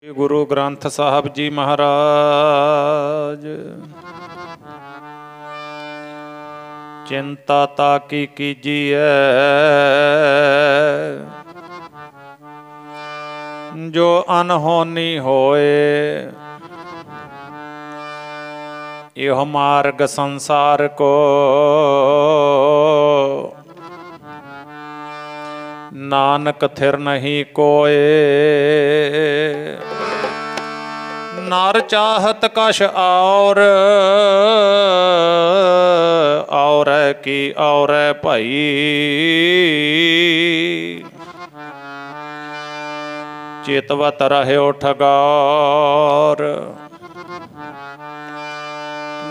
गुरु ग्रंथ साहब जी महाराज। चिंता ताकी कीजिए जो अनहोनी होए, यह मार्ग संसार को नानक थिर नहीं कोय। नार चाहत कश और की और भाई, चेतवत रह्यो ठगार।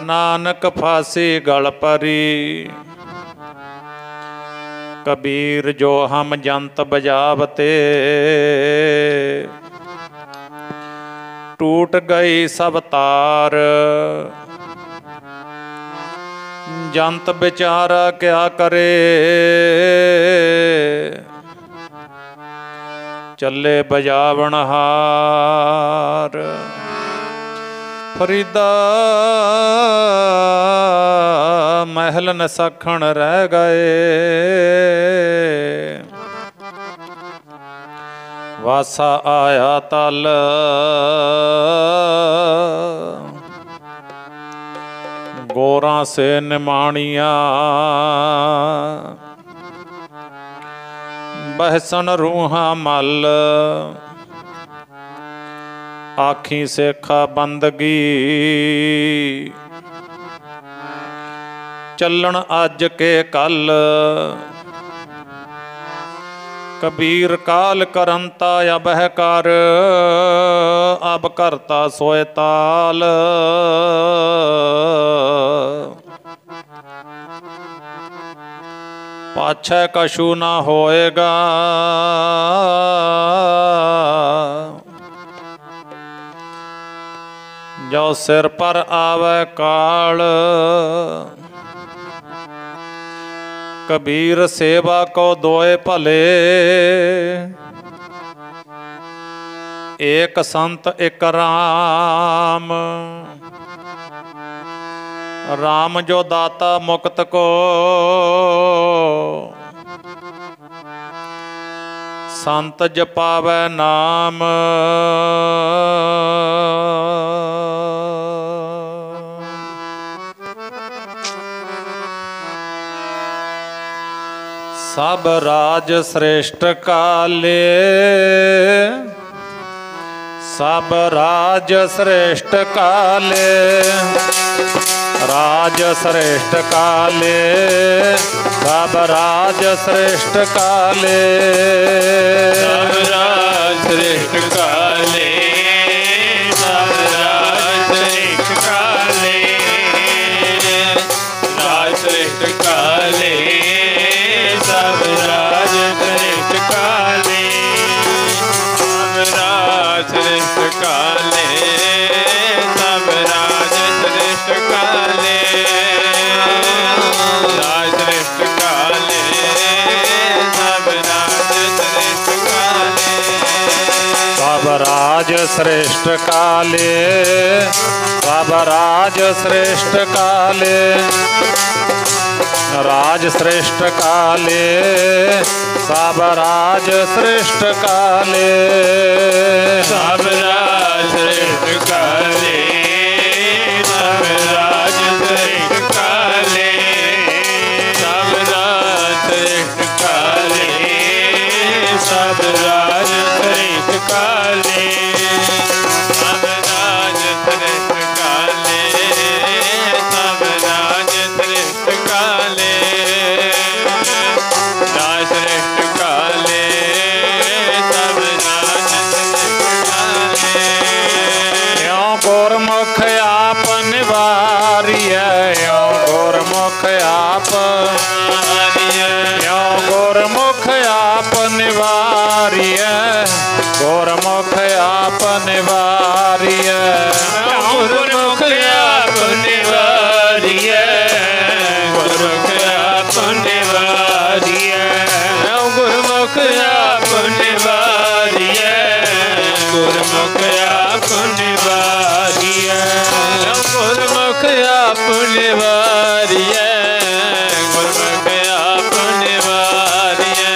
नानक फांसी गल परी, कबीर जो हम जंत बजावते। टूट गई सब तार, जंत बेचारा क्या करे। चले बजावण हार, फरीदा महल न सखण रह गए। वासा आया तल, गोरा से निमाणिया। बहसन रूहा मल, आखी से खा बंदगी। चलन अज के कल, कबीर काल करंता अब है कर। अब करता सोए ताल, पाछे कछु ना होएगा। जो सिर पर आवे काल, कबीर सेवा को दोए भले। एक संत एक राम, राम जो दाता मुक्त को। संत जपावे नाम, सब राज श्रेष्ठ काले। सब राज श्रेष्ठ काले, राज श्रेष्ठ काले। सब राज श्रेष्ठ काले, सब राज श्रेष्ठ काले। सब राज श्रेष्ठ काले, राज श्रेष्ठ काले। सब राज श्रेष्ठ काले, सब राज श्रेष्ठ काले। सब राज श्रेष्ठ काले, राज श्रेष्ठ काले। सब राज श्रेष्ठ काले, सब राज श्रेष्ठ काले। राज श्रेष्ठ काले, सब राज श्रेष्ठ काले। सब राज श्रेष्ठ काले, सब राज श्रेष्ठ काले। सब राज श्रेष्ठ काले, सब राज श्रेष्ठ काले। सब राज श्रेष्ठ काले, सब राज श्रेष्ठ काले। राज श्रेष्ठ काले, सब राज श्रेष्ठ काले। यों गुरमुख आप निवारिय, यों गुरमुख आप। यों गुरमुख आप निवारिय, गुरमुख आप निवारिय। गुरमुख आप निवारिय, गुरमुख आप निवारिय। गुरमुख आप निवारिय, गुरमुख ਆਪ ਨਿਵਾਰੀਐ ਗੁਰਮੁਖ ਆਪ ਨਿਵਾਰੀਐ ਗੁਰਮੁਖ ਆਪ ਨਿਵਾਰੀਐ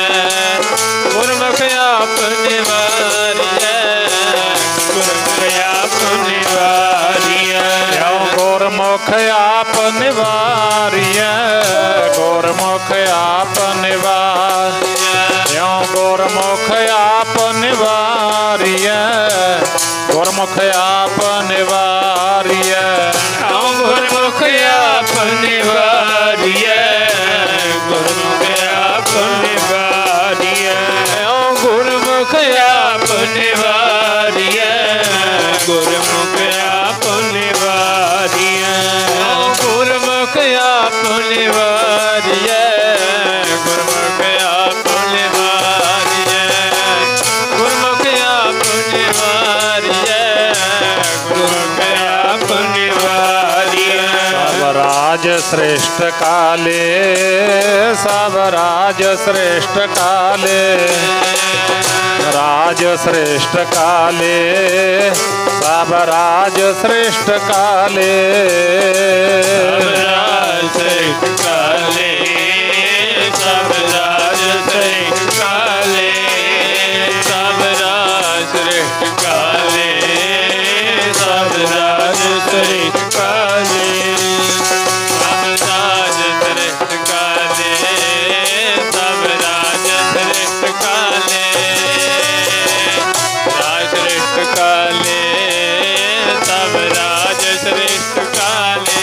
ਗੁਰਮੁਖ ਆਪ ਨਿਵਾਰੀਐ ਗੁਰਮੁਖ ਆਪ ਨਿਵਾਰੀਐ ਗੁਰਮੁਖ ਆਪ ਨਿਵਾਰੀਐ ਗੁਰਮੁਖ ਆਪ ਨਿਵਾਰੀਐ ਗੁਰਮੁਖ ਆਪ ਨਿਵਾਰੀਐ ਗੁਰਮੁਖ ਆਪ ਨਿਵਾਰੀਐ ਗੁਰਮੁਖ ਆਪ ਨਿਵਾਰੀਐ ਗੁਰਮੁਖ ਆਪ ਨਿਵਾਰੀਐ ਗੁਰਮੁਖ ਆਪ ਨਿਵਾਰੀਐ ਗੁਰਮੁਖ ਆਪ ਨਿਵਾਰੀਐ ਗੁਰਮੁਖ ਆਪ ਨਿਵਾਰੀਐ ਗੁਰਮੁਖ ਆਪ ਨਿਵਾਰੀਐ ਗੁਰਮੁਖ ਆਪ ਨਿਵਾਰੀਐ ਗੁਰਮੁਖ ਆਪ ਨਿਵਾਰੀਐ ਸਭ ਰਾਜ ਸ੍ਰੇਸ਼ਟ ਕਾਲੇ ਸਭ ਰਾਜ ਸ੍ਰੇਸ਼ਟ ਕਾਲੇ ਰਾਜ ਸ੍ਰੇਸ਼ਟ ਕਾਲੇ ਸਭ ਰਾਜ ਸ੍ਰੇਸ਼ਟ ਕਾਲੇ ਸਭ ਰਾਜ ਸ੍ਰੇਸ਼ਟ ਕਾਲੇ ਸਭ ਰਾਜ ਸ੍ਰੇਸ਼ਟ ਕਾਲੇ ਸਭ ਰਾਜ ਸ੍ਰੇਸ਼ਟ ਕਾਲੇ ਸਭ ਰਾਜ ਸ੍ਰੇਸ਼ਟ ਕਾਲੇ ਸਭ ਰਾਜ ਸ੍ਰੇਸ਼ਟ ਕਾਲੇ ਸਭ ਰਾਜ ਸ੍ਰੇਸ਼ਟ ਕਾਲੇ ਰਾਜ ਸ੍ਰੇਸ਼ਟ ਕਾਲੇ ਸਭ ਰਾਜ ਸ੍ਰੇਸ਼ਟ ਕਾਲੇ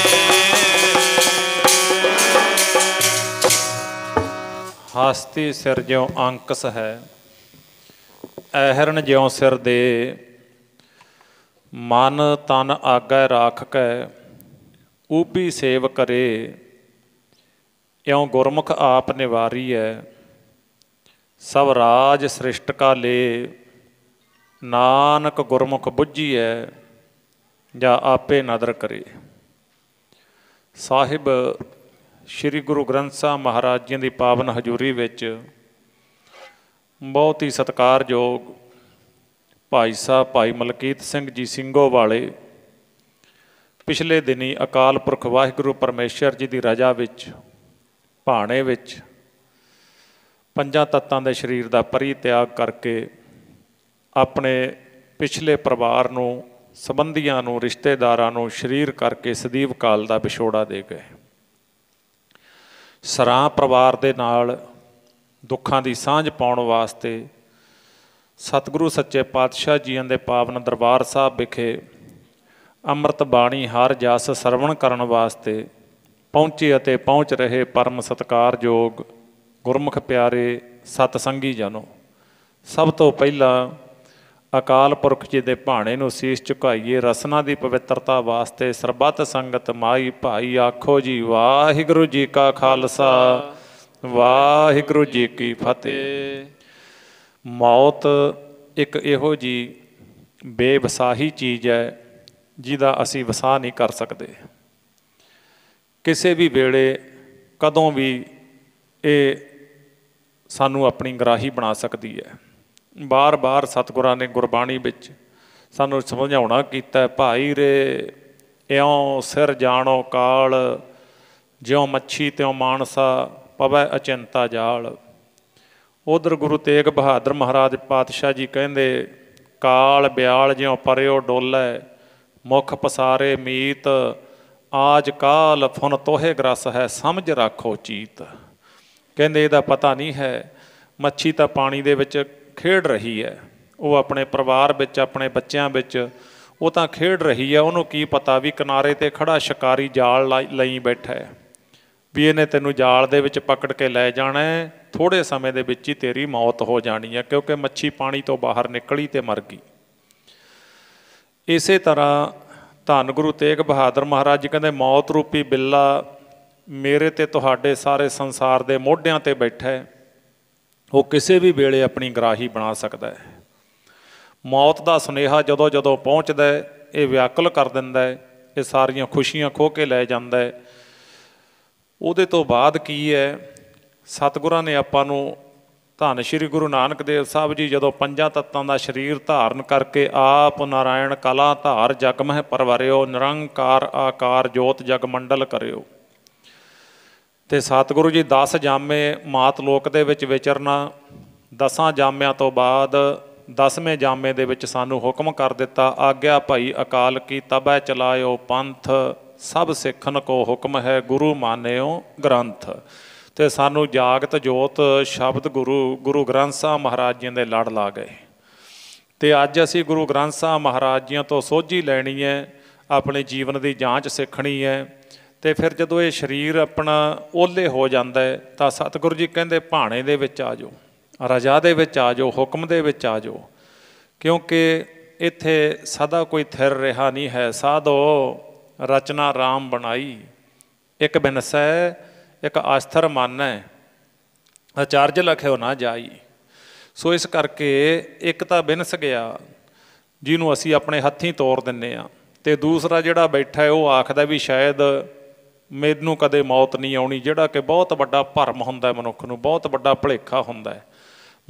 ਹਸਤੀ ਸਿਰ ਜਿਉ ਅੰਕਸ ਹੈ ਐਹਰਨ ਜਿਉ ਸਿਰ ਦੇ ਮਨ ਤਨ ਆਗੈ ਰਾਖ ਕੈ ਊਬੀ ਸੇਵ ਕਰੇ ਇਉ ਗੁਰਮੁਖ ਆਪ ਨਿਵਾਰੀਐ ਸਭ ਰਾਜ ਸ੍ਰਿਸ਼ਟ ਕਾ ਲੇ ਨਾਨਕ ਗੁਰਮੁਖ ਬੁੱਝੀਐ ਜਾਂ ਆਪੇ ਨਦਰ ਕਰੇ। ਸਾਹਿਬ ਸ਼੍ਰੀ ਗੁਰੂ ਗ੍ਰੰਥ ਸਾਹਿਬ ਮਹਾਰਾਜ ਜੀ ਦੀ ਪਾਵਨ ਹਜ਼ੂਰੀ ਵਿੱਚ ਬਹੁਤ ਹੀ ਸਤਿਕਾਰਯੋਗ ਭਾਈ ਸਾਹਿਬ ਭਾਈ ਮਲਕੀਤ ਸਿੰਘ ਜੀ ਸਿੰਘੋ ਵਾਲੇ ਪਿਛਲੇ ਦਿਨੀ ਅਕਾਲ ਪੁਰਖ ਵਾਹਿਗੁਰੂ ਪਰਮੇਸ਼ਰ ਜੀ ਦੀ ਰਜਾ ਵਿੱਚ ਭਾਣੇ ਵਿੱਚ ਪੰਜਾਂ ਤੱਤਾਂ ਦੇ ਸਰੀਰ ਦਾ ਪਰਿਤਿਆਗ ਕਰਕੇ ਆਪਣੇ ਪਿਛਲੇ ਪਰਿਵਾਰ ਨੂੰ ਸੰਬੰਧੀਆਂ ਨੂੰ ਰਿਸ਼ਤੇਦਾਰਾਂ ਨੂੰ ਸਰੀਰ ਕਰਕੇ ਸਦੀਵ ਕਾਲ ਦਾ ਵਿਛੋੜਾ ਦੇ ਗਏ। ਸਰਾਂ ਪਰਿਵਾਰ ਦੇ ਨਾਲ ਦੁੱਖਾਂ ਦੀ ਸਾਂਝ ਪਾਉਣ ਵਾਸਤੇ ਸਤਿਗੁਰੂ ਸੱਚੇ ਪਾਤਸ਼ਾਹ ਜੀਆਂ ਦੇ ਪਾਵਨ ਦਰਬਾਰ ਸਾਹਿਬ ਵਿਖੇ ਅੰਮ੍ਰਿਤ ਬਾਣੀ ਹਰ ਜਸ ਸਰਵਣ ਕਰਨ ਵਾਸਤੇ ਪਹੁੰਚੇ ਅਤੇ ਪਹੁੰਚ ਰਹੇ ਪਰਮ ਸਤਿਕਾਰਯੋਗ ਗੁਰਮੁਖ ਪਿਆਰੇ ਸਤਸੰਗੀ ਜਨੋ, ਸਭ ਤੋਂ ਪਹਿਲਾਂ ਅਕਾਲ ਪੁਰਖ ਜੀ ਦੇ ਭਾਣੇ ਨੂੰ ਸੀਸ ਝੁਕਾਈਏ। ਰਸਨਾ ਦੀ ਪਵਿੱਤਰਤਾ ਵਾਸਤੇ ਸਰਬੱਤ ਸੰਗਤ ਮਾਈ ਭਾਈ ਆਖੋ ਜੀ ਵਾਹਿਗੁਰੂ ਜੀ ਕਾ ਖਾਲਸਾ ਵਾਹਿਗੁਰੂ ਜੀ ਕੀ ਫਤਿਹ। ਮੌਤ ਇੱਕ ਇਹੋ ਜਿਹੀ ਬੇਵਸਾਹੀ ਚੀਜ਼ ਹੈ ਜਿਹਦਾ ਅਸੀਂ ਵਸਾਹ ਨਹੀਂ ਕਰ ਸਕਦੇ। ਕਿਸੇ ਵੀ ਵੇਲੇ ਕਦੋਂ ਵੀ ਇਹ ਸਾਨੂੰ ਆਪਣੀ ਗਰਾਹੀ ਬਣਾ ਸਕਦੀ ਹੈ। ਬਾਰ ਬਾਰ ਸਤਿਗੁਰਾਂ ਨੇ ਗੁਰਬਾਣੀ ਵਿੱਚ ਸਾਨੂੰ ਸਮਝਾਉਣਾ ਕੀਤਾ, ਭਾਈ ਰੇ ਇਉਂ ਸਿਰ ਜਾਣੋ ਕਾਲ ਜਿਉਂ ਮੱਛੀ ਤਿਉਂ ਮਾਨਸਾ ਪਵੈ ਅਚਿੰਤਾ ਜਾਲ। ਉਧਰ ਗੁਰੂ ਤੇਗ ਬਹਾਦਰ ਮਹਾਰਾਜ ਪਾਤਸ਼ਾਹ ਜੀ ਕਹਿੰਦੇ, ਕਾਲ ਬਿਆਲ ਜਿਉਂ ਪਰਿਓ ਡੋਲੈ ਮੁਖ ਪਸਾਰੇ ਮੀਤ ਆਜ ਕਾਲ ਫੁਨ ਤੋਹੇ ਗ੍ਰਸ ਹੈ ਸਮਝ ਰੱਖੋ ਚੀਤ। ਕਹਿੰਦੇ ਇਹਦਾ ਪਤਾ ਨਹੀਂ ਹੈ, ਮੱਛੀ ਤਾਂ ਪਾਣੀ ਦੇ ਵਿੱਚ ਖੇਡ ਰਹੀ ਹੈ, ਉਹ ਆਪਣੇ ਪਰਿਵਾਰ ਵਿੱਚ ਆਪਣੇ ਬੱਚਿਆਂ ਵਿੱਚ ਉਹ ਤਾਂ ਖੇਡ ਰਹੀ ਹੈ, ਉਹਨੂੰ ਕੀ ਪਤਾ ਵੀ ਕਿਨਾਰੇ 'ਤੇ ਖੜਾ ਸ਼ਿਕਾਰੀ ਜਾਲ ਲਈ ਬੈਠਾ ਹੈ, ਵੀ ਇਹਨੇ ਤੈਨੂੰ ਜਾਲ ਦੇ ਵਿੱਚ ਪਕੜ ਕੇ ਲੈ ਜਾਣਾ, ਥੋੜ੍ਹੇ ਸਮੇਂ ਦੇ ਵਿੱਚ ਹੀ ਤੇਰੀ ਮੌਤ ਹੋ ਜਾਣੀ ਹੈ, ਕਿਉਂਕਿ ਮੱਛੀ ਪਾਣੀ ਤੋਂ ਬਾਹਰ ਨਿਕਲੀ ਅਤੇ ਮਰ ਗਈ। ਇਸੇ ਤਰ੍ਹਾਂ ਧੰਨ ਗੁਰੂ ਤੇਗ ਬਹਾਦਰ ਮਹਾਰਾਜ ਜੀ ਕਹਿੰਦੇ, ਮੌਤ ਰੂਪੀ ਬਿੱਲਾ ਮੇਰੇ ਅਤੇ ਤੁਹਾਡੇ ਸਾਰੇ ਸੰਸਾਰ ਦੇ ਮੋਢਿਆਂ 'ਤੇ ਬੈਠਾ ਹੈ, ਉਹ ਕਿਸੇ ਵੀ ਵੇਲੇ ਆਪਣੀ ਗਰਾਹੀ ਬਣਾ ਸਕਦਾ ਹੈ। ਮੌਤ ਦਾ ਸੁਨੇਹਾ ਜਦੋਂ ਜਦੋਂ ਪਹੁੰਚਦਾ ਇਹ ਵਿਆਕੁਲ ਕਰ ਦਿੰਦਾ ਹੈ, ਇਹ ਸਾਰੀਆਂ ਖੁਸ਼ੀਆਂ ਖੋਹ ਕੇ ਲੈ ਜਾਂਦਾ ਹੈ। ਉਹਦੇ ਤੋਂ ਬਾਅਦ ਕੀ ਹੈ, ਸਤਿਗੁਰਾਂ ਨੇ ਆਪਾਂ ਨੂੰ ਧੰਨ ਸ਼੍ਰੀ ਗੁਰੂ ਨਾਨਕ ਦੇਵ ਸਾਹਿਬ ਜੀ ਜਦੋਂ ਪੰਜਾਂ ਤੱਤਾਂ ਦਾ ਸਰੀਰ ਧਾਰਨ ਕਰਕੇ ਆਪ ਨਾਰਾਇਣ ਕਲਾ ਧਾਰ ਜਗ ਮਹਿ ਪਰਵਰਿਓ, ਨਿਰੰਕਾਰ ਆਕਾਰ ਜੋਤ ਜਗ ਮੰਡਲ ਕਰਿਓ। ਤੇ ਸਤਿਗੁਰੂ ਜੀ 10 ਜਾਮੇ ਮਾਤ ਲੋਕ ਦੇ ਵਿੱਚ ਵਿਚਰਨਾ, 10 ਜਾਮਿਆਂ ਤੋਂ ਬਾਅਦ 10ਵੇਂ ਜਾਮੇ ਦੇ ਵਿੱਚ ਸਾਨੂੰ ਹੁਕਮ ਕਰ ਦਿੱਤਾ, ਆਗਿਆ ਭਾਈ ਅਕਾਲ ਕੀ ਤਬੈ ਚਲਾਇਓ ਪੰਥ, ਸਭ ਸਿੱਖਨ ਕੋ ਹੁਕਮ ਹੈ ਗੁਰੂ ਮਾਨਿਓ ਗ੍ਰੰਥ। ਤੇ ਸਾਨੂੰ ਜਾਗਤ ਜੋਤ ਸ਼ਬਦ ਗੁਰੂ ਗ੍ਰੰਥ ਸਾਹਿਬ ਮਹਾਰਾਜ ਜੀ ਦੇ ਲੜ ਲਾ ਗਏ। ਤੇ ਅੱਜ ਅਸੀਂ ਗੁਰੂ ਗ੍ਰੰਥ ਸਾਹਿਬ ਮਹਾਰਾਜ ਜੀਆਂ ਤੋਂ ਸੋਝੀ ਲੈਣੀ ਹੈ, ਆਪਣੇ ਜੀਵਨ ਦੀ ਜਾਂਚ ਸਿੱਖਣੀ ਹੈ। ਤੇ ਫਿਰ ਜਦੋਂ ਇਹ ਸਰੀਰ ਆਪਣਾ ਓਹਲੇ ਹੋ ਜਾਂਦਾ ਹੈ ਤਾਂ ਸਤਿਗੁਰੂ ਜੀ ਕਹਿੰਦੇ ਭਾਣੇ ਦੇ ਵਿੱਚ ਆ ਜਾਓ, ਰਜਾ ਦੇ ਵਿੱਚ ਆ ਜਾਓ, ਹੁਕਮ ਦੇ ਵਿੱਚ ਆ ਜਾਓ, ਕਿਉਂਕਿ ਇੱਥੇ ਸਦਾ ਕੋਈ ਥਿਰ ਰਿਹਾ ਨਹੀਂ ਹੈ। ਸਾਧੋ ਰਚਨਾ ਰਾਮ ਬਣਾਈ, ਇੱਕ ਬਿਨਸੈ ਇੱਕ ਆਸਥਰ ਮਾਨੈ, ਅਚਾਰਜ ਲਖਿਓ ਨਾ ਜਾਈ। ਸੋ ਇਸ ਕਰਕੇ ਇੱਕ ਤਾਂ ਬਿਨਸ ਗਿਆ ਜਿਹਨੂੰ ਅਸੀਂ ਆਪਣੇ ਹੱਥੀਂ ਤੋੜ ਦਿੰਦੇ ਹਾਂ, ਅਤੇ ਦੂਸਰਾ ਜਿਹੜਾ ਬੈਠਾ ਹੈ ਉਹ ਆਖਦਾ ਵੀ ਸ਼ਾਇਦ ਮੈਨੂੰ ਕਦੇ ਮੌਤ ਨਹੀਂ ਆਉਣੀ, ਜਿਹੜਾ ਕਿ ਬਹੁਤ ਵੱਡਾ ਭਰਮ ਹੁੰਦਾ ਮਨੁੱਖ ਨੂੰ, ਬਹੁਤ ਵੱਡਾ ਭੁਲੇਖਾ ਹੁੰਦਾ।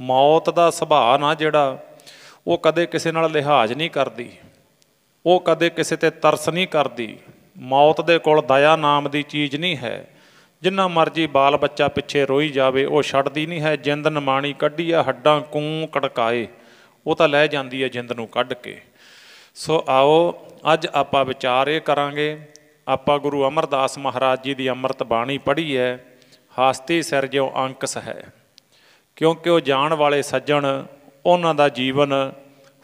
ਮੌਤ ਦਾ ਸੁਭਾਅ ਨਾ ਜਿਹੜਾ ਉਹ ਕਦੇ ਕਿਸੇ ਨਾਲ ਲਿਹਾਜ਼ ਨਹੀਂ ਕਰਦੀ, ਉਹ ਕਦੇ ਕਿਸੇ 'ਤੇ ਤਰਸ ਨਹੀਂ ਕਰਦੀ। ਮੌਤ ਦੇ ਕੋਲ ਦਇਆ ਨਾਮ ਦੀ ਚੀਜ਼ ਨਹੀਂ ਹੈ। ਜਿੰਨਾ ਮਰਜ਼ੀ ਬਾਲ ਬੱਚਾ ਪਿੱਛੇ ਰੋਈ ਜਾਵੇ ਉਹ ਛੱਡਦੀ ਨਹੀਂ ਹੈ। ਜਿੰਦ ਨਿਮਾਣੀ ਕੱਢੀ ਆ ਹੱਡਾਂ ਕੂੰ ਕੜਕਾਏ, ਉਹ ਤਾਂ ਲੈ ਜਾਂਦੀ ਹੈ ਜਿੰਦ ਨੂੰ ਕੱਢ ਕੇ। ਸੋ ਆਓ ਅੱਜ ਆਪਾਂ ਵਿਚਾਰ ਇਹ ਕਰਾਂਗੇ। ਆਪਾਂ ਗੁਰੂ ਅਮਰਦਾਸ ਮਹਾਰਾਜ ਜੀ ਦੀ ਅੰਮ੍ਰਿਤ ਬਾਣੀ ਪੜ੍ਹੀ ਹੈ, ਹਾਸਤੀ ਸਿਰ ਜਿਉ ਅੰਕਸ ਹੈ, ਕਿਉਂਕਿ ਉਹ ਜਾਣ ਵਾਲੇ ਸੱਜਣ, ਉਹਨਾਂ ਦਾ ਜੀਵਨ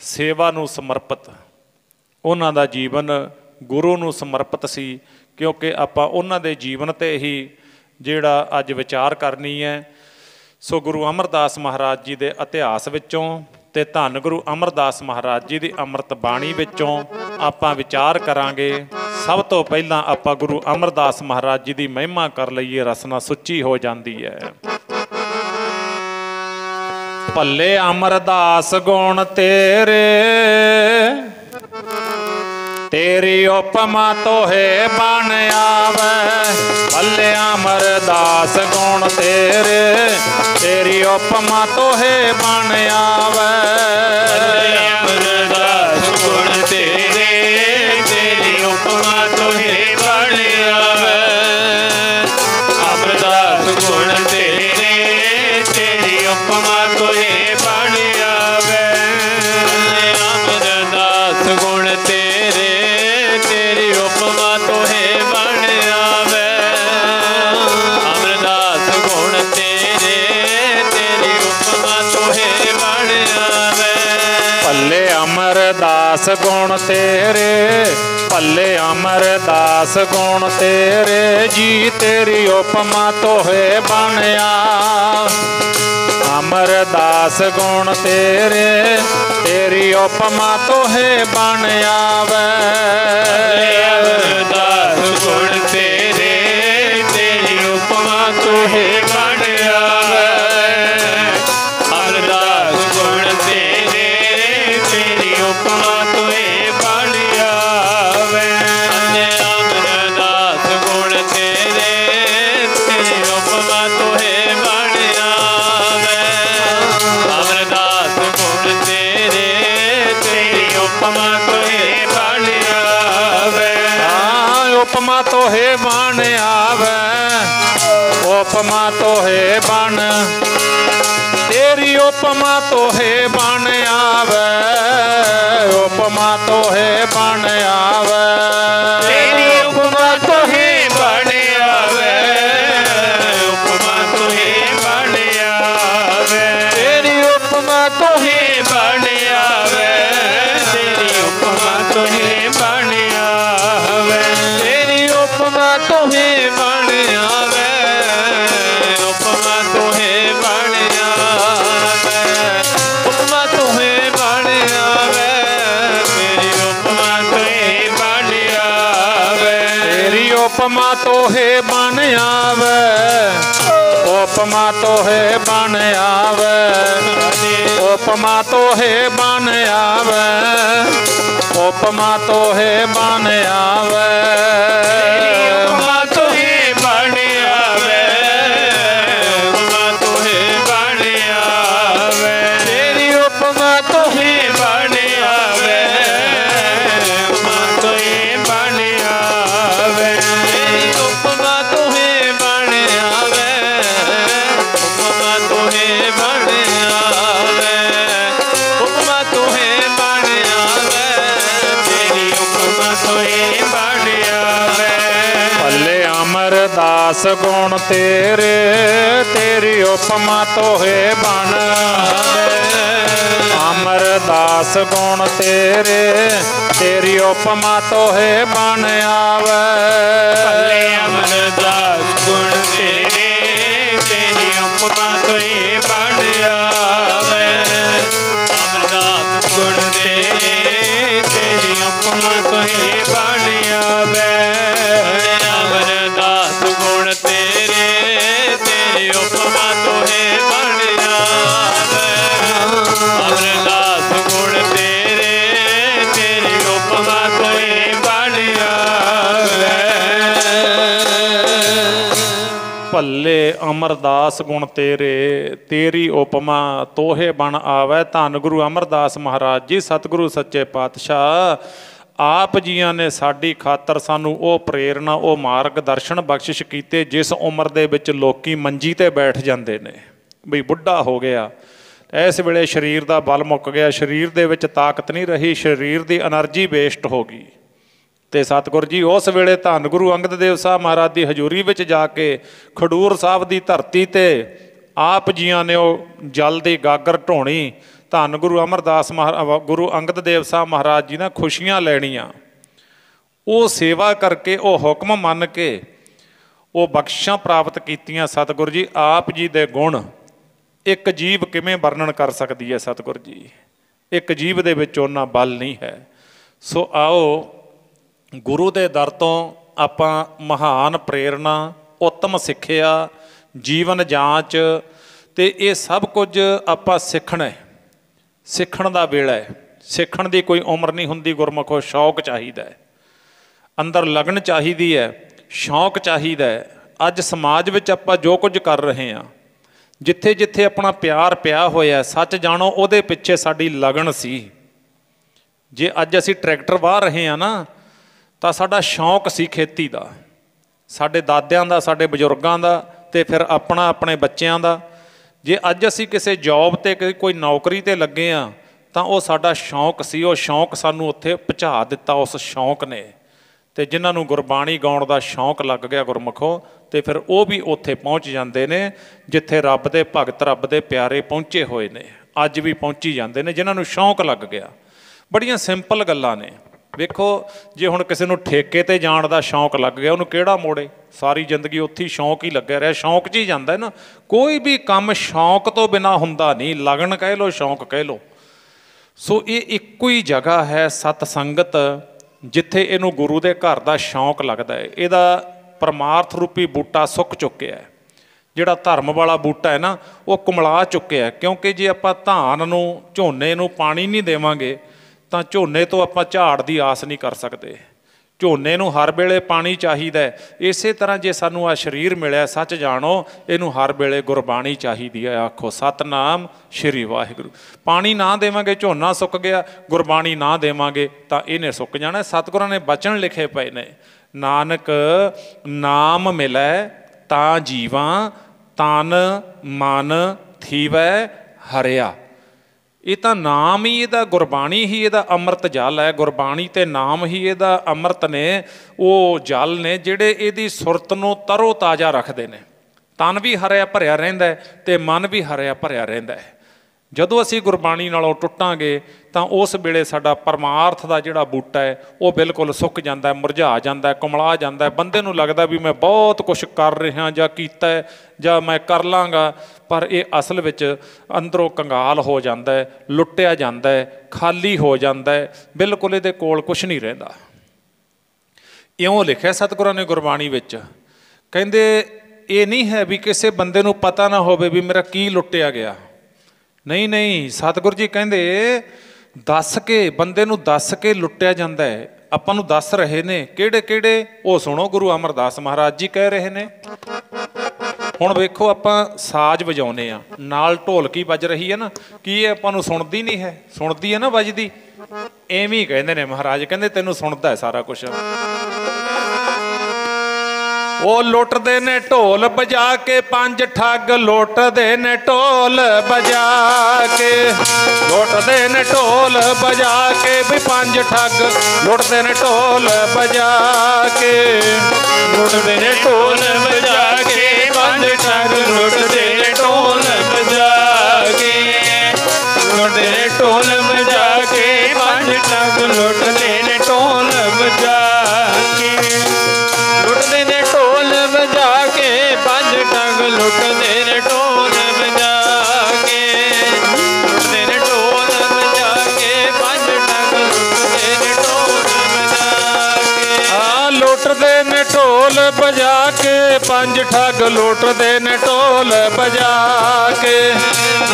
ਸੇਵਾ ਨੂੰ ਸਮਰਪਿਤ, ਉਹਨਾਂ ਦਾ ਜੀਵਨ ਗੁਰੂ ਨੂੰ ਸਮਰਪਿਤ ਸੀ। ਕਿਉਂਕਿ ਆਪਾਂ ਉਹਨਾਂ ਦੇ ਜੀਵਨ 'ਤੇ ਹੀ ਜਿਹੜਾ ਅੱਜ ਵਿਚਾਰ ਕਰਨੀ ਹੈ। ਸੋ ਗੁਰੂ ਅਮਰਦਾਸ ਮਹਾਰਾਜ ਜੀ ਦੇ ਇਤਿਹਾਸ ਵਿੱਚੋਂ ਅਤੇ ਧੰਨ ਗੁਰੂ ਅਮਰਦਾਸ ਮਹਾਰਾਜ ਜੀ ਦੀ ਅੰਮ੍ਰਿਤ ਬਾਣੀ ਵਿੱਚੋਂ ਆਪਾਂ ਵਿਚਾਰ ਕਰਾਂਗੇ। ਸਭ ਤੋਂ ਪਹਿਲਾਂ ਆਪਾਂ ਗੁਰੂ ਅਮਰਦਾਸ ਮਹਾਰਾਜ ਜੀ ਦੀ ਮਹਿਮਾ ਕਰ ਲਈਏ, ਰਸਨਾ ਸੁੱਚੀ ਹੋ ਜਾਂਦੀ ਹੈ। ਭੱਲੇ ਅਮਰਦਾਸ ਗੁਣ ਤੇਰੇ, ਤੇਰੀ ਉਪਮਾ ਤੋਹੇ ਬਣ ਆਵੇ। ਭੱਲੇ ਅਮਰਦਾਸ ਗੁਣ ਤੇਰੇ, ਤੇਰੀ ਉਪਮਾ ਤੋਹੇ ਬਣ ਆਵੇ। ਭੱਲੇ ਅਮਰਦਾਸ ਗੁਣ ਤੇਰੇ, ਤੇਰੀ ਉਪਮਾ ਤੋਹੇ ਬਣ ਆਵੇ। ਅਮਰਦਾਸ ਗੁਣ ਤੇਰੇ, ਤੇਰੀ ਉਪਮਾ ਤੋਹੇ ਬਣ ਆਵੇ। ਭੱਲੇ ਅਮਰਦਾਸ ਗੁਣ ਤੇਰੇ, ਤੇਰੀ ਉਪਮਾ ਤੋਹੇ ਬਣ ਆਵੇ। ਅਮਰਦਾਸ ਗੁਣ ਤੇਰੇ, ਤੇਰੀ ਉਪਮਾ ਤੋਹੇ ਬਣ ਆਵੇ। ਭੱਲੇ ਅਮਰਦਾਸ ਗੁਣ ਤੇਰੇ, ਭੱਲੇ ਅਮਰਦਾਸ ਗੁਣ ਤੇਰੇ, ਜੀ ਤੇਰੀ ਉਪਮਾ ਤੋਹੇ ਬਣ ਆ। ਅਮਰਦਾਸ ਗੁਣ ਤੇਰੇ, ਤੇਰੀ ਉਪਮਾ ਤੋਹੇ ਬਣ ਆਵੇ। ਅਮਰਦਾਸ ਗੁਣ ਤੇਰੇ, ਤੇਰੀ ਉਪਮਾ ਤੋਹੇ ਬਣ ਆਵੇ। ਅਮਰਦਾਸ ਗੁਣ ਤੇਰੇ, ਤੇਰੀ ਉਪਮਾ ਤੋਹੇ ਬਣ ਆਵੇ। ਅਮਰਦਾਸ ਗੁਣ ਤੇਰੇ, ਤੇਰੀ ਉਪਮਾ ਤੋਹੇ ਬਣ ਆਵੇ। ਅਮਰਦਾਸ ਗੁਣ ਤੇਰੇ, ਤੇਰੀ ਉਪਮਾ ਤੋਹੇ ਬਣ ਆਵੇ। ਉਪਮਾ ਤੋਹੇ ਬਣ ਆਵੇ, ਉਪਮਾ ਤੋਹੇ ਬਣ, ਤੇਰੀ ਉਪਮਾ ਤੋਹੇ ਬਣ ਆਵੇ। ਉਪਮਾ ਤੋਹੇ ਬਣ ਆਵੇ, ਤੇਰੀ ਉਪਮਾ ਤੋਹੇ ਬਣ ਆਵੇ। ਉਪਮਾ ਤੋਹੇ ਬਣ ਆਵੇ। ਤੇਰੀ ਉਪਮਾ ਤੋਹੇ ਬਣ ਆਵੇ। ਤੇਰੀ ਉਪਮਾ ਤੋਹੇ ਬਣ ਆਵੇ। ਤੇਰੀ ਉਪਮਾ ਤੋਹੇ ਬਣ ਆਵੇ। ਉਪਮਾ ਤੋਹੇ ਬਣ ਆਵੇ। ਉਪਮਾ ਤੋਹੇ ਬਣ ਆਵੇ। ਮੇਰੀ ਉਪਮਾ ਤੋਹੇ ਬਣ ਆਵੇ। ਤੇਰੀ ਉਪਮਾ ਤੋਹੇ ਬਣ ਆਵੇ। ਉਪਮਾ ਤੋਹੇ ਬਣ ਆਵੇ। ਉਪਮਾ ਤੋਹੇ ਬਣ ਆਵੇ। ਉਪਮਾ ਤੋਹੇ ਬਣ ਆਵੇ। ਉਪਮਾ ਤੋਹੇ ਬਣ ਆਵੇ। ਉਪਮਾ ਤੋਹੇ ਬਣ ਆਵੇ। ਅਮਰਦਾਸ ਗੁਣ ਤੇਰੇ, ਤੇਰੀ ਉਪਮਾ ਤੋਹੇ ਬਣ ਆਵੇ। ਅਮਰਦਾਸ ਗੁਣ ਤੇਰੇ, ਤੇਰੀ ਉਪਮਾ ਤੋਹੇ ਬਣ ਆਵੇ। ਭਲੇ ਅਮਰਦਾਸ ਗੁਣ ਤੇਰੇ, ਤੇਰੀ ਉਪਮਾ ਤੋਹੇ ਬਣ ਆਵੇ। ਅਮਰਦਾਸ ਗੁਣ ਤੇਰੇ, ਤੇਰੀ ਉਪਮਾ ਤੋਹੇ ਬਣ ਆਵੇ। ਅਮਰਦਾਸ ਗੁਣ ਤੇਰੇ, ਤੇਰੀ ਉਪਮਾ ਤੋਹੇ ਬਣ ਆਵੇ। ਅਮਰਦਾਸ ਗੁਣ ਤੇਰੇ, ਤੇਰੀ ਉਪਮਾ ਤੋਹੇ ਬਣ ਆਵੇ। ਭੱਲੇ ਅਮਰਦਾਸ ਗੁਣ ਤੇਰੇ, ਤੇਰੀ ਉਪਮਾ ਤੋਹੇ ਬਣ ਆਵੇ। ਧੰਨ ਗੁਰੂ ਅਮਰਦਾਸ ਮਹਾਰਾਜ ਜੀ ਸਤਿਗੁਰੂ ਸੱਚੇ ਪਾਤਸ਼ਾਹ ਆਪ ਜੀਆਂ ਨੇ ਸਾਡੀ ਖਾਤਰ ਸਾਨੂੰ ਉਹ ਪ੍ਰੇਰਨਾ, ਉਹ ਮਾਰਗ ਦਰਸ਼ਨ ਬਖਸ਼ਿਸ਼ ਕੀਤੇ ਜਿਸ ਉਮਰ ਦੇ ਵਿੱਚ ਲੋਕੀ ਮੰਜੀ ਤੇ ਬੈਠ ਜਾਂਦੇ ਨੇ ਬਈ ਬੁੱਢਾ ਹੋ ਗਿਆ, ਇਸ ਵੇਲੇ ਸਰੀਰ ਦਾ ਬਲ ਮੁੱਕ ਗਿਆ, ਸਰੀਰ ਦੇ ਵਿੱਚ ਤਾਕਤ ਨਹੀਂ ਰਹੀ, ਸਰੀਰ ਦੀ એનર્ਜੀ ਵੇਸਟ ਹੋ ਗਈ। ਤੇ ਸਤਿਗੁਰ ਜੀ ਉਸ ਵੇਲੇ ਧੰਨ ਗੁਰੂ ਅੰਗਦ ਦੇਵ ਸਾਹਿਬ ਮਹਾਰਾਜ ਦੀ ਹਜ਼ੂਰੀ ਵਿੱਚ ਜਾ ਕੇ ਖਡੂਰ ਸਾਹਿਬ ਦੀ ਧਰਤੀ ਤੇ ਆਪ ਜੀਆਂ ਨੇ ਉਹ ਜਲ ਦੀ ਗਾਗਰ ਢੋਣੀ, ਧੰਨ ਗੁਰੂ ਅਮਰਦਾਸ ਗੁਰੂ ਅੰਗਦ ਦੇਵ ਸਾਹਿਬ ਮਹਾਰਾਜ ਜੀ ਨਾਲ ਖੁਸ਼ੀਆਂ ਲੈਣੀਆਂ। ਉਹ ਸੇਵਾ ਕਰਕੇ, ਉਹ ਹੁਕਮ ਮੰਨ ਕੇ ਉਹ ਬਖਸ਼ਾਂ ਪ੍ਰਾਪਤ ਕੀਤੀਆਂ। ਸਤਿਗੁਰ ਜੀ ਆਪ ਜੀ ਦੇ ਗੁਣ ਇੱਕ ਜੀਵ ਕਿਵੇਂ ਵਰਣਨ ਕਰ ਸਕਦੀ ਹੈ ਸਤਿਗੁਰ ਜੀ, ਇੱਕ ਜੀਵ ਦੇ ਵਿੱਚ ਉਹਨਾਂ ਬਲ ਨਹੀਂ ਹੈ। ਸੋ ਆਓ ਗੁਰੂ ਦੇ ਦਰ ਤੋਂ ਆਪਾਂ ਮਹਾਨ ਪ੍ਰੇਰਨਾ, ਉੱਤਮ ਸਿੱਖਿਆ, ਜੀਵਨ ਜਾਂਚ ਤੇ ਇਹ ਸਭ ਕੁਝ ਆਪਾਂ ਸਿੱਖਣਾ ਹੈ। ਸਿੱਖਣ ਦਾ ਵੇਲਾ ਹੈ, ਸਿੱਖਣ ਦੀ ਕੋਈ ਉਮਰ ਨਹੀਂ ਹੁੰਦੀ ਗੁਰਮੁਖੋ। ਸ਼ੌਕ ਚਾਹੀਦਾ ਹੈ, ਅੰਦਰ ਲਗਨ ਚਾਹੀਦੀ ਹੈ, ਸ਼ੌਕ ਚਾਹੀਦਾ ਹੈ। ਅੱਜ ਸਮਾਜ ਵਿੱਚ ਆਪਾਂ ਜੋ ਕੁਝ ਕਰ ਰਹੇ ਹਾਂ, ਜਿੱਥੇ ਜਿੱਥੇ ਆਪਣਾ ਪਿਆਰ ਪਿਆ ਹੋਇਆ, ਸੱਚ ਜਾਣੋ ਉਹਦੇ ਪਿੱਛੇ ਸਾਡੀ ਲਗਨ ਸੀ। ਜੇ ਅੱਜ ਅਸੀਂ ਟਰੈਕਟਰ ਵਾਹ ਰਹੇ ਹਾਂ ਨਾ, ਤਾਂ ਸਾਡਾ ਸ਼ੌਕ ਸੀ ਖੇਤੀ ਦਾ, ਸਾਡੇ ਦਾਦਿਆਂ ਦਾ, ਸਾਡੇ ਬਜ਼ੁਰਗਾਂ ਦਾ, ਤੇ ਫਿਰ ਆਪਣਾ ਆਪਣੇ ਬੱਚਿਆਂ ਦਾ। ਜੇ ਅੱਜ ਅਸੀਂ ਕਿਸੇ ਜੌਬ 'ਤੇ ਕੋਈ ਨੌਕਰੀ 'ਤੇ ਲੱਗੇ ਹਾਂ ਤਾਂ ਉਹ ਸਾਡਾ ਸ਼ੌਕ ਸੀ, ਉਹ ਸ਼ੌਕ ਸਾਨੂੰ ਉੱਥੇ ਪਹੁੰਚਾ ਦਿੱਤਾ ਉਸ ਸ਼ੌਕ ਨੇ। ਅਤੇ ਜਿਨ੍ਹਾਂ ਨੂੰ ਗੁਰਬਾਣੀ ਗਾਉਣ ਦਾ ਸ਼ੌਕ ਲੱਗ ਗਿਆ ਗੁਰਮੁਖੋ, ਅਤੇ ਫਿਰ ਉਹ ਵੀ ਉੱਥੇ ਪਹੁੰਚ ਜਾਂਦੇ ਨੇ ਜਿੱਥੇ ਰੱਬ ਦੇ ਭਗਤ, ਰੱਬ ਦੇ ਪਿਆਰੇ ਪਹੁੰਚੇ ਹੋਏ ਨੇ। ਅੱਜ ਵੀ ਪਹੁੰਚੀ ਜਾਂਦੇ ਨੇ ਜਿਨ੍ਹਾਂ ਨੂੰ ਸ਼ੌਕ ਲੱਗ ਗਿਆ। ਬੜੀਆਂ ਸਿੰਪਲ ਗੱਲਾਂ ਨੇ। ਵੇਖੋ, ਜੇ ਹੁਣ ਕਿਸੇ ਨੂੰ ਠੇਕੇ 'ਤੇ ਜਾਣ ਦਾ ਸ਼ੌਕ ਲੱਗ ਗਿਆ, ਉਹਨੂੰ ਕਿਹੜਾ ਮੋੜੇ? ਸਾਰੀ ਜ਼ਿੰਦਗੀ ਉੱਥੇ ਹੀ ਸ਼ੌਕ ਹੀ ਲੱਗਿਆ ਰਿਹਾ, ਸ਼ੌਕ 'ਚ ਹੀ ਜਾਂਦਾ ਨਾ। ਕੋਈ ਵੀ ਕੰਮ ਸ਼ੌਕ ਤੋਂ ਬਿਨਾਂ ਹੁੰਦਾ ਨਹੀਂ, ਲਗਨ ਕਹਿ ਲਓ, ਸ਼ੌਕ ਕਹਿ ਲਓ। ਸੋ ਇਹ ਇੱਕੋ ਹੀ ਜਗ੍ਹਾ ਹੈ ਸਤ ਸੰਗਤ, ਜਿੱਥੇ ਇਹਨੂੰ ਗੁਰੂ ਦੇ ਘਰ ਦਾ ਸ਼ੌਕ ਲੱਗਦਾ ਹੈ। ਇਹਦਾ ਪਰਮਾਰਥ ਰੂਪੀ ਬੂਟਾ ਸੁੱਕ ਚੁੱਕਿਆ ਹੈ। ਜਿਹੜਾ ਧਰਮ ਵਾਲਾ ਬੂਟਾ ਹੈ ਨਾ, ਉਹ ਕੁਮਲਾ ਚੁੱਕਿਆ। ਕਿਉਂਕਿ ਜੇ ਆਪਾਂ ਧਾਨ ਨੂੰ, ਝੋਨੇ ਨੂੰ ਪਾਣੀ ਨਹੀਂ ਦੇਵਾਂਗੇ ਤਾਂ ਝੋਨੇ ਤੋਂ ਆਪਾਂ ਝਾੜ ਦੀ ਆਸ ਨਹੀਂ ਕਰ ਸਕਦੇ। ਝੋਨੇ ਨੂੰ ਹਰ ਵੇਲੇ ਪਾਣੀ ਚਾਹੀਦਾ। ਇਸੇ ਤਰ੍ਹਾਂ ਜੇ ਸਾਨੂੰ ਆ ਸਰੀਰ ਮਿਲਿਆ, ਸੱਚ ਜਾਣੋ, ਇਹਨੂੰ ਹਰ ਵੇਲੇ ਗੁਰਬਾਣੀ ਚਾਹੀਦੀ ਹੈ। ਆਖੋ ਸਤਿਨਾਮ ਸ਼੍ਰੀ ਵਾਹਿਗੁਰੂ। ਪਾਣੀ ਨਾ ਦੇਵਾਂਗੇ ਝੋਨਾ ਸੁੱਕ ਗਿਆ, ਗੁਰਬਾਣੀ ਨਾ ਦੇਵਾਂਗੇ ਤਾਂ ਇਹਨੇ ਸੁੱਕ ਜਾਣਾ। ਸਤਿਗੁਰਾਂ ਨੇ ਬਚਨ ਲਿਖੇ ਪਏ ਨੇ, ਨਾਨਕ ਨਾਮ ਮਿਲੈ ਤਾਂ ਜੀਵਾਂ, ਤਨ ਮਨ ਥੀਵੈ ਹਰਿਆ। ਇਹ ਤਾਂ ਨਾਮ ਹੀ ਇਹਦਾ, ਗੁਰਬਾਣੀ ਹੀ ਇਹਦਾ ਅੰਮ੍ਰਿਤ ਜਲ ਹੈ। ਗੁਰਬਾਣੀ ਤੇ ਨਾਮ ਹੀ ਇਹਦਾ ਅੰਮ੍ਰਿਤ ਨੇ, ਉਹ ਜਲ ਨੇ ਜਿਹੜੇ ਇਹਦੀ ਸੁਰਤ ਨੂੰ ਤਰੋ ਤਾਜ਼ਾ ਰੱਖਦੇ ਨੇ। ਤਨ ਵੀ ਹਰਿਆ ਭਰਿਆ ਰਹਿੰਦਾ ਹੈ ਅਤੇ ਮਨ ਵੀ ਹਰਿਆ ਭਰਿਆ ਰਹਿੰਦਾ ਹੈ। ਜਦੋਂ ਅਸੀਂ ਗੁਰਬਾਣੀ ਨਾਲੋਂ ਟੁੱਟਾਂਗੇ ਤਾਂ ਉਸ ਵੇਲੇ ਸਾਡਾ ਪਰਮਾਰਥ ਦਾ ਜਿਹੜਾ ਬੂਟਾ ਹੈ ਉਹ ਬਿਲਕੁਲ ਸੁੱਕ ਜਾਂਦਾ, ਮੁਰਝਾ ਜਾਂਦਾ, ਕੁਮਲਾ ਜਾਂਦਾ। ਬੰਦੇ ਨੂੰ ਲੱਗਦਾ ਵੀ ਮੈਂ ਬਹੁਤ ਕੁਛ ਕਰ ਰਿਹਾ ਜਾਂ ਕੀਤਾ ਜਾਂ ਮੈਂ ਕਰ ਲਾਂਗਾ, ਪਰ ਇਹ ਅਸਲ ਵਿੱਚ ਅੰਦਰੋਂ ਕੰਗਾਲ ਹੋ ਜਾਂਦਾ ਹੈ, ਲੁੱਟਿਆ ਜਾਂਦਾ ਹੈ, ਖਾਲੀ ਹੋ ਜਾਂਦਾ ਹੈ, ਬਿਲਕੁਲ ਇਹਦੇ ਕੋਲ ਕੁਛ ਨਹੀਂ ਰਹਿੰਦਾ। ਇਉਂ ਲਿਖਿਆ ਸਤਿਗੁਰਾਂ ਨੇ ਗੁਰਬਾਣੀ ਵਿੱਚ। ਕਹਿੰਦੇ ਇਹ ਨਹੀਂ ਹੈ ਵੀ ਕਿਸੇ ਬੰਦੇ ਨੂੰ ਪਤਾ ਨਾ ਹੋਵੇ ਵੀ ਮੇਰਾ ਕੀ ਲੁੱਟਿਆ ਗਿਆ। ਨਹੀਂ ਨਹੀਂ, ਸਤਿਗੁਰੂ ਜੀ ਕਹਿੰਦੇ ਦੱਸ ਕੇ, ਬੰਦੇ ਨੂੰ ਦੱਸ ਕੇ ਲੁੱਟਿਆ ਜਾਂਦਾ ਹੈ। ਆਪਾਂ ਨੂੰ ਦੱਸ ਰਹੇ ਨੇ ਕਿਹੜੇ ਕਿਹੜੇ, ਉਹ ਸੁਣੋ। ਗੁਰੂ ਅਮਰਦਾਸ ਮਹਾਰਾਜ ਜੀ ਕਹਿ ਰਹੇ ਨੇ। ਹੁਣ ਵੇਖੋ, ਆਪਾਂ ਸਾਜ਼ ਵਜਾਉਂਦੇ ਹਾਂ, ਨਾਲ ਢੋਲਕੀ ਵੱਜ ਰਹੀ ਹੈ ਨਾ, ਕੀ ਇਹ ਆਪਾਂ ਨੂੰ ਸੁਣਦੀ ਨਹੀਂ ਹੈ? ਸੁਣਦੀ ਹੈ ਨਾ, ਵੱਜਦੀ। ਐਵੇਂ ਹੀ ਕਹਿੰਦੇ ਨੇ ਮਹਾਰਾਜ, ਕਹਿੰਦੇ ਤੈਨੂੰ ਸੁਣਦਾ ਹੈ ਸਾਰਾ ਕੁਛ। ਉਹ ਲੁੱਟਦੇ ਨੇ ਢੋਲ ਵਜਾ ਕੇ, ਪੰਜ ਠੱਗ ਲੁੱਟਦੇ ਨੇ ਢੋਲ ਵਜਾ ਕੇ, ਲੁੱਟਦੇ ਨੇ ਢੋਲ ਵਜਾ ਕੇ, ਵੀ ਪੰਜ ਠੱਗ ਲੁੱਟਦੇ ਨੇ ਢੋਲ ਵਜਾ ਕੇ, ਲੁੱਟਦੇ ਨੇ ਢੋਲ ਵਜਾ ਕੇ, ਪੰਜ ਠੱਗ ਲੁੱਟਦੇ ਨੇ ਢੋਲ ਵਜਾ ਕੇ, ਲੁੱਟਦੇ ਨੇ ਢੋਲ ਵਜਾ ਕੇ, ਪੰਜ ਠੱਗ ਲੁੱਟਦੇ ਨੇ ਢੋਲ ਵਜਾ ਕੇ, ਲੁੱਟਦੇ ਨੇ ਢੋਲ ਵਜਾ ਕੇ, ਪੰਜ ਠੱਗ ਲੁੱਟਦੇ ਨੇ ਢੋਲ ਵਜਾ ਕੇ, ਲੁੱਟਦੇ ਨੇ ਢੋਲ ਵਜਾ ਕੇ, ਪੰਜ ਠੱਗ ਲੁੱਟਦੇ ਨੇ ਢੋਲ ਵਜਾ ਕੇ। ਆ ਲੁੱਟਦੇ ਨੇ ਢੋਲ ਵਜਾ ਕੇ, ਪੰਜ ਠੱਗ ਲੁੱਟਦੇ ਨੇ ਢੋਲ ਵਜਾ ਕੇ,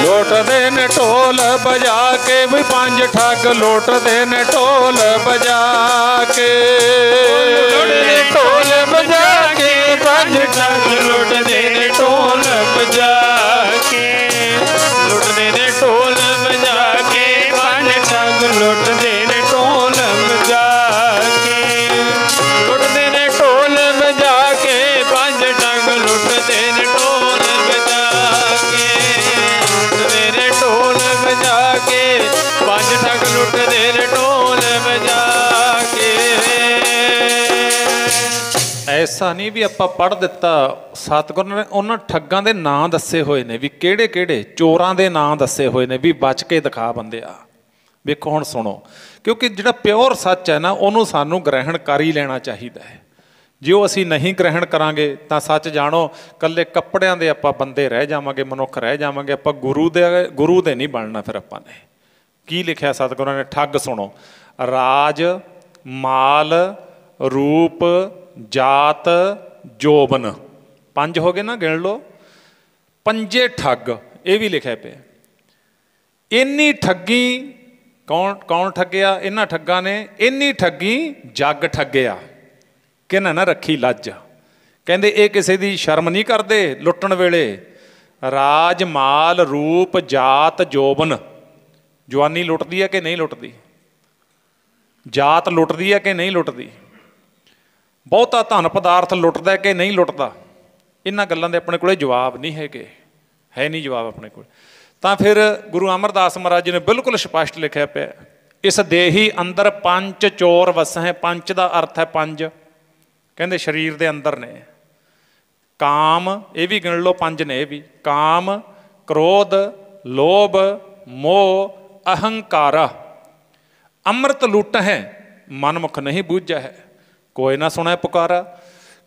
ਲੁੱਟਦੇ ਨੇ ਢੋਲ ਵਜਾ ਕੇ, ਵੀ ਪੰਜ ਠੱਗ ਲੁੱਟਦੇ ਨੇ ਢੋਲ ਵਜਾ ਕੇ, ਲੁੱਟਦੇ ਨੇ ਢੋਲ ਵਜਾ ਕੇ, ਪੰਜ ਠੱਗ ਲੁੱਟਦੇ ਨੇ ਢੋਲ ਵਜਾ ਕੇ, ਲੁੱਟਦੇ ਨੇ ਢੋਲ ਵਜਾ ਕੇ, ਪੰਜ ਠੱਗ ਲੁੱਟਦੇ ਨੇ ਢੋਲ ਵਜਾ ਕੇ, ਲੁੱਟਦੇ ਨੇ ਢੋਲ ਵਜਾ ਕੇ, ਪੰਜ ਠੱਗ ਲੁੱਟਦੇ ਨੇ ਢੋਲ ਵਜਾ ਕੇ, ਲੁੱਟਦੇ ਨੇ ਢੋਲ ਵਜਾ ਕੇ, ਪੰਜ ਠੱਗ ਲੁੱਟਦੇ ਨੇ ਢੋਲ ਵਜਾ ਕੇ। ਐਸਾ ਨਹੀਂ ਵੀ ਆਪਾਂ ਪੜ੍ਹ ਦਿੱਤਾ, ਸਤਿਗੁਰੂ ਨੇ ਉਹਨਾਂ ਠੱਗਾਂ ਦੇ ਨਾਂ ਦੱਸੇ ਹੋਏ ਨੇ, ਵੀ ਕਿਹੜੇ ਕਿਹੜੇ ਚੋਰਾਂ ਦੇ ਨਾਂ ਦੱਸੇ ਹੋਏ ਨੇ, ਵੀ ਬਚ ਕੇ ਦਿਖਾ ਬੰਦਿਆ। ਵੇਖੋ ਹੁਣ ਸੁਣੋ, ਕਿਉਂਕਿ ਜਿਹੜਾ ਪਿਓਰ ਸੱਚ ਹੈ ਨਾ, ਉਹਨੂੰ ਸਾਨੂੰ ਗ੍ਰਹਿਣ ਕਰ ਹੀ ਲੈਣਾ ਚਾਹੀਦਾ ਹੈ। ਜੇ ਉਹ ਅਸੀਂ ਨਹੀਂ ਗ੍ਰਹਿਣ ਕਰਾਂਗੇ ਤਾਂ ਸੱਚ ਜਾਣੋ ਇਕੱਲੇ ਕੱਪੜਿਆਂ ਦੇ ਆਪਾਂ ਬੰਦੇ ਰਹਿ ਜਾਵਾਂਗੇ, ਮਨੁੱਖ ਰਹਿ ਜਾਵਾਂਗੇ, ਆਪਾਂ ਗੁਰੂ ਦੇ ਨਹੀਂ ਬਣਨਾ। ਫਿਰ ਆਪਾਂ ਨੇ ਕੀ ਲਿਖਿਆ ਸਤਿਗੁਰਾਂ ਨੇ? ਠੱਗ ਸੁਣੋ, ਰਾਜ ਮਾਲ ਰੂਪ ਜਾਤ ਜੋਬਨ, ਪੰਜ ਹੋ ਗਏ ਨਾ, ਗਿਣ ਲਓ। ਪੰਜੇ ਠੱਗ, ਇਹ ਵੀ ਲਿਖਿਆ ਪਿਆ। ਇੰਨੀ ਠੱਗੀ ਕੌਣ ਠੱਗਿਆ? ਇਹਨਾਂ ਠੱਗਾਂ ਨੇ। ਇੰਨੀ ਠੱਗੀ ਜੱਗ ਠੱਗਿਆ, ਕਿਹਨਾਂ ਨਾ ਰੱਖੀ ਲੱਜ। ਕਹਿੰਦੇ ਇਹ ਕਿਸੇ ਦੀ ਸ਼ਰਮ ਨਹੀਂ ਕਰਦੇ ਲੁੱਟਣ ਵੇਲੇ। ਰਾਜ ਮਾਲ ਰੂਪ ਜਾਤ ਜੋਬਨ, ਜਵਾਨੀ ਲੁੱਟਦੀ ਹੈ ਕਿ ਨਹੀਂ ਲੁੱਟਦੀ? ਜਾਤ ਲੁੱਟਦੀ ਹੈ ਕਿ ਨਹੀਂ ਲੁੱਟਦੀ? ਬਹੁਤਾ ਧਨ ਪਦਾਰਥ ਲੁੱਟਦਾ ਕਿ ਨਹੀਂ ਲੁੱਟਦਾ? ਇਹਨਾਂ ਗੱਲਾਂ ਦੇ ਆਪਣੇ ਕੋਲ ਜਵਾਬ ਨਹੀਂ ਹੈਗੇ, ਹੈ ਨਹੀਂ ਜਵਾਬ ਆਪਣੇ ਕੋਲ। ਤਾਂ ਫਿਰ ਗੁਰੂ ਅਮਰਦਾਸ ਮਹਾਰਾਜ ਜੀ ਨੇ ਬਿਲਕੁਲ ਸਪਸ਼ਟ ਲਿਖਿਆ ਪਿਆ, ਇਸ ਦੇਹੀ ਅੰਦਰ ਪੰਜ ਚੋਰ ਵਸਹਿ। ਪੰਜ ਦਾ ਅਰਥ ਹੈ ਪੰਜ, ਕਹਿੰਦੇ ਸਰੀਰ ਦੇ ਅੰਦਰ ਨੇ। ਕਾਮ, ਇਹ ਵੀ ਗਿਣ ਲਓ, ਪੰਜ ਨੇ ਇਹ ਵੀ। ਕਾਮ, ਕ੍ਰੋਧ, ਲੋਭ, ਮੋਹ, ਅਹੰਕਾਰਾ। ਅੰਮ੍ਰਿਤ ਲੁੱਟ ਹੈ, ਮਨਮੁਖ ਨਹੀਂ ਬੂਝਾ ਹੈ, ਕੋਈ ਨਾ ਸੁਣਿਆ ਪੁਕਾਰਾ।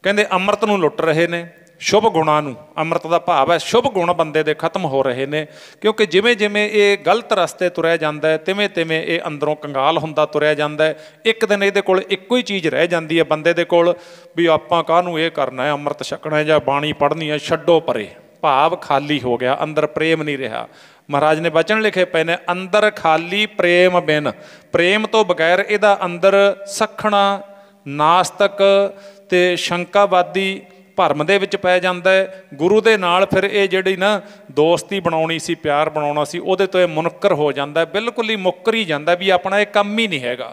ਕਹਿੰਦੇ ਅੰਮ੍ਰਿਤ ਨੂੰ ਲੁੱਟ ਰਹੇ ਨੇ, ਸ਼ੁਭ ਗੁਣਾਂ ਨੂੰ। ਅੰਮ੍ਰਿਤ ਦਾ ਭਾਵ ਹੈ ਸ਼ੁਭ ਗੁਣ ਬੰਦੇ ਦੇ ਖਤਮ ਹੋ ਰਹੇ ਨੇ, ਕਿਉਂਕਿ ਜਿਵੇਂ ਜਿਵੇਂ ਇਹ ਗਲਤ ਰਸਤੇ ਤੁਰਿਆ ਜਾਂਦਾ ਹੈ, ਤਿਵੇਂ ਤਿਵੇਂ ਇਹ ਅੰਦਰੋਂ ਕੰਗਾਲ ਹੁੰਦਾ ਤੁਰਿਆ ਜਾਂਦਾ ਹੈ। ਇੱਕ ਦਿਨ ਇਹਦੇ ਕੋਲ ਇੱਕੋ ਹੀ ਚੀਜ਼ ਰਹਿ ਜਾਂਦੀ ਹੈ ਬੰਦੇ ਦੇ ਕੋਲ, ਵੀ ਆਪਾਂ ਕਾਹਨੂੰ ਇਹ ਕਰਨਾ ਹੈ, ਅੰਮ੍ਰਿਤ ਛਕਣਾ ਹੈ ਜਾਂ ਬਾਣੀ ਪੜ੍ਹਨੀ ਹੈ, ਛੱਡੋ ਪਰੇ। ਭਾਵ ਖਾਲੀ ਹੋ ਗਿਆ, ਅੰਦਰ ਪ੍ਰੇਮ ਨਹੀਂ ਰਿਹਾ। ਮਹਾਰਾਜ ਨੇ ਵਚਨ ਲਿਖੇ ਪਏ ਨੇ, ਅੰਦਰ ਖਾਲੀ ਪ੍ਰੇਮ ਬਿਨ। ਪ੍ਰੇਮ ਤੋਂ ਬਗੈਰ ਇਹਦਾ ਅੰਦਰ ਸੱਖਣਾ, ਨਾਸਤਕ ਤੇ ਸ਼ੰਕਾਵਾਦੀ ਭਰਮ ਦੇ ਵਿੱਚ ਪੈ ਜਾਂਦਾ ਹੈ। ਗੁਰੂ ਦੇ ਨਾਲ ਫਿਰ ਇਹ ਜਿਹੜੀ ਨਾ ਦੋਸਤੀ ਬਣਾਉਣੀ ਸੀ, ਪਿਆਰ ਬਣਾਉਣਾ ਸੀ, ਉਹਦੇ ਤੋਂ ਇਹ ਮੁਨੱਕਰ ਹੋ ਜਾਂਦਾ, ਬਿਲਕੁਲ ਹੀ ਮੁੱਕਰ ਹੀ ਜਾਂਦਾ ਵੀ ਆਪਣਾ ਇਹ ਕੰਮ ਹੀ ਨਹੀਂ ਹੈਗਾ।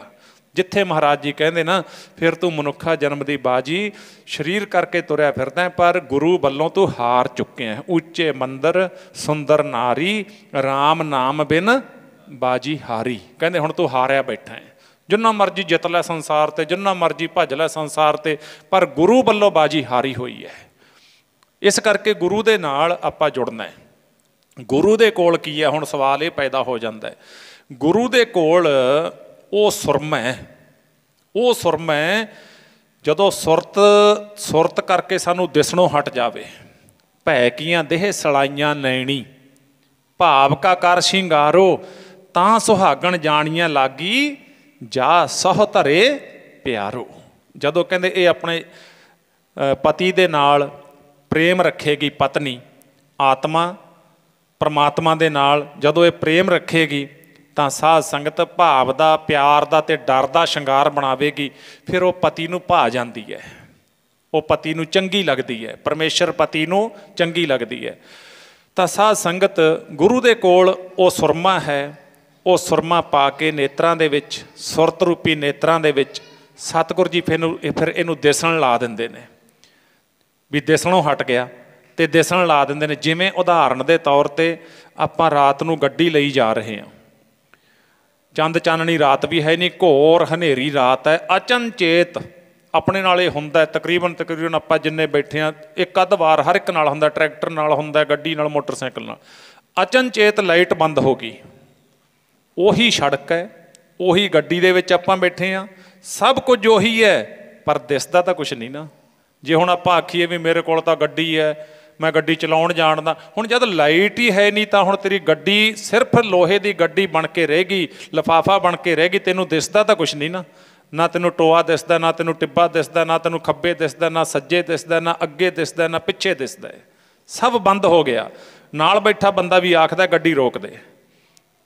ਜਿੱਥੇ ਮਹਾਰਾਜ ਜੀ ਕਹਿੰਦੇ ਨਾ, ਫਿਰ ਤੂੰ ਮਨੁੱਖਾ ਜਨਮ ਦੀ ਬਾਜੀ ਸਰੀਰ ਕਰਕੇ ਤੁਰਿਆ ਫਿਰਦਾ, ਪਰ ਗੁਰੂ ਵੱਲੋਂ ਤੂੰ ਹਾਰ ਚੁੱਕਿਆ। ਉੱਚੇ ਮੰਦਰ ਸੁੰਦਰ ਨਾਰੀ, ਰਾਮ ਨਾਮ ਬਿਨ ਬਾਜੀ ਹਾਰੀ। ਕਹਿੰਦੇ ਹੁਣ ਤੂੰ ਹਾਰਿਆ ਬੈਠਾ ਹੈ, ਜਿੰਨਾ ਮਰਜੀ ਜਿੱਤ ਲੈ ਸੰਸਾਰ ਤੇ, ਜਿੰਨਾ ਮਰਜੀ ਭੱਜ ਲੈ ਸੰਸਾਰ ਤੇ, ਪਰ ਗੁਰੂ ਵੱਲੋਂ ਬਾਜੀ ਹਾਰੀ ਹੋਈ ਹੈ। ਇਸ ਕਰਕੇ ਗੁਰੂ ਦੇ ਨਾਲ ਆਪਾਂ ਜੁੜਨਾ ਹੈ। ਗੁਰੂ ਦੇ ਕੋਲ ਕੀ ਹੈ? ਹੁਣ ਸਵਾਲ ਇਹ ਪੈਦਾ ਹੋ ਜਾਂਦਾ ਹੈ, ਗੁਰੂ ਦੇ ਕੋਲ ਉਹ ਸੁਰਮਾ ਹੈ, ਉਹ ਸੁਰਮਾ ਹੈ ਜਦੋਂ ਸੁਰਤ ਕਰਕੇ ਸਾਨੂੰ ਦਿਸਣੋਂ ਹਟ ਜਾਵੇ। ਭੈ ਕੀਆਂ ਦੇਹ ਸਲਾਈਆਂ ਨੈਣੀ, ਭਾਵ ਕਾ ਕਰ ਸ਼ਿੰਗਾਰੋ, ਤਾਂ ਸੁਹਾਗਣ ਜਾਣੀਆਂ ਲਾਗੀ, ਜਾ ਸਹੁ ਧਰੇ ਪਿਆਰੋ। ਜਦੋਂ ਕਹਿੰਦੇ ਇਹ ਆਪਣੇ ਪਤੀ ਦੇ ਨਾਲ ਪ੍ਰੇਮ ਰੱਖੇਗੀ ਪਤਨੀ, ਆਤਮਾ ਪਰਮਾਤਮਾ ਦੇ ਨਾਲ ਜਦੋਂ ਇਹ ਪ੍ਰੇਮ ਰੱਖੇਗੀ, ਤਾਂ ਸਾਧ ਸੰਗਤ ਭਾਵ ਦਾ, ਪਿਆਰ ਦਾ ਤੇ ਡਰ ਦਾ ਸ਼ਿੰਗਾਰ ਬਣਾਵੇਗੀ। ਫਿਰ ਉਹ ਪਤੀ ਨੂੰ ਭਾ ਜਾਂਦੀ ਹੈ, ਉਹ ਪਤੀ ਨੂੰ ਚੰਗੀ ਲੱਗਦੀ ਹੈ, ਪਰਮੇਸ਼ਰ ਪਤੀ ਨੂੰ ਚੰਗੀ ਲੱਗਦੀ ਹੈ। ਤਾਂ ਸਾਧ ਸੰਗਤ ਗੁਰੂ ਦੇ ਕੋਲ ਉਹ ਸੁਰਮਾ ਹੈ, ਉਹ ਸੁਰਮਾ ਪਾ ਕੇ ਨੇਤਰਾਂ ਦੇ ਵਿੱਚ, ਸੁਰਤ ਰੂਪੀ ਨੇਤਰਾਂ ਦੇ ਵਿੱਚ ਸਤਿਗੁਰ ਜੀ ਫਿਰ ਇਹਨੂੰ ਦਿਸਣ ਲਾ ਦਿੰਦੇ ਨੇ। ਵੀ ਦਿਸਣੋਂ ਹਟ ਗਿਆ ਤੇ ਦਿਸਣ ਲਾ ਦਿੰਦੇ ਨੇ। ਜਿਵੇਂ ਉਦਾਹਰਨ ਦੇ ਤੌਰ ਤੇ ਆਪਾਂ ਰਾਤ ਨੂੰ ਗੱਡੀ ਲਈ ਜਾ ਰਹੇ ਹਾਂ, ਚੰਦ ਚਾਨਣੀ ਰਾਤ ਵੀ ਹੈ ਨਹੀਂ, ਘੋਰ ਹਨੇਰੀ ਰਾਤ ਹੈ, ਅਚਨਚੇਤ ਆਪਣੇ ਨਾਲ ਇਹ ਹੁੰਦਾ। ਤਕਰੀਬਨ ਆਪਾਂ ਜਿੰਨੇ ਬੈਠੇ ਹਾਂ, ਇੱਕ ਅੱਧ ਵਾਰ ਹਰ ਇੱਕ ਨਾਲ ਹੁੰਦਾ, ਟਰੈਕਟਰ ਨਾਲ ਹੁੰਦਾ, ਗੱਡੀ ਨਾਲ, ਮੋਟਰਸਾਈਕਲ ਨਾਲ। ਅਚਨਚੇਤ ਲਾਈਟ ਬੰਦ ਹੋ ਗਈ। ਉਹੀ ਸੜਕ ਹੈ, ਉਹੀ ਗੱਡੀ ਦੇ ਵਿੱਚ ਆਪਾਂ ਬੈਠੇ ਹਾਂ, ਸਭ ਕੁਝ ਉਹੀ ਹੈ, ਪਰ ਦਿਸਦਾ ਤਾਂ ਕੁਛ ਨਹੀਂ ਨਾ। ਜੇ ਹੁਣ ਆਪਾਂ ਆਖੀਏ ਵੀ ਮੇਰੇ ਕੋਲ ਤਾਂ ਗੱਡੀ ਹੈ, ਮੈਂ ਗੱਡੀ ਚਲਾਉਣ ਜਾਣਦਾ, ਹੁਣ ਜਦ ਲਾਈਟ ਹੀ ਹੈ ਨਹੀਂ ਤਾਂ ਹੁਣ ਤੇਰੀ ਗੱਡੀ ਸਿਰਫ ਲੋਹੇ ਦੀ ਗੱਡੀ ਬਣ ਕੇ ਰਹਿ ਗਈ, ਲਿਫਾਫਾ ਬਣ ਕੇ ਰਹਿ ਗਈ। ਤੈਨੂੰ ਦਿਸਦਾ ਤਾਂ ਕੁਛ ਨਹੀਂ ਨਾ, ਨਾ ਤੈਨੂੰ ਟੋਆ ਦਿਸਦਾ, ਨਾ ਤੈਨੂੰ ਟਿੱਬਾ ਦਿਸਦਾ, ਨਾ ਤੈਨੂੰ ਖੱਬੇ ਦਿਸਦਾ, ਨਾ ਸੱਜੇ ਦਿਸਦਾ, ਨਾ ਅੱਗੇ ਦਿਸਦਾ, ਨਾ ਪਿੱਛੇ ਦਿਸਦਾ। ਸਭ ਬੰਦ ਹੋ ਗਿਆ। ਨਾਲ ਬੈਠਾ ਬੰਦਾ ਵੀ ਆਖਦਾ ਗੱਡੀ ਰੋਕ ਦੇ,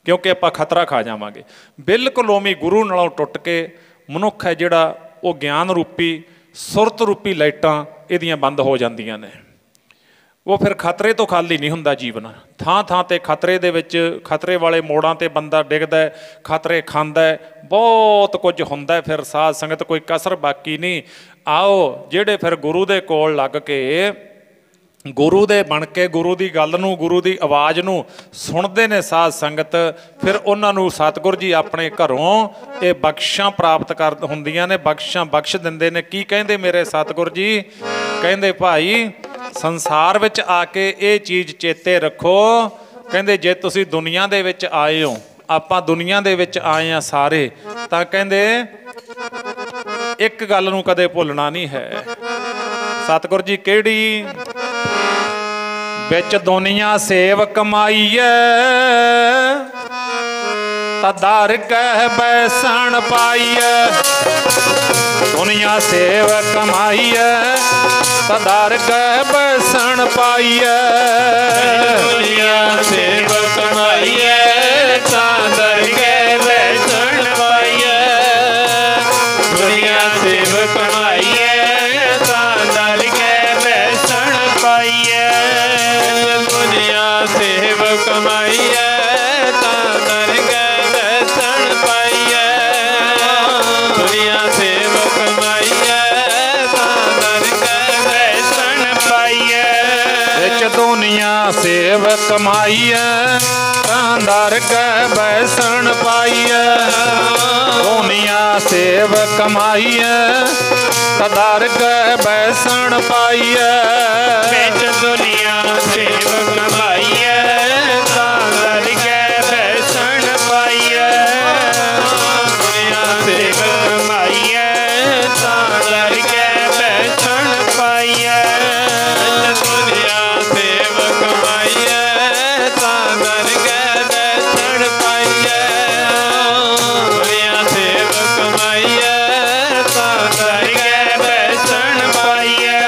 ਕਿਉਂਕਿ ਆਪਾਂ ਖਤਰਾ ਖਾ ਜਾਵਾਂਗੇ। ਬਿਲਕੁਲ ਉਵੇਂ ਗੁਰੂ ਨਾਲੋਂ ਟੁੱਟ ਕੇ ਮਨੁੱਖ ਹੈ ਜਿਹੜਾ, ਉਹ ਗਿਆਨ ਰੂਪੀ, ਸੁਰਤ ਰੂਪੀ ਲਾਈਟਾਂ ਇਹਦੀਆਂ ਬੰਦ ਹੋ ਜਾਂਦੀਆਂ ਨੇ। ਉਹ ਫਿਰ ਖਤਰੇ ਤੋਂ ਖਾਲੀ ਨਹੀਂ ਹੁੰਦਾ ਜੀਵਨ। ਥਾਂ ਥਾਂ 'ਤੇ ਖਤਰੇ ਦੇ ਵਿੱਚ, ਖਤਰੇ ਵਾਲੇ ਮੋੜਾਂ 'ਤੇ ਬੰਦਾ ਡਿੱਗਦਾ, ਖਤਰੇ ਖਾਂਦਾ, ਬਹੁਤ ਕੁਝ ਹੁੰਦਾ। ਫਿਰ ਸਾਧ ਸੰਗਤ ਕੋਈ ਕਸਰ ਬਾਕੀ ਨਹੀਂ। ਆਓ ਜਿਹੜੇ ਫਿਰ ਗੁਰੂ ਦੇ ਕੋਲ ਲੱਗ ਕੇ, ਗੁਰੂ ਦੇ ਬਣ ਕੇ, ਗੁਰੂ ਦੀ ਗੱਲ ਨੂੰ, ਗੁਰੂ ਦੀ ਆਵਾਜ਼ ਨੂੰ ਸੁਣਦੇ ਨੇ ਸਾਧ ਸੰਗਤ, ਫਿਰ ਉਹਨਾਂ ਨੂੰ ਸਤਿਗੁਰ ਜੀ ਆਪਣੇ ਘਰੋਂ ਇਹ ਬਖਸ਼ਾਂ ਪ੍ਰਾਪਤ ਕਰ ਹੁੰਦੀਆਂ ਨੇ, ਬਖਸ਼ਾਂ ਬਖਸ਼ ਦਿੰਦੇ ਨੇ। ਕੀ ਕਹਿੰਦੇ ਮੇਰੇ ਸਤਿਗੁਰ ਜੀ? ਕਹਿੰਦੇ ਭਾਈ ਸੰਸਾਰ ਵਿੱਚ ਆ ਕੇ ਇਹ ਚੀਜ਼ ਚੇਤੇ ਰੱਖੋ, ਕਹਿੰਦੇ ਜੇ ਤੁਸੀਂ ਦੁਨੀਆ ਦੇ ਵਿੱਚ ਆਏ ਹੋ, ਆਪਾਂ ਦੁਨੀਆ ਦੇ ਵਿੱਚ ਆਏ ਹਾਂ ਸਾਰੇ, ਤਾਂ ਕਹਿੰਦੇ ਇੱਕ ਗੱਲ ਨੂੰ ਕਦੇ ਭੁੱਲਣਾ ਨਹੀਂ ਹੈ। ਸਤਿਗੁਰ ਜੀ ਕਿਹੜੀ? ਵਿੱਚ ਦੁਨੀਆ ਸੇਵ ਕਮਾਈਐ, ਤਾਂ ਦਰ ਕਹਿ ਬੈਸਣ ਪਾਈਐ। ਦੁਨੀਆ ਸੇਵ ਕਮਾਈਐ, ਤਾਂ ਦਰ ਕਹਿ ਬੈਸਣ ਪਾਈਐ। ਦੁਨੀਆ ਸੇਵ ਕਮਾਈਐ, ਤਾਂ ਦਰ ਕਹਿ ਬੈਸਣ ਪਾਈਐ। ਦੁਨੀਆ ਸੇਵ ਕਮਾਈਐ, ਤਾਂ ਦਰ ਕਹਿ ਬੈਸਣ ਪਾਈਐ। ਦੁਨੀਆ ਸੇਵ ਕਮਾਈਐ, ਤਾਂ ਦਰ ਕਹਿ ਬੈਸਣ ਪਾਈਐ। ਦੁਨੀਆ ਸੇਵ ਕਮਾਈਐ, ਤਾਂ ਦਰ ਕਹਿ ਬੈਸਣ ਪਾਈਐ। ਵਿੱਚ ਦੁਨੀਆ ਸੇਵ ਕਮਾਈਐ, ਤਾਂ ਦਰ ਕਹਿ ਬੈਸਣ ਪਾਈਐ। ਦੁਨੀਆ ਸੇਵ ਕਮਾਈਐ, ਤਾਂ ਦਰ ਕਹਿ ਬੈਸਣ ਪਾਈਐ। ਵਿੱਚ ਦੁਨੀਆ ਸੇਵ ਕਮਾਈਐ, ਤਾਂ ਦਰ ਕਹਿ ਬੈਸਣ ਪਾਈਐ। ਦੁਨੀਆ ਸੇਵ ਕਮਾਈਐ, ਤਾਂ ਦਰ ਕਹਿ ਬੈਸਣ ਪਾਈਐ। ਦੁਨੀਆ ਸੇਵ ਕਮਾਈਐ, ਤਾਂ ਦਰ ਕਹਿ ਬੈਸਣ ਪਾਈਐ। ਦੁਨੀਆ ਸੇਵ ਕਮਾਈਐ, ਤਾਂ ਦਰ ਕਹਿ ਬੈਸਣ ਪਾਈਐ।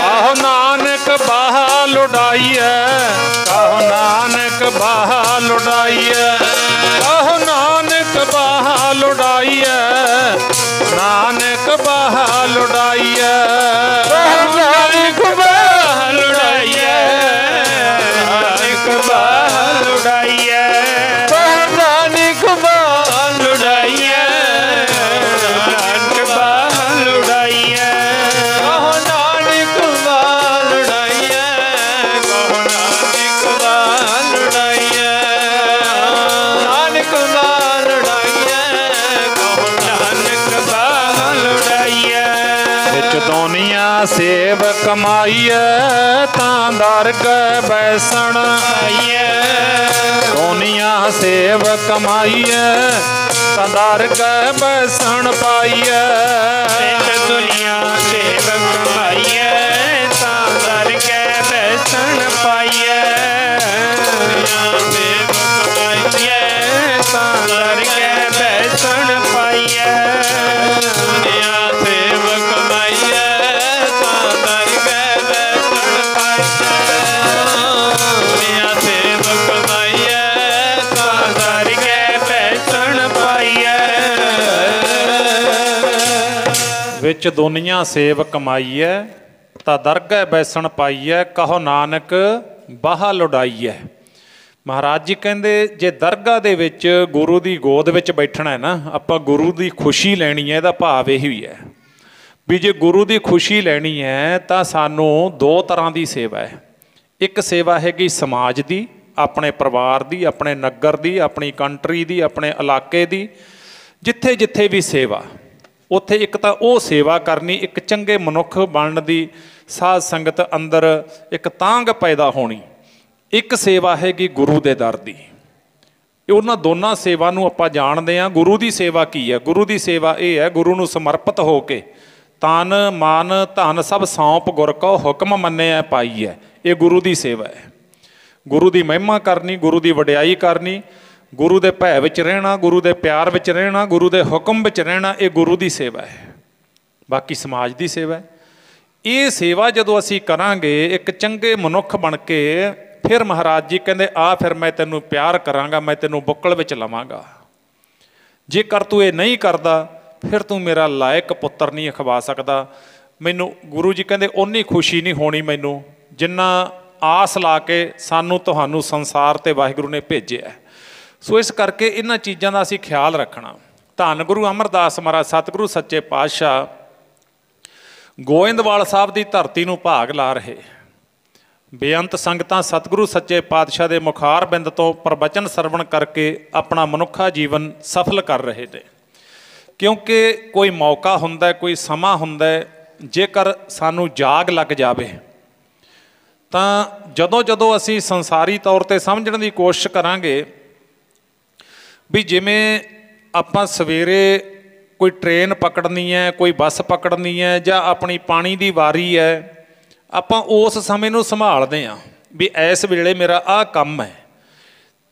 ਆਹੋ ਨਾਨਕ ਬਾਹ ਲੁਡਾਈਐ, ਆਹੋ ਨਾਨਕ ਬਾਹ ਲੁਡਾਈਐ, ਆਹੋ ਨਾਨਕ ਬਾਹ ਲੁਡਾਈਐ, ਨਾਨਕ ਬਾਹ ਲੁਡਾਈਐ। ਨਾਨਕ ਬਾਹ ਲੁਡਾਈਐ, ਨਾਨਕ ਬਾਹ ਲੁਡਾਈਐ। ਨਾਨਕ ਬਾਹ ਲੁਡਾਈਐ, ਨਾਨਕ ਬਾਹ ਲੁਡਾਈਐ। ਕਹੋ ਨਾਨਕ ਬਾਹ ਲੁਡਾਈਐ, ਕਹੋ ਨਾਨਕ ਬਾਹ ਲੁਡਾਈਐ। ਨਾਨਕ ਬਾਹ ਲੁਡਾਈਐ, ਕਹੋ ਨਾਨਕ ਬਾਹ ਲੁਡਾਈਐ। ਵਿੱਚ ਦੁਨੀਆ ਸੇਵ ਕਮਾਈਐ, ਤਾਂ ਦਰ ਕਹਿ ਬੈਸਣ ਪਾਈਐ। ਦੁਨੀਆ ਸੇਵ ਕਮਾਈਐ, ਤਾਂ ਦਰ ਕਹਿ ਬੈਸਣ ਪਾਈਐ। ਵਿੱਚ ਦੁਨੀਆ ਸੇਵ ਕਮਾਈਐ, ਤਾਂ ਦਰ ਕਹਿ ਬੈਸਣ ਪਾਈਐ। ਦੁਨੀਆ ਸੇਵ ਕਮਾਈਐ, ਤਾਂ ਦਰ ਕਹਿ ਬੈਸਣ ਪਾਈਐ। ਦੁਨੀਆ ਸੇਵ ਕਮਾਈਐ, ਤਾਂ ਦਰ ਕਹਿ ਬੈਸਣ ਪਾਈਐ। ਦੁਨੀਆ ਸੇਵ ਕਮਾਈਐ, ਤਾਂ ਦਰ ਕਹਿ ਬੈਸਣ ਪਾਈਐ। ਵਿੱਚ ਦੁਨੀਆ ਸੇਵ ਕਮਾਈਐ, ਤਾਂ ਦਰਗਹਿ ਬੈਸਣ ਪਾਈਐ। ਕਹੋ ਨਾਨਕ ਬਾਹ ਲੁਡਾਈਐ। ਮਹਾਰਾਜ ਜੀ ਕਹਿੰਦੇ ਜੇ ਦਰਗਾਹ ਦੇ ਵਿੱਚ ਗੁਰੂ ਦੀ ਗੋਦ ਵਿੱਚ ਬੈਠਣਾ ਹੈ ਨਾ, ਆਪਾਂ ਗੁਰੂ ਦੀ ਖੁਸ਼ੀ ਲੈਣੀ ਹੈ, ਇਹਦਾ ਭਾਵ ਇਹੀ ਹੈ। ਵੀ ਜੇ ਗੁਰੂ ਦੀ ਖੁਸ਼ੀ ਲੈਣੀ ਹੈ ਤਾਂ ਸਾਨੂੰ ਦੋ ਤਰ੍ਹਾਂ ਦੀ ਸੇਵਾ ਹੈ। ਇੱਕ ਸੇਵਾ ਹੈਗੀ ਸਮਾਜ ਦੀ, ਆਪਣੇ ਪਰਿਵਾਰ ਦੀ, ਆਪਣੇ ਨਗਰ ਦੀ, ਆਪਣੀ ਕੰਟਰੀ ਦੀ, ਆਪਣੇ ਇਲਾਕੇ ਦੀ, ਜਿੱਥੇ ਜਿੱਥੇ ਵੀ ਸੇਵਾ, ਉੱਥੇ ਇੱਕ ਤਾਂ ਉਹ ਸੇਵਾ ਕਰਨੀ, ਇੱਕ ਚੰਗੇ ਮਨੁੱਖ ਬਣਨ ਦੀ ਸਾਧ ਸੰਗਤ ਅੰਦਰ ਇੱਕ ਤਾਂਘ ਪੈਦਾ ਹੋਣੀ। ਇੱਕ ਸੇਵਾ ਹੈਗੀ ਗੁਰੂ ਦੇ ਦਰ ਦੀ। ਉਹਨਾਂ ਦੋਨਾਂ ਸੇਵਾ ਨੂੰ ਆਪਾਂ ਜਾਣਦੇ ਹਾਂ। ਗੁਰੂ ਦੀ ਸੇਵਾ ਕੀ ਹੈ? ਗੁਰੂ ਦੀ ਸੇਵਾ ਇਹ ਹੈ, ਗੁਰੂ ਨੂੰ ਸਮਰਪਿਤ ਹੋ ਕੇ ਤਨ ਮਨ ਧਨ ਸਭ ਸੌਂਪ ਗੁਰ ਕੋ ਹੁਕਮ ਮੰਨਿਆ ਪਾਈ ਹੈ। ਇਹ ਗੁਰੂ ਦੀ ਸੇਵਾ ਹੈ। ਗੁਰੂ ਦੀ ਮਹਿਮਾ ਕਰਨੀ, ਗੁਰੂ ਦੀ ਵਡਿਆਈ ਕਰਨੀ, ਗੁਰੂ ਦੇ ਭੈ ਵਿੱਚ ਰਹਿਣਾ, ਗੁਰੂ ਦੇ ਪਿਆਰ ਵਿੱਚ ਰਹਿਣਾ, ਗੁਰੂ ਦੇ ਹੁਕਮ ਵਿੱਚ ਰਹਿਣਾ, ਇਹ ਗੁਰੂ ਦੀ ਸੇਵਾ ਹੈ। ਬਾਕੀ ਸਮਾਜ ਦੀ ਸੇਵਾ ਹੈ। ਇਹ ਸੇਵਾ ਜਦੋਂ ਅਸੀਂ ਕਰਾਂਗੇ ਇੱਕ ਚੰਗੇ ਮਨੁੱਖ ਬਣ ਕੇ, ਫਿਰ ਮਹਾਰਾਜ ਜੀ ਕਹਿੰਦੇ ਆ ਫਿਰ ਮੈਂ ਤੈਨੂੰ ਪਿਆਰ ਕਰਾਂਗਾ, ਮੈਂ ਤੈਨੂੰ ਬੁੱਕਲ ਵਿੱਚ ਲਵਾਂਗਾ। ਜੇਕਰ ਤੂੰ ਇਹ ਨਹੀਂ ਕਰਦਾ ਫਿਰ ਤੂੰ ਮੇਰਾ ਲਾਇਕ ਪੁੱਤਰ ਨਹੀਂ ਅਖਵਾ ਸਕਦਾ। ਮੈਨੂੰ ਗੁਰੂ ਜੀ ਕਹਿੰਦੇ ਓਨੀ ਖੁਸ਼ੀ ਨਹੀਂ ਹੋਣੀ ਮੈਨੂੰ ਜਿੰਨਾ ਆਸ ਲਾ ਕੇ ਸਾਨੂੰ ਤੁਹਾਨੂੰ ਸੰਸਾਰ 'ਤੇ ਵਾਹਿਗੁਰੂ ਨੇ ਭੇਜਿਆ। ਸੋ ਇਸ ਕਰਕੇ ਇਹਨਾਂ ਚੀਜ਼ਾਂ ਦਾ ਅਸੀਂ ਖਿਆਲ ਰੱਖਣਾ। ਧੰਨ ਗੁਰੂ ਅਮਰਦਾਸ ਮਹਾਰਾਜ ਸਤਿਗੁਰੂ ਸੱਚੇ ਪਾਤਸ਼ਾਹ ਗੋਇੰਦਵਾਲ ਸਾਹਿਬ ਦੀ ਧਰਤੀ ਨੂੰ ਭਾਗ ਲਾ ਰਹੇ। ਬੇਅੰਤ ਸੰਗਤਾਂ ਸਤਿਗੁਰੂ ਸੱਚੇ ਪਾਤਸ਼ਾਹ ਦੇ ਮੁਖਾਰ ਬਿੰਦ ਤੋਂ ਪ੍ਰਵਚਨ ਸਰਵਣ ਕਰਕੇ ਆਪਣਾ ਮਨੁੱਖਾ ਜੀਵਨ ਸਫਲ ਕਰ ਰਹੇ ਨੇ। ਕਿਉਂਕਿ ਕੋਈ ਮੌਕਾ ਹੁੰਦਾ, ਕੋਈ ਸਮਾਂ ਹੁੰਦਾ, ਜੇਕਰ ਸਾਨੂੰ ਜਾਗ ਲੱਗ ਜਾਵੇ ਤਾਂ ਜਦੋਂ ਜਦੋਂ ਅਸੀਂ ਸੰਸਾਰੀ ਤੌਰ 'ਤੇ ਸਮਝਣ ਦੀ ਕੋਸ਼ਿਸ਼ ਕਰਾਂਗੇ ਵੀ ਜਿਵੇਂ ਆਪਾਂ ਸਵੇਰੇ ਕੋਈ ਟ੍ਰੇਨ ਪਕੜਨੀ ਹੈ, ਕੋਈ ਬੱਸ ਪਕੜਨੀ ਹੈ, ਜਾਂ ਆਪਣੀ ਪਾਣੀ ਦੀ ਵਾਰੀ ਹੈ, ਆਪਾਂ ਉਸ ਸਮੇਂ ਨੂੰ ਸੰਭਾਲਦੇ ਹਾਂ ਵੀ ਇਸ ਵੇਲੇ ਮੇਰਾ ਆਹ ਕੰਮ ਹੈ।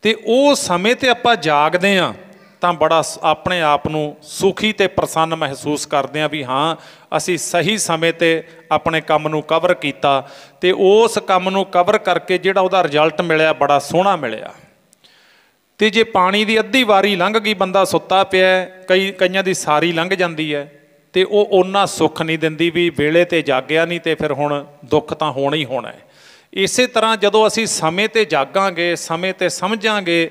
ਅਤੇ ਉਹ ਸਮੇਂ 'ਤੇ ਆਪਾਂ ਜਾਗਦੇ ਹਾਂ ਤਾਂ ਬੜਾ ਆਪਣੇ ਆਪ ਨੂੰ ਸੁਖੀ ਅਤੇ ਪ੍ਰਸੰਨ ਮਹਿਸੂਸ ਕਰਦੇ ਹਾਂ ਵੀ ਹਾਂ ਅਸੀਂ ਸਹੀ ਸਮੇਂ 'ਤੇ ਆਪਣੇ ਕੰਮ ਨੂੰ ਕਵਰ ਕੀਤਾ ਅਤੇ ਉਸ ਕੰਮ ਨੂੰ ਕਵਰ ਕਰਕੇ ਜਿਹੜਾ ਉਹਦਾ ਰਿਜ਼ਲਟ ਮਿਲਿਆ ਬੜਾ ਸੋਹਣਾ ਮਿਲਿਆ। ਅਤੇ ਜੇ ਪਾਣੀ ਦੀ ਅੱਧੀ ਵਾਰੀ ਲੰਘ ਗਈ, ਬੰਦਾ ਸੁੱਤਾ ਪਿਆ, ਕਈਆਂ ਦੀ ਸਾਰੀ ਲੰਘ ਜਾਂਦੀ ਹੈ, ਅਤੇ ਉਹ ਓਨਾ ਸੁੱਖ ਨਹੀਂ ਦਿੰਦੀ ਵੀ ਵੇਲੇ 'ਤੇ ਜਾਗਿਆ ਨਹੀਂ ਅਤੇ ਫਿਰ ਹੁਣ ਦੁੱਖ ਤਾਂ ਹੋਣਾ ਹੀ ਹੋਣਾ ਹੈ। ਇਸੇ ਤਰ੍ਹਾਂ ਜਦੋਂ ਅਸੀਂ ਸਮੇਂ 'ਤੇ ਜਾਗਾਂਗੇ, ਸਮੇਂ 'ਤੇ ਸਮਝਾਂਗੇ,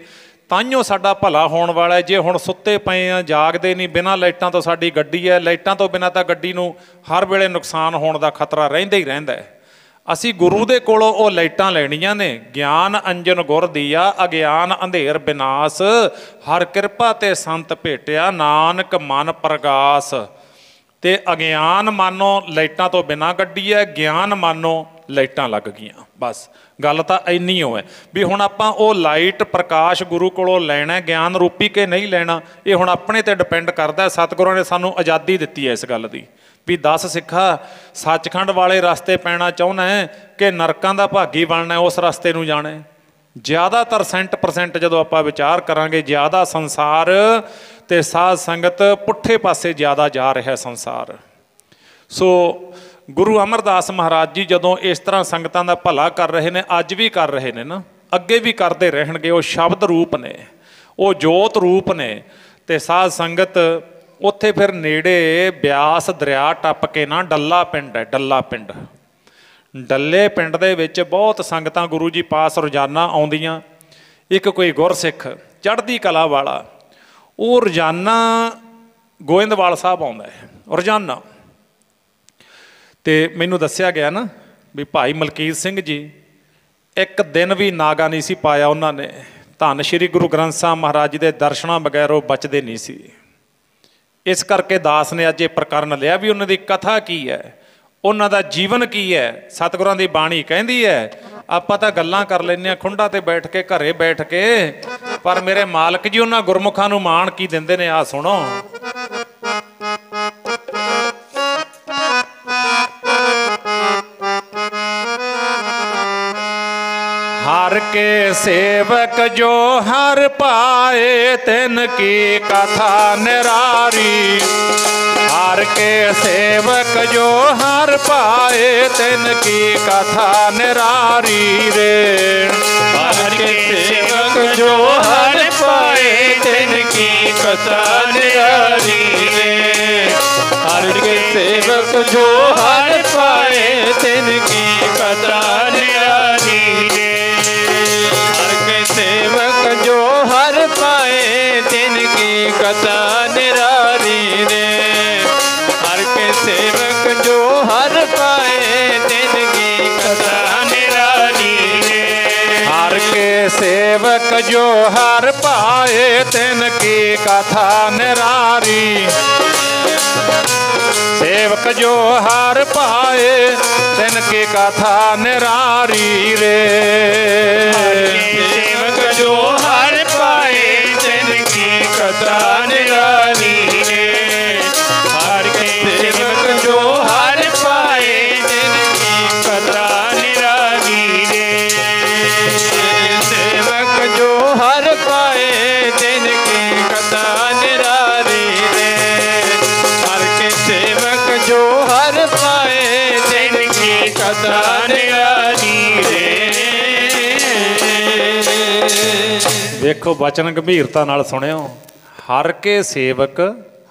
ਤਾਂਹੀਓ ਸਾਡਾ ਭਲਾ ਹੋਣ ਵਾਲਾ ਹੈ। ਜੇ ਹੁਣ ਸੁੱਤੇ ਪਏ ਆ, ਜਾਗਦੇ ਨਹੀਂ, ਬਿਨਾਂ ਲਾਈਟਾਂ ਤੋਂ ਸਾਡੀ ਗੱਡੀ ਹੈ, ਲਾਈਟਾਂ ਤੋਂ ਬਿਨਾਂ ਤਾਂ ਗੱਡੀ ਨੂੰ ਹਰ ਵੇਲੇ ਨੁਕਸਾਨ ਹੋਣ ਦਾ ਖਤਰਾ ਰਹਿੰਦਾ ਹੀ ਰਹਿੰਦਾ ਹੈ। ਅਸੀਂ ਗੁਰੂ ਦੇ ਕੋਲੋਂ ਉਹ ਲਾਈਟਾਂ ਲੈਣੀਆਂ ਨੇ। ਗਿਆਨ ਅੰਜਨ ਗੁਰ ਦੀਆ, ਅਗਿਆਨ ਅੰਧੇਰ ਵਿਨਾਸ਼, ਹਰ ਕਿਰਪਾ ਤੇ ਸੰਤ ਭੇਟਿਆ, ਨਾਨਕ ਮਨ ਪ੍ਰਗਾਸ। ਅਤੇ ਅਗਿਆਨ ਮਾਨੋ ਲਾਈਟਾਂ ਤੋਂ ਬਿਨਾਂ ਗੱਡੀ ਹੈ, ਗਿਆਨ ਮਾਨੋ ਲਾਈਟਾਂ ਲੱਗ ਗਈਆਂ। ਬਸ ਗੱਲ ਤਾਂ ਇੰਨੀ ਹੋ ਹੈ ਵੀ ਹੁਣ ਆਪਾਂ ਉਹ ਲਾਈਟ ਪ੍ਰਕਾਸ਼ ਗੁਰੂ ਕੋਲੋਂ ਲੈਣਾ, ਗਿਆਨ ਰੂਪੀ ਕਿ ਨਹੀਂ ਲੈਣਾ, ਇਹ ਹੁਣ ਆਪਣੇ 'ਤੇ ਡਿਪੈਂਡ ਕਰਦਾ। ਸਤਿਗੁਰਾਂ ਨੇ ਸਾਨੂੰ ਆਜ਼ਾਦੀ ਦਿੱਤੀ ਹੈ ਇਸ ਗੱਲ ਦੀ ਵੀ 10 ਸਿੱਖਾ ਸੱਚਖੰਡ ਵਾਲੇ ਰਸਤੇ ਪੈਣਾ ਚਾਹੁੰਦਾ ਹੈ ਕਿ ਨਰਕਾਂ ਦਾ ਭਾਗੀ ਬਣਨਾ, ਉਸ ਰਸਤੇ ਨੂੰ ਜਾਣਾ। ਜ਼ਿਆਦਾਤਰ % ਜਦੋਂ ਆਪਾਂ ਵਿਚਾਰ ਕਰਾਂਗੇ, ਜ਼ਿਆਦਾ ਸੰਸਾਰ ਅਤੇ ਸਾਧ ਸੰਗਤ ਪੁੱਠੇ ਪਾਸੇ ਜ਼ਿਆਦਾ ਜਾ ਰਿਹਾ ਸੰਸਾਰ। ਸੋ ਗੁਰੂ ਅਮਰਦਾਸ ਮਹਾਰਾਜ ਜੀ ਜਦੋਂ ਇਸ ਤਰ੍ਹਾਂ ਸੰਗਤਾਂ ਦਾ ਭਲਾ ਕਰ ਰਹੇ ਨੇ, ਅੱਜ ਵੀ ਕਰ ਰਹੇ ਨੇ ਨਾ, ਅੱਗੇ ਵੀ ਕਰਦੇ ਰਹਿਣਗੇ। ਉਹ ਸ਼ਬਦ ਰੂਪ ਨੇ, ਉਹ ਜੋਤ ਰੂਪ ਨੇ। ਅਤੇ ਸਾਧ ਸੰਗਤ ਉੱਥੇ ਫਿਰ ਨੇੜੇ ਬਿਆਸ ਦਰਿਆ ਟੱਪ ਕੇ ਨਾ ਡੱਲਾ ਪਿੰਡ ਹੈ, ਡੱਲਾ ਪਿੰਡ, ਡੱਲੇ ਪਿੰਡ ਦੇ ਵਿੱਚ ਬਹੁਤ ਸੰਗਤਾਂ ਗੁਰੂ ਜੀ ਪਾਸ ਰੋਜ਼ਾਨਾ ਆਉਂਦੀਆਂ। ਇੱਕ ਕੋਈ ਗੁਰਸਿੱਖ ਚੜ੍ਹਦੀ ਕਲਾ ਵਾਲਾ, ਉਹ ਰੋਜ਼ਾਨਾ ਗੋਇੰਦਵਾਲ ਸਾਹਿਬ ਆਉਂਦਾ ਹੈ, ਰੋਜ਼ਾਨਾ। ਅਤੇ ਮੈਨੂੰ ਦੱਸਿਆ ਗਿਆ ਨਾ ਵੀ ਭਾਈ ਮਲਕੀਤ ਸਿੰਘ ਜੀ ਇੱਕ ਦਿਨ ਵੀ ਨਾਗਾ ਨਹੀਂ ਸੀ ਪਾਇਆ ਉਹਨਾਂ ਨੇ। ਧੰਨ ਸ਼੍ਰੀ ਗੁਰੂ ਗ੍ਰੰਥ ਸਾਹਿਬ ਮਹਾਰਾਜ ਜੀ ਦੇ ਦਰਸ਼ਨਾਂ ਬਗੈਰ ਉਹ ਬਚਦੇ ਨਹੀਂ ਸੀ। ਇਸ ਕਰਕੇ ਦਾਸ ਨੇ ਅੱਜ ਇਹ ਪ੍ਰਕਰਨ ਲਿਆ ਵੀ ਉਹਨਾਂ ਦੀ ਕਥਾ ਕੀ ਹੈ, ਉਹਨਾਂ ਦਾ ਜੀਵਨ ਕੀ ਹੈ। ਸਤਿਗੁਰਾਂ ਦੀ ਬਾਣੀ ਕਹਿੰਦੀ ਹੈ, ਆਪਾਂ ਤਾਂ ਗੱਲਾਂ ਕਰ ਲੈਂਦੇ ਹਾਂ ਖੁੰਡਾਂ ਤੇ ਬੈਠ ਕੇ, ਘਰੇ ਬੈਠ ਕੇ, ਪਰ ਮੇਰੇ ਮਾਲਕ ਜੀ ਉਹਨਾਂ ਗੁਰਮੁਖਾਂ ਨੂੰ ਮਾਣ ਕੀ ਦਿੰਦੇ ਨੇ, ਆਹ ਸੁਣੋ। हर के सेवक जो हर पाए तिन की कथा निरारी। हर के सेवक जो हर पाए तिन की कथा निरारी रे। हर के सेवक जो हर पाए तिन की कथा निरारी रे। हर के सेवक जो हर पाए तिन की कथा निरारी रे। सेवक जो हर पाए तिनकी कथा निरारी रे। हर के सेवक हर पाए तिनकी कथा निराली रे। हर के सेवक जो हर पाए तिनकी कथा निरारी। सेवक जो हर पाए तिनकी कथा निरारी रे। सेवक जो हर पाए तिनकी कथा निराली रे। हर के सेवक जो हर पाए तिनकी कथा निराली रे। सेवक जो हर पाए तिनकी कथा निराली रे। हर के सेवक जो हर पाए तिनकी कथा निराली रे। देखो बचन गंभीरता नाल सुनियो। हर के सेवक,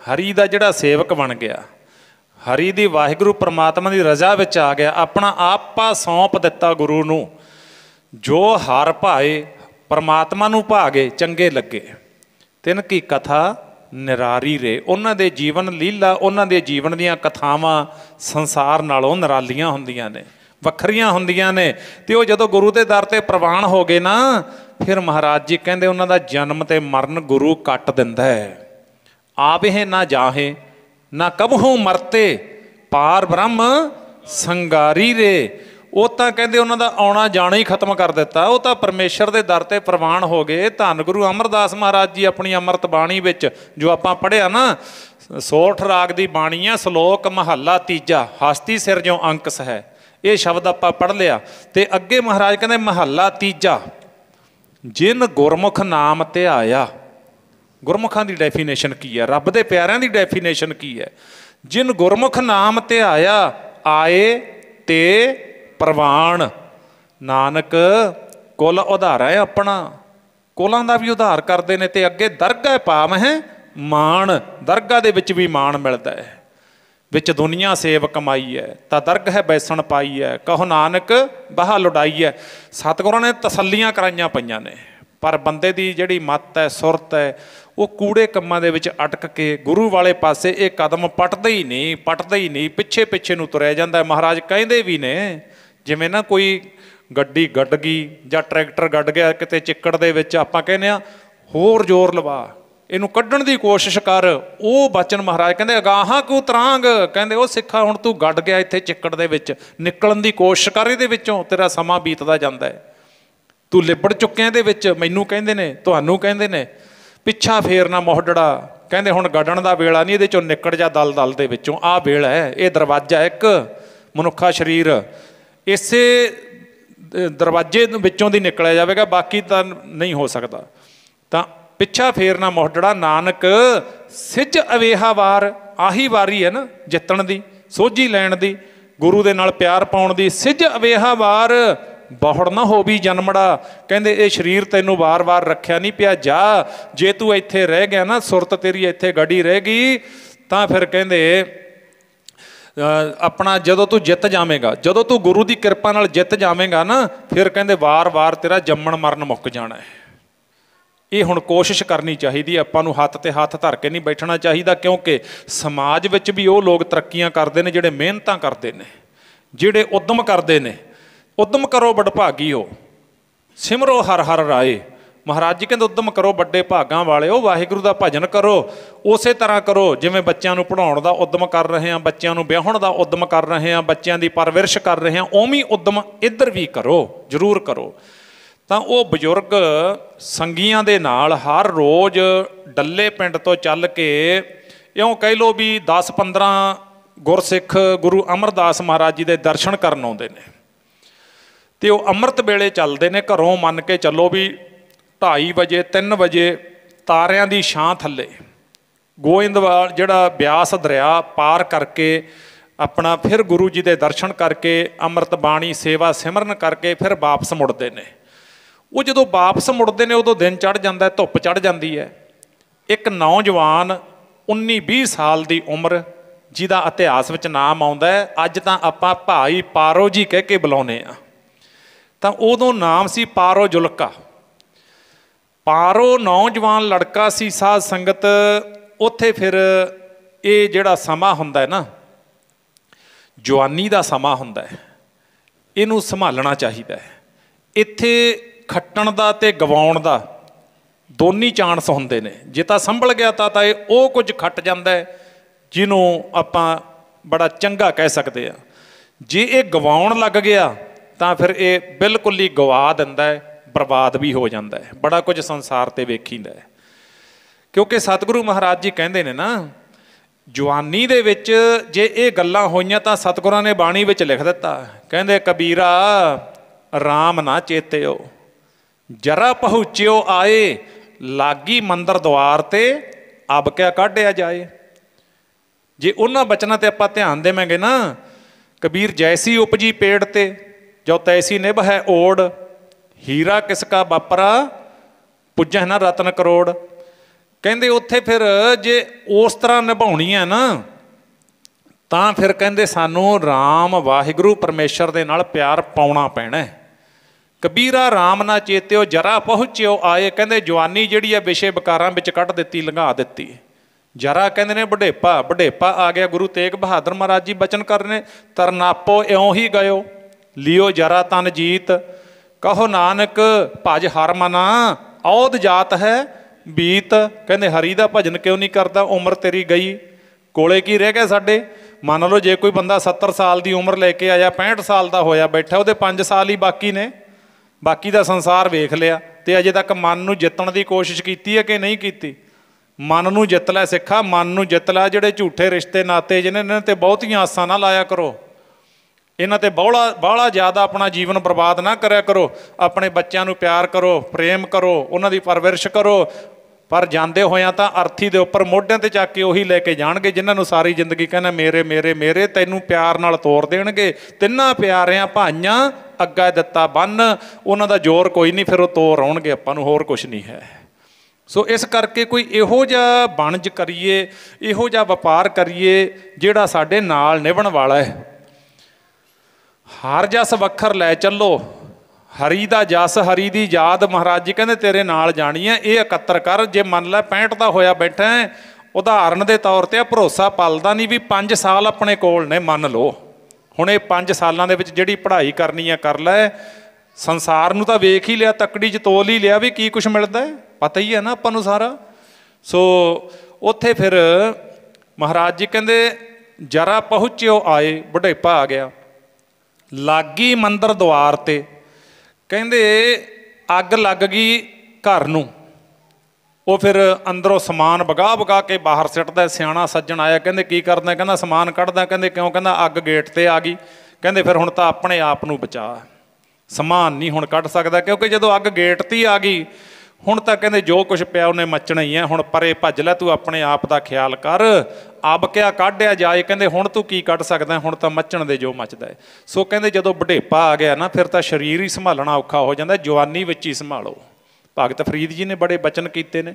हरी दा जिहड़ा सेवक बन गया, हरी दी वाहिगुरू परमात्मा दी रजा विच आ गया, अपना आपा सौंप दिता गुरु नूं। जो हर भाए परमात्मा नूं भागे चंगे लगे, तिनकी कथा निरारी रे। उन्हां दे जीवन लीला, उन्हां दे जीवन दीयां कथावां संसार नालों निरालीआं हुंदियां ने, वखरियां हुंदियां ने। ते ओह जदों गुरु दे दर ते प्रवान हो गए ना, फिर महाराज जी कहंदे उन्हां दा जन्म ते मरण गुरु कट दिंदा है। आवे ना जाहे ना कबहू मरते, पार ब्रह्म संगारी रे। ਉਹ ਤਾਂ ਕਹਿੰਦੇ ਉਹਨਾਂ ਦਾ ਆਉਣਾ ਜਾਣਾ ਹੀ ਖਤਮ ਕਰ ਦਿੱਤਾ। ਉਹ ਤਾਂ ਪਰਮੇਸ਼ਰ ਦੇ ਦਰ ਤੇ ਪ੍ਰਵਾਨ ਹੋ ਗਏ। ਧੰਨ ਗੁਰੂ ਅਮਰਦਾਸ ਮਹਾਰਾਜ ਜੀ ਆਪਣੀ ਅੰਮ੍ਰਿਤ ਬਾਣੀ ਵਿੱਚ ਜੋ ਆਪਾਂ ਪੜ੍ਹਿਆ ਨਾ, ਸੋਠ ਰਾਗ ਦੀ ਬਾਣੀ ਆ, ਸ਼ਲੋਕ ਮਹੱਲਾ ਤੀਜਾ, ਹਸਤੀ ਸਿਰ ਜੋ ਅੰਕਸ ਹੈ, ਇਹ ਸ਼ਬਦ ਆਪਾਂ ਪੜ੍ਹ ਲਿਆ। ਤੇ ਅੱਗੇ ਮਹਾਰਾਜ ਕਹਿੰਦੇ ਮਹੱਲਾ ਤੀਜਾ, ਜਿਨ ਗੁਰਮੁਖ ਨਾਮ ਧਿਆਇਆ। ਗੁਰਮੁਖਾਂ ਦੀ ਡੈਫੀਨੇਸ਼ਨ ਕੀ ਹੈ? ਰੱਬ ਦੇ ਪਿਆਰਿਆਂ ਦੀ ਡੈਫੀਨੇਸ਼ਨ ਕੀ ਹੈ? ਜਿਨ ਗੁਰਮੁਖ ਨਾਮ ਧਿਆਇਆ ਆਏ ਤੇ ਪ੍ਰਵਾਨ। ਨਾਨਕ ਕੁਲ ਉਧਾਰਾ ਹੈ ਆਪਣਾ, ਕੁਲਾਂ ਦਾ ਵੀ ਉਧਾਰ ਕਰਦੇ ਨੇ। ਤੇ ਅੱਗੇ ਦਰਗਾਹ ਪਾਵ ਹੈ ਮਾਣ, ਦਰਗਾਹ ਦੇ ਵਿੱਚ ਵੀ ਮਾਣ ਮਿਲਦਾ ਹੈ। ਵਿੱਚ ਦੁਨੀਆ ਸੇਵ ਕਮਾਈ ਹੈ ਤਾਂ ਦਰਗਾਹ ਬੈਸਣ ਪਾਈ ਹੈ, ਕਹੋ ਨਾਨਕ ਬਾਹ ਲੁਡਾਈ ਹੈ। ਸਤਿਗੁਰਾਂ ਨੇ ਤਸੱਲੀਆਂ ਕਰਾਈਆਂ ਪਈਆਂ ਨੇ, ਪਰ ਬੰਦੇ ਦੀ ਜਿਹੜੀ ਮੱਤ ਹੈ, ਸੁਰਤ ਹੈ, ਉਹ ਕੂੜੇ ਕੰਮਾਂ ਦੇ ਵਿੱਚ ਅਟਕ ਕੇ ਗੁਰੂ ਵਾਲੇ ਪਾਸੇ ਇਹ ਕਦਮ ਪੱਟਦਾ ਹੀ ਨਹੀਂ, ਪੱਟਦਾ ਹੀ ਨਹੀਂ, ਪਿੱਛੇ ਪਿੱਛੇ ਨੂੰ ਤੁਰਿਆ ਜਾਂਦਾ। ਮਹਾਰਾਜ ਕਹਿੰਦੇ ਵੀ ਨੇ, ਜਿਵੇਂ ਨਾ ਕੋਈ ਗੱਡੀ ਗੱਡ ਗਈ ਜਾਂ ਟਰੈਕਟਰ ਗੱਡ ਗਿਆ ਕਿਤੇ ਚਿੱਕੜ ਦੇ ਵਿੱਚ, ਆਪਾਂ ਕਹਿੰਦੇ ਹਾਂ ਹੋਰ ਜ਼ੋਰ ਲਵਾ, ਇਹਨੂੰ ਕੱਢਣ ਦੀ ਕੋਸ਼ਿਸ਼ ਕਰ। ਉਹ ਬਚਨ ਮਹਾਰਾਜ ਕਹਿੰਦੇ ਅਗਾਹਾਂ ਕੂ ਤਰਾਂਗ, ਕਹਿੰਦੇ ਉਹ ਸਿੱਖਾ ਹੁਣ ਤੂੰ ਗੱਡ ਗਿਆ ਇੱਥੇ ਚਿੱਕੜ ਦੇ ਵਿੱਚ, ਨਿਕਲਣ ਦੀ ਕੋਸ਼ਿਸ਼ ਕਰ ਇਹਦੇ ਵਿੱਚੋਂ, ਤੇਰਾ ਸਮਾਂ ਬੀਤਦਾ ਜਾਂਦਾ ਹੈ, ਤੂੰ ਲਿਬੜ ਚੁੱਕਿਆ ਇਹਦੇ ਵਿੱਚ। ਮੈਨੂੰ ਕਹਿੰਦੇ ਨੇ, ਤੁਹਾਨੂੰ ਕਹਿੰਦੇ ਨੇ, ਪਿੱਛਾ ਫੇਰ ਨਾ ਮੋਹਡੜਾ, ਕਹਿੰਦੇ ਹੁਣ ਗੱਡਣ ਦਾ ਵੇਲਾ ਨਹੀਂ, ਇਹਦੇ ਚੋਂ ਨਿਕਲ ਜਾ ਦਲ ਦਲ ਦੇ ਵਿੱਚੋਂ। ਆਹ ਵੇਲਾ ਹੈ, ਇਹ ਦਰਵਾਜ਼ਾ ਇੱਕ ਮਨੁੱਖਾ ਸਰੀਰ, ਇਸੇ ਦਰਵਾਜ਼ੇ ਵਿੱਚੋਂ ਦੀ ਨਿਕਲਿਆ ਜਾਵੇਗਾ, ਬਾਕੀ ਤਾਂ ਨਹੀਂ ਹੋ ਸਕਦਾ। ਤਾਂ ਪਿੱਛਾ ਫੇਰ ਨਾ ਮੋਹਡੜਾ, ਨਾਨਕ ਸਿੱਝ ਅਵੇਹਾ ਵਾਰ। ਆਹੀ ਵਾਰੀ ਹੈ ਨਾ ਜਿੱਤਣ ਦੀ, ਸੋਝੀ ਲੈਣ ਦੀ, ਗੁਰੂ ਦੇ ਨਾਲ ਪਿਆਰ ਪਾਉਣ ਦੀ। ਸਿੱਝ ਅਵੇਹਾ ਵਾਰ ਬਹੁੜ ਨਾ ਹੋ ਵੀ ਜਨਮੜਾ, ਕਹਿੰਦੇ ਇਹ ਸਰੀਰ ਤੈਨੂੰ ਵਾਰ-ਵਾਰ ਰੱਖਿਆ ਨਹੀਂ ਪਿਆ। ਜਾ, ਜੇ ਤੂੰ ਇੱਥੇ ਰਹਿ ਗਿਆ ਨਾ, ਸੁਰਤ ਤੇਰੀ ਇੱਥੇ ਗੜੀ ਰਹਿ ਗਈ, ਤਾਂ ਫਿਰ ਕਹਿੰਦੇ ਆਪਣਾ ਜਦੋਂ ਤੂੰ ਜਿੱਤ ਜਾਵੇਂਗਾ, ਜਦੋਂ ਤੂੰ ਗੁਰੂ ਦੀ ਕਿਰਪਾ ਨਾਲ ਜਿੱਤ ਜਾਵੇਂਗਾ ਨਾ, ਫਿਰ ਕਹਿੰਦੇ ਵਾਰ-ਵਾਰ ਤੇਰਾ ਜੰਮਣ ਮਰਨ ਮੁੱਕ ਜਾਣਾ ਹੈ। ਇਹ ਹੁਣ ਕੋਸ਼ਿਸ਼ ਕਰਨੀ ਚਾਹੀਦੀ, ਆਪਾਂ ਨੂੰ ਹੱਥ ਤੇ ਹੱਥ ਧਰ ਕੇ ਨਹੀਂ ਬੈਠਣਾ ਚਾਹੀਦਾ, ਕਿਉਂਕਿ ਸਮਾਜ ਵਿੱਚ ਵੀ ਉਹ ਲੋਕ ਤਰੱਕੀਆਂ ਕਰਦੇ ਨੇ ਜਿਹੜੇ ਮਿਹਨਤਾਂ ਕਰਦੇ ਨੇ, ਜਿਹੜੇ ਉੱਦਮ ਕਰਦੇ ਨੇ। ਉੱਦਮ ਕਰੋ ਵਡਭਾਗੀ ਹੋ, ਸਿਮਰੋ ਹਰ ਹਰ ਰਾਏ। ਮਹਾਰਾਜ ਜੀ ਕਹਿੰਦੇ ਉੱਦਮ ਕਰੋ ਵੱਡੇ ਭਾਗਾਂ ਵਾਲਿਓ, ਵਾਹਿਗੁਰੂ ਦਾ ਭਜਨ ਕਰੋ। ਉਸੇ ਤਰ੍ਹਾਂ ਕਰੋ ਜਿਵੇਂ ਬੱਚਿਆਂ ਨੂੰ ਪੜ੍ਹਾਉਣ ਦਾ ਉੱਦਮ ਕਰ ਰਹੇ ਹਾਂ, ਬੱਚਿਆਂ ਨੂੰ ਵਿਆਹੁਣ ਦਾ ਉੱਦਮ ਕਰ ਰਹੇ ਹਾਂ, ਬੱਚਿਆਂ ਦੀ ਪਰਵਰਿਸ਼ ਕਰ ਰਹੇ ਹਾਂ, ਉਵੇਂ ਉੱਦਮ ਇੱਧਰ ਵੀ ਕਰੋ, ਜ਼ਰੂਰ ਕਰੋ। ਤਾਂ ਉਹ ਬਜ਼ੁਰਗ ਸੰਗੀਆਂ ਦੇ ਨਾਲ ਹਰ ਰੋਜ਼ ਡੱਲੇ ਪਿੰਡ ਤੋਂ ਚੱਲ ਕੇ, ਇਉਂ ਕਹਿ ਲਓ ਵੀ 10-15 ਗੁਰਸਿੱਖ ਗੁਰੂ ਅਮਰਦਾਸ ਮਹਾਰਾਜ ਜੀ ਦੇ ਦਰਸ਼ਨ ਕਰਨ ਆਉਂਦੇ ਨੇ। ਅਤੇ ਉਹ ਅੰਮ੍ਰਿਤ ਵੇਲੇ ਚੱਲਦੇ ਨੇ ਘਰੋਂ, ਮੰਨ ਕੇ ਚੱਲੋ ਵੀ 2:30 ਵਜੇ 3 ਵਜੇ ਤਾਰਿਆਂ ਦੀ ਛਾਂ ਥੱਲੇ ਗੋਇੰਦਵਾਲ ਜਿਹੜਾ ਬਿਆਸ ਦਰਿਆ ਪਾਰ ਕਰਕੇ ਆਪਣਾ ਫਿਰ ਗੁਰੂ ਜੀ ਦੇ ਦਰਸ਼ਨ ਕਰਕੇ ਅੰਮ੍ਰਿਤ ਬਾਣੀ ਸੇਵਾ ਸਿਮਰਨ ਕਰਕੇ ਫਿਰ ਵਾਪਸ ਮੁੜਦੇ ਨੇ। ਉਹ ਜਦੋਂ ਵਾਪਸ ਮੁੜਦੇ ਨੇ ਉਦੋਂ ਦਿਨ ਚੜ੍ਹ ਜਾਂਦਾ, ਧੁੱਪ ਚੜ੍ਹ ਜਾਂਦੀ ਹੈ। ਇੱਕ ਨੌਜਵਾਨ 19-20 ਸਾਲ ਦੀ ਉਮਰ ਜਿਹਦਾ ਇਤਿਹਾਸ ਵਿੱਚ ਨਾਮ ਆਉਂਦਾ ਹੈ, ਅੱਜ ਤਾਂ ਆਪਾਂ ਭਾਈ ਪਾਰੋ ਜੀ ਕਹਿ ਕੇ ਬੁਲਾਉਂਦੇ ਹਾਂ, ਤਾਂ ਉਦੋਂ ਨਾਮ ਸੀ ਪਾਰੋ ਜੁਲਕਾ। ਪਾਰੋ ਨੌਜਵਾਨ ਲੜਕਾ ਸੀ, ਸਾਧ ਸੰਗਤ। ਉੱਥੇ ਫਿਰ ਇਹ ਜਿਹੜਾ ਸਮਾਂ ਹੁੰਦਾ ਹੈ ਨਾ, ਜਵਾਨੀ ਦਾ ਸਮਾਂ ਹੁੰਦਾ ਹੈ, ਇਹਨੂੰ ਸੰਭਾਲਣਾ ਚਾਹੀਦਾ ਹੈ। ਇੱਥੇ ਖੱਟਣ ਦਾ ਅਤੇ ਗਵਾਉਣ ਦਾ ਦੋਨੀ ਚਾਂਸ ਹੁੰਦੇ ਨੇ। ਜੇ ਤਾਂ ਸੰਭਲ ਗਿਆ ਤਾਂ ਇਹ ਉਹ ਕੁਝ ਖੱਟ ਜਾਂਦਾ ਹੈ ਜਿਹਨੂੰ ਆਪਾਂ ਬੜਾ ਚੰਗਾ ਕਹਿ ਸਕਦੇ ਹਾਂ। ਜੇ ਇਹ ਗਵਾਉਣ ਲੱਗ ਗਿਆ ਤਾਂ ਫਿਰ ਇਹ ਬਿਲਕੁਲ ਹੀ ਗਵਾ ਦਿੰਦਾ ਹੈ, ਬਰਬਾਦ ਵੀ ਹੋ ਜਾਂਦਾ ਹੈ। ਬੜਾ ਕੁਝ ਸੰਸਾਰ 'ਤੇ ਵੇਖੀਦਾ ਹੈ। ਕਿਉਂਕਿ ਸਤਿਗੁਰੂ ਮਹਾਰਾਜ ਜੀ ਕਹਿੰਦੇ ਨੇ ਨਾ, ਜਵਾਨੀ ਦੇ ਵਿੱਚ ਜੇ ਇਹ ਗੱਲਾਂ ਹੋਈਆਂ ਤਾਂ ਸਤਿਗੁਰਾਂ ਨੇ ਬਾਣੀ ਵਿੱਚ ਲਿਖ ਦਿੱਤਾ, ਕਹਿੰਦੇ ਕਬੀਰਾ ਰਾਮ ਨਾ ਚੇਤਿਓ, ਜਰਾ ਪਹੁੰਚਿਓ ਆਏ, ਲਾਗੀ ਮੰਦਰ ਦੁਆਰ 'ਤੇ ਅਬ ਕਿਆ ਕਾਢਿਆ ਜਾਏ। ਜੇ ਉਹਨਾਂ ਬਚਨਾਂ 'ਤੇ ਆਪਾਂ ਧਿਆਨ ਦੇਵਾਂਗੇ ਨਾ, ਕਬੀਰ ਜੈਸੀ ਉਪਜੀ ਪੇੜ 'ਤੇ ਜੋ ਤੈਸੀ ਨਿਭ ਹੈ ਓੜ, ਹੀਰਾ ਕਿਸ ਕਾ ਵਾਪਰਾ ਪੁੱਜੈ ਨਾ ਰਤਨ ਕਰੋੜ। ਕਹਿੰਦੇ ਉੱਥੇ ਫਿਰ ਜੇ ਉਸ ਤਰ੍ਹਾਂ ਨਿਭਾਉਣੀ ਹੈ ਨਾ, ਤਾਂ ਫਿਰ ਕਹਿੰਦੇ ਸਾਨੂੰ ਰਾਮ ਵਾਹਿਗੁਰੂ ਪਰਮੇਸ਼ਰ ਦੇ ਨਾਲ ਪਿਆਰ ਪਾਉਣਾ ਪੈਣਾ। ਕਬੀਰਾ ਰਾਮ ਨਾ ਚੇਤਿਓ, ਜਰਾ ਪਹੁੰਚਿਓ ਆਏ। ਕਹਿੰਦੇ ਜਵਾਨੀ ਜਿਹੜੀ ਹੈ ਵਿਸ਼ੇ ਵਿਕਾਰਾਂ ਵਿੱਚ ਕੱਢ ਦਿੱਤੀ, ਲੰਘਾ ਦਿੱਤੀ। ਜਰਾ ਕਹਿੰਦੇ ਨੇ ਵਡੇਪਾ, ਵਡੇਪਾ ਆ ਗਿਆ। ਗੁਰੂ ਤੇਗ ਬਹਾਦਰ ਮਹਾਰਾਜ ਜੀ ਬਚਨ ਕਰ ਰਹੇ ਨੇ, ਤਰਨਾਪੋ ਇਉਂ ਹੀ ਗਇਓ, ਲਿਓ ਜਰਾ ਤਨ ਜੀਤ, ਕਹੋ ਨਾਨਕ ਭਜ ਹਰ ਮਨਾ, ਔਧ ਜਾਤ ਹੈ ਬੀਤ। ਕਹਿੰਦੇ ਹਰੀ ਦਾ ਭਜਨ ਕਿਉਂ ਨਹੀਂ ਕਰਦਾ, ਉਮਰ ਤੇਰੀ ਗਈ, ਕੋਲੇ ਕੀ ਰਹਿ ਗਿਆ ਸਾਡੇ। ਮੰਨ ਲਓ ਜੇ ਕੋਈ ਬੰਦਾ 70 ਸਾਲ ਦੀ ਉਮਰ ਲੈ ਕੇ ਆਇਆ, 65 ਸਾਲ ਦਾ ਹੋਇਆ ਬੈਠਾ, ਉਹਦੇ 5 ਸਾਲ ਹੀ ਬਾਕੀ ਨੇ, ਬਾਕੀ ਦਾ ਸੰਸਾਰ ਵੇਖ ਲਿਆ, ਤੇ ਅਜੇ ਤੱਕ ਮਨ ਨੂੰ ਜਿੱਤਣ ਦੀ ਕੋਸ਼ਿਸ਼ ਕੀਤੀ ਹੈ ਕਿ ਨਹੀਂ ਕੀਤੀ। ਮਨ ਨੂੰ ਜਿੱਤ ਲੈ ਸਿੱਖਾ, ਮਨ ਨੂੰ ਜਿੱਤ ਲੈ। ਜਿਹੜੇ ਝੂਠੇ ਰਿਸ਼ਤੇ ਨਾਤੇ ਜਿਹਨੇ ਇਹਨਾਂ 'ਤੇ ਬਹੁਤੀਆਂ ਆਸਾਂ ਨਾ ਲਾਇਆ ਕਰੋ, ਇਹਨਾਂ 'ਤੇ ਬਾਹਲਾ ਜ਼ਿਆਦਾ ਆਪਣਾ ਜੀਵਨ ਬਰਬਾਦ ਨਾ ਕਰਿਆ ਕਰੋ। ਆਪਣੇ ਬੱਚਿਆਂ ਨੂੰ ਪਿਆਰ ਕਰੋ, ਪ੍ਰੇਮ ਕਰੋ, ਉਹਨਾਂ ਦੀ ਪਰਵਰਿਸ਼ ਕਰੋ, ਪਰ ਜਾਂਦੇ ਹੋਇਆਂ ਤਾਂ ਅਰਥੀ ਦੇ ਉੱਪਰ ਮੋਢਿਆਂ 'ਤੇ ਚੱਕ ਕੇ ਉਹੀ ਲੈ ਕੇ ਜਾਣਗੇ ਜਿਨ੍ਹਾਂ ਨੂੰ ਸਾਰੀ ਜ਼ਿੰਦਗੀ ਕਹਿੰਦਾ ਮੇਰੇ ਮੇਰੇ ਮੇਰੇ, ਤੈਨੂੰ ਪਿਆਰ ਨਾਲ ਤੋਰ ਦੇਣਗੇ। ਤਿੰਨਾਂ ਪਿਆਰਿਆਂ ਭਾਈਆਂ ਅੱਗਾ ਦਿੱਤਾ ਬੰਨ, ਉਹਨਾਂ ਦਾ ਜ਼ੋਰ ਕੋਈ ਨਹੀਂ, ਫਿਰ ਉਹ ਤੋਰ ਆਉਣਗੇ ਆਪਾਂ ਨੂੰ, ਹੋਰ ਕੁਛ ਨਹੀਂ ਹੈ। ਸੋ ਇਸ ਕਰਕੇ ਕੋਈ ਇਹੋ ਜਿਹਾ ਵਣਜ ਕਰੀਏ, ਇਹੋ ਜਿਹਾ ਵਪਾਰ ਕਰੀਏ ਜਿਹੜਾ ਸਾਡੇ ਨਾਲ ਨਿਭਣ ਵਾਲਾ ਹੈ। ਹਰ ਜਸ ਵੱਖਰ ਲੈ ਚੱਲੋ, ਹਰੀ ਦਾ ਜਸ ਹਰੀ ਦੀ ਯਾਦ, ਮਹਾਰਾਜ ਜੀ ਕਹਿੰਦੇ ਤੇਰੇ ਨਾਲ ਜਾਣੀ ਹੈ। ਇਹ ਇਕੱਤਰ ਕਰ। ਜੇ ਮੰਨ ਲੈ 65 ਦਾ ਹੋਇਆ ਬੈਠਾ, ਉਦਾਹਰਨ ਦੇ ਤੌਰ 'ਤੇ ਭਰੋਸਾ ਪਲਦਾ ਨਹੀਂ ਵੀ 5 ਸਾਲ ਆਪਣੇ ਕੋਲ ਨੇ, ਮੰਨ ਲਓ ਹੁਣ ਇਹ 5 ਸਾਲਾਂ ਦੇ ਵਿੱਚ ਜਿਹੜੀ ਪੜ੍ਹਾਈ ਕਰਨੀ ਹੈ ਕਰ ਲੈ। ਸੰਸਾਰ ਨੂੰ ਤਾਂ ਵੇਖ ਹੀ ਲਿਆ, ਤੱਕੜੀ 'ਚ ਤੋਲ ਹੀ ਲਿਆ ਵੀ ਕੀ ਕੁਛ ਮਿਲਦਾ ਹੈ, ਪਤਾ ਹੀ ਹੈ ਨਾ ਆਪਾਂ ਨੂੰ ਸਾਰਾ। ਸੋ ਉੱਥੇ ਫਿਰ ਮਹਾਰਾਜ ਜੀ ਕਹਿੰਦੇ ਜਰਾ ਪਹੁੰਚਿਓ ਆਏ, ਵਡੇਪਾ ਆ ਗਿਆ, ਲਾਗੀ ਮੰਦਰ ਦੁਆਰ 'ਤੇ। ਕਹਿੰਦੇ ਅੱਗ ਲੱਗ ਗਈ ਘਰ ਨੂੰ, ਉਹ ਫਿਰ ਅੰਦਰੋਂ ਸਮਾਨ ਵਗਾ ਵਗਾ ਕੇ ਬਾਹਰ ਸਿੱਟਦਾ। ਸਿਆਣਾ ਸੱਜਣ ਆਇਆ, ਕਹਿੰਦੇ ਕੀ ਕਰਦਾ, ਕਹਿੰਦਾ ਸਮਾਨ ਕੱਢਦਾ। ਕਹਿੰਦੇ ਕਿਉਂ, ਕਹਿੰਦਾ ਅੱਗ ਗੇਟ 'ਤੇ ਆ ਗਈ। ਕਹਿੰਦੇ ਫਿਰ ਹੁਣ ਤਾਂ ਆਪਣੇ ਆਪ ਨੂੰ ਬਚਾ, ਸਮਾਨ ਨਹੀਂ ਹੁਣ ਕੱਢ ਸਕਦਾ, ਕਿਉਂਕਿ ਜਦੋਂ ਅੱਗ ਗੇਟ 'ਤੇ ਆ ਗਈ ਹੁਣ ਤਾਂ ਕਹਿੰਦੇ ਜੋ ਕੁਛ ਪਿਆ ਉਹਨੇ ਮੱਚਣਾ ਹੀ ਹੈ। ਹੁਣ ਪਰੇ ਭੱਜ ਲੈ, ਤੂੰ ਆਪਣੇ ਆਪ ਦਾ ਖਿਆਲ ਕਰ, ਅਬ ਕਿਆ ਕਾਢਿਆ ਜਾਏ। ਕਹਿੰਦੇ ਹੁਣ ਤੂੰ ਕੀ ਕੱਢ ਸਕਦਾ, ਹੁਣ ਤਾਂ ਮੱਚਣ ਦੇ ਜੋ ਮੱਚਦਾ ਹੈ। ਸੋ ਕਹਿੰਦੇ ਜਦੋਂ ਵਡੇਪਾ ਆ ਗਿਆ ਨਾ, ਫਿਰ ਤਾਂ ਸਰੀਰ ਹੀ ਸੰਭਾਲਣਾ ਔਖਾ ਹੋ ਜਾਂਦਾ, ਜਵਾਨੀ ਵਿੱਚ ਹੀ ਸੰਭਾਲੋ। ਭਗਤ ਫਰੀਦ ਜੀ ਨੇ ਬੜੇ ਬਚਨ ਕੀਤੇ ਨੇ,